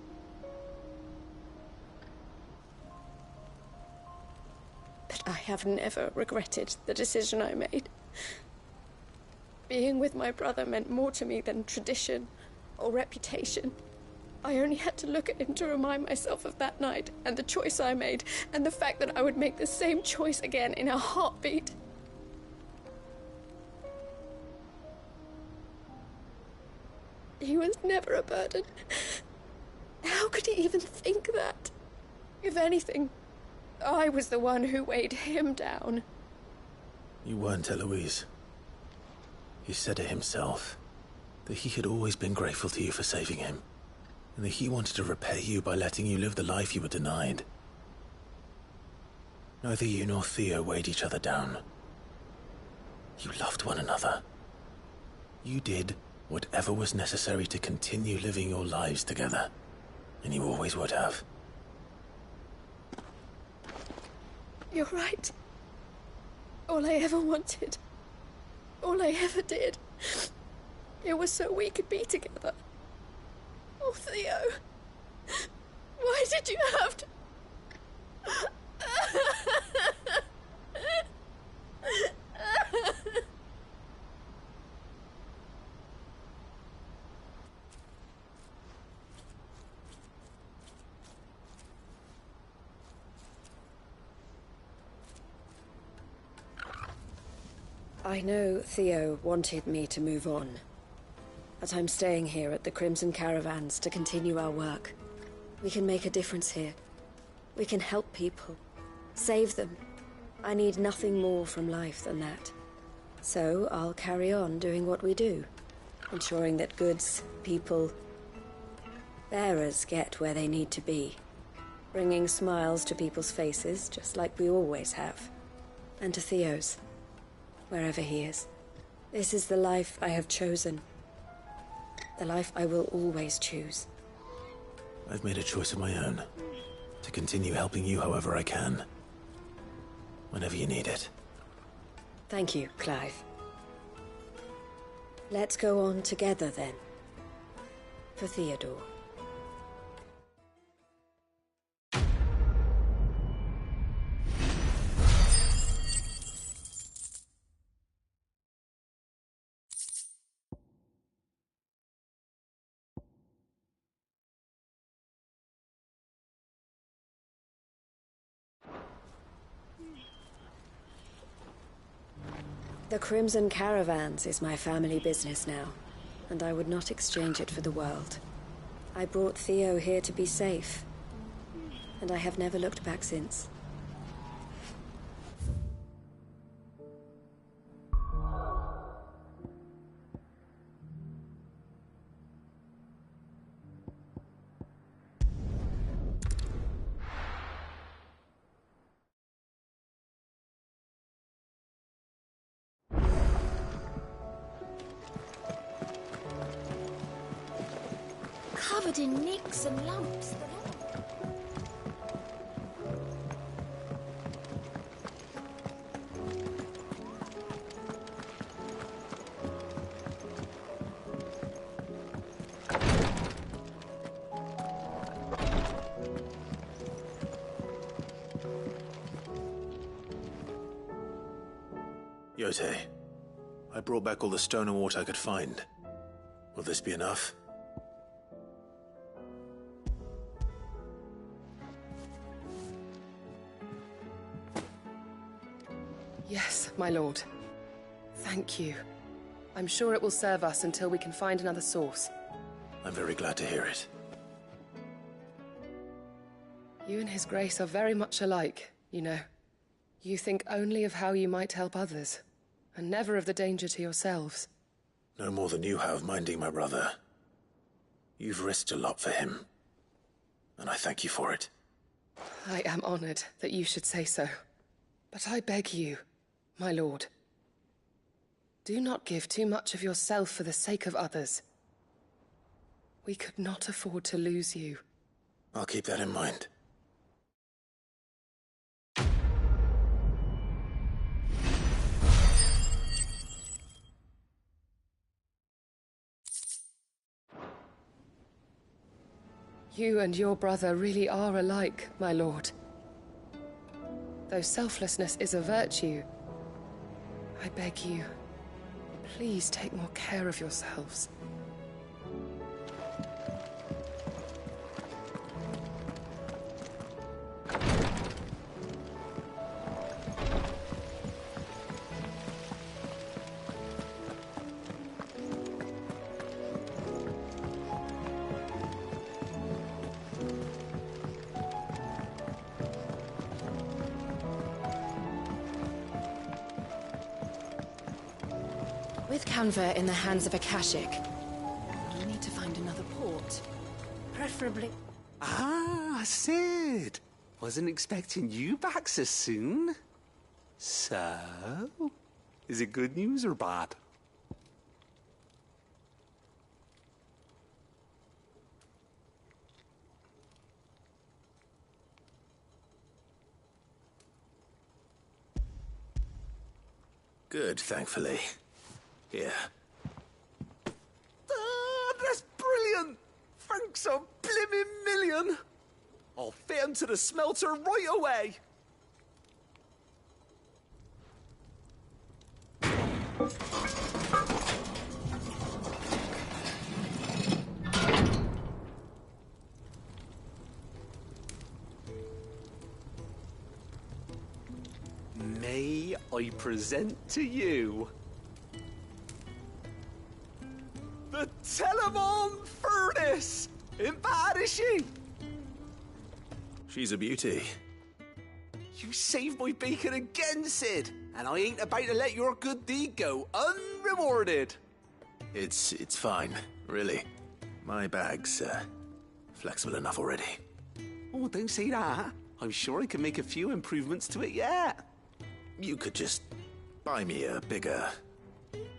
But I have never regretted the decision I made. Being with my brother meant more to me than tradition or reputation. I only had to look at him to remind myself of that night and the choice I made and the fact that I would make the same choice again in a heartbeat. He was never a burden. How could he even think that? If anything, I was the one who weighed him down. You weren't, Eloise. He said it himself, that he had always been grateful to you for saving him, and that he wanted to repay you by letting you live the life you were denied. Neither you nor Theo weighed each other down. You loved one another. You did whatever was necessary to continue living your lives together, and you always would have. You're right. All I ever wanted, all I ever did, it was so we could be together. Oh, Theo, why did you have to... I know Theo wanted me to move on, but I'm staying here at the Crimson Caravans to continue our work. We can make a difference here. We can help people, save them. I need nothing more from life than that. So I'll carry on doing what we do, ensuring that goods, people, bearers get where they need to be, bringing smiles to people's faces just like we always have, and to Theo's. Wherever he is. This is the life I have chosen. The life I will always choose. I've made a choice of my own, to continue helping you however I can. Whenever you need it. Thank you, Clive. Let's go on together then. For Theodore. The Crimson Caravans is my family business now, and I would not exchange it for the world. I brought Theo here to be safe, and I have never looked back since. Covered in nicks and lumps. Yotei, I brought back all the stone and water I could find. Will this be enough? Yes, my lord. Thank you. I'm sure it will serve us until we can find another source. I'm very glad to hear it. You and His Grace are very much alike, you know. You think only of how you might help others, and never of the danger to yourselves. No more than you have minding my brother. You've risked a lot for him, and I thank you for it. I am honored that you should say so. But I beg you, my lord, do not give too much of yourself for the sake of others. We could not afford to lose you. I'll keep that in mind. You and your brother really are alike, my lord. Though selflessness is a virtue, I beg you, please take more care of yourselves. With Canver in the hands of Akashic, we'll need to find another port. Preferably... Ah, Sid! Wasn't expecting you back so soon. So, is it good news or bad? Good, thankfully. Here. Ah, that's brilliant! Thanks a blimmin' million! I'll fit 'em to the smelter right away! May I present to you the Telemon Furnace! Ain't bad, is she? She's a beauty. You saved my bacon again, Sid, and I ain't about to let your good deed go unrewarded. It's fine, really. My bag's flexible enough already. Oh, don't say that. I'm sure I can make a few improvements to it yet. You could just buy me a bigger...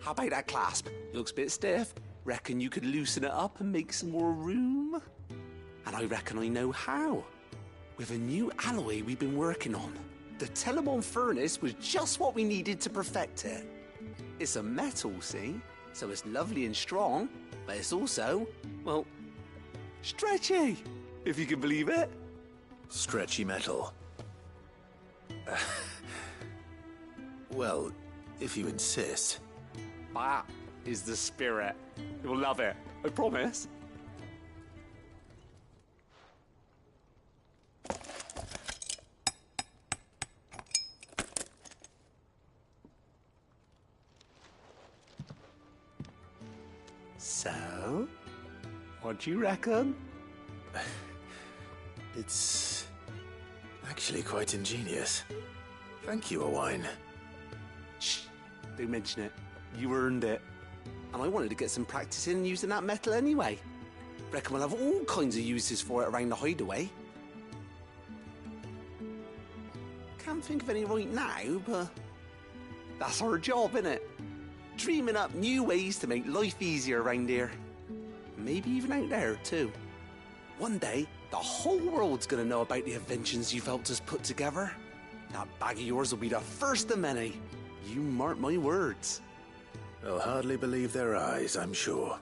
How about that clasp? It looks a bit stiff. Reckon you could loosen it up and make some more room? And I reckon I know how. With a new alloy we've been working on. The Telemon Furnace was just what we needed to perfect it. It's a metal, see? So it's lovely and strong, but it's also, well, stretchy, if you can believe it. Stretchy metal. Well, if you insist. That is the spirit. You'll love it, I promise. So, what do you reckon? It's actually quite ingenious. Thank you, Owain. Shh, don't mention it. You earned it. And I wanted to get some practice in using that metal anyway. Reckon we'll have all kinds of uses for it around the hideaway. Can't think of any right now, but that's our job, innit? Dreaming up new ways to make life easier around here. Maybe even out there, too. One day, the whole world's gonna know about the inventions you've helped us put together. That bag of yours will be the first of many. You mark my words. They'll hardly believe their eyes, I'm sure.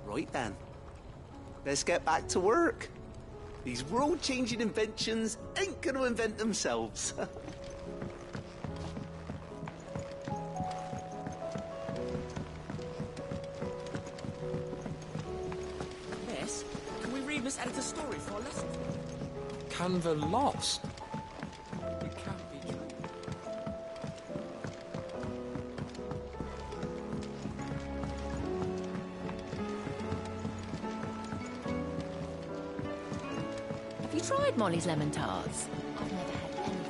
Right then, let's get back to work. These world-changing inventions ain't gonna invent themselves. story for a lesson. Canva lost? It can't be true. Have you tried Molly's lemon tarts? I've never had anything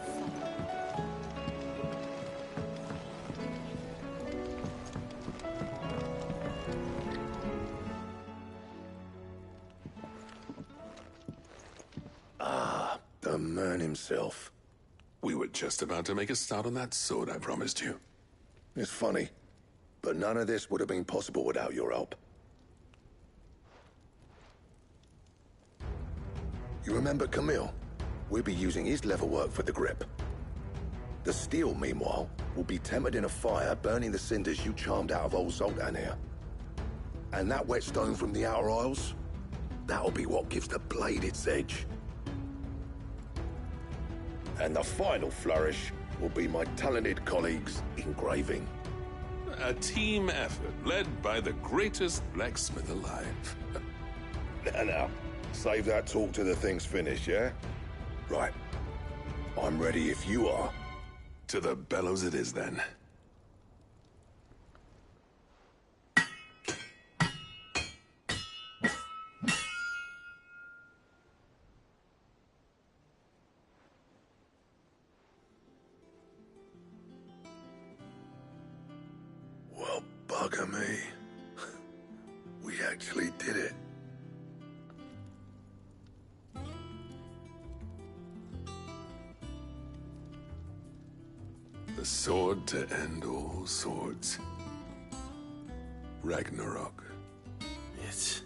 so. Ah, the man himself. We were just about to make a start on that sword I promised you. It's funny, but none of this would have been possible without your help. You remember Camille? We'll be using his leatherwork for the grip. The steel, meanwhile, will be tempered in a fire, burning the cinders you charmed out of old Zoltan here. And that whetstone from the Outer Isles, that'll be what gives the blade its edge. And the final flourish will be my talented colleagues' engraving. A team effort led by the greatest blacksmith alive. Now, save that talk till the thing's finished, yeah? Right. I'm ready if you are. To the bellows it is, then. Well, bugger me. We actually did it. The sword to end all swords. Ragnarok. It's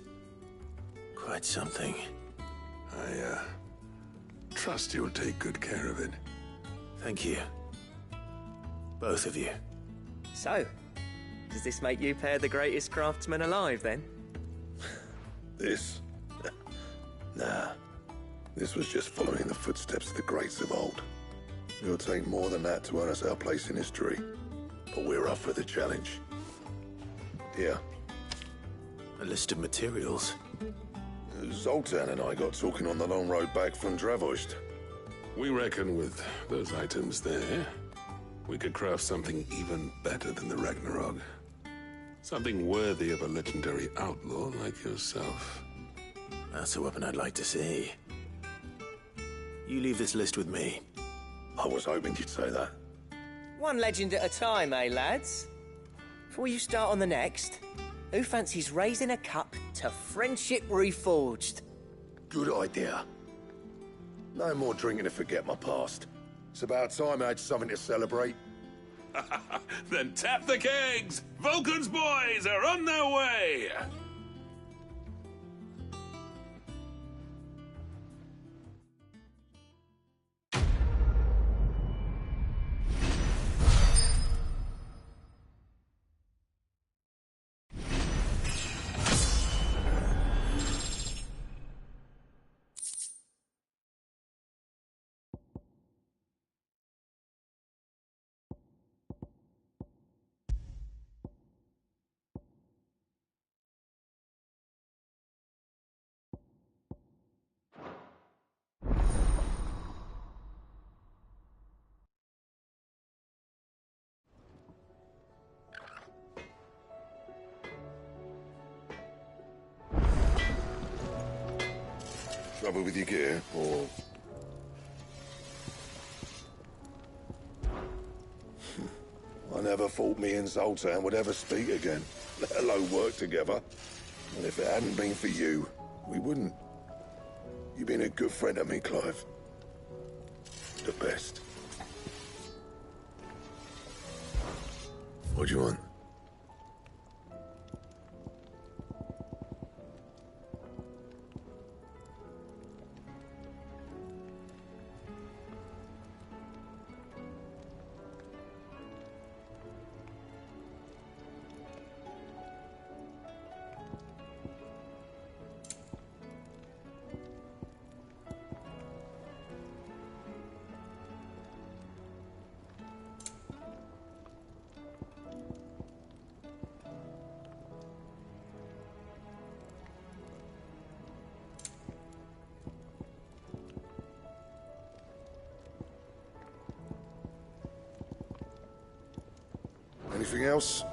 quite something. I trust you'll take good care of it. Thank you. Both of you. So, does this make you pair the greatest craftsmen alive, then? This? Nah. This was just following the footsteps of the greats of old. It'll take more than that to earn us our place in history. But we're up for the challenge. Here. A list of materials. Zoltan and I got talking on the long road back from Dravoist. We reckon with those items there, we could craft something even better than the Ragnarok. Something worthy of a legendary outlaw like yourself. That's a weapon I'd like to see. You leave this list with me. I was hoping you'd say that. One legend at a time, eh, lads? Before you start on the next, who fancies raising a cup to friendship reforged? Good idea. No more drinking to forget my past. It's about time I had something to celebrate. Then tap the kegs! Vulcan's boys are on their way! Trouble with your gear, or... I never thought me and Zoltan would ever speak again, let alone work together. And if it hadn't been for you, we wouldn't. You've been a good friend to me, Clive. The best. What do you want? Anything else?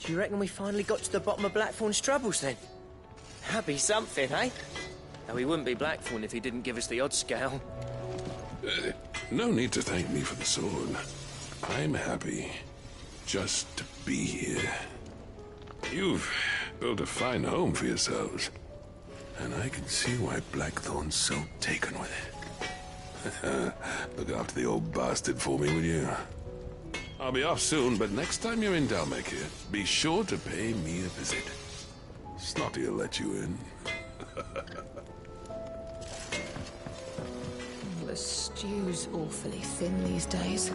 Do you reckon we finally got to the bottom of Blackthorn's troubles then? That'd be something, eh? Though he wouldn't be Blackthorn if he didn't give us the odd scale. No need to thank me for the sword. I'm happy just to be here. You've built a fine home for yourselves, and I can see why Blackthorn's so taken with it. Look after the old bastard for me, will you? I'll be off soon, but next time you're in Dalmekir, be sure to pay me a visit. Snotty will let you in. The stew's awfully thin these days.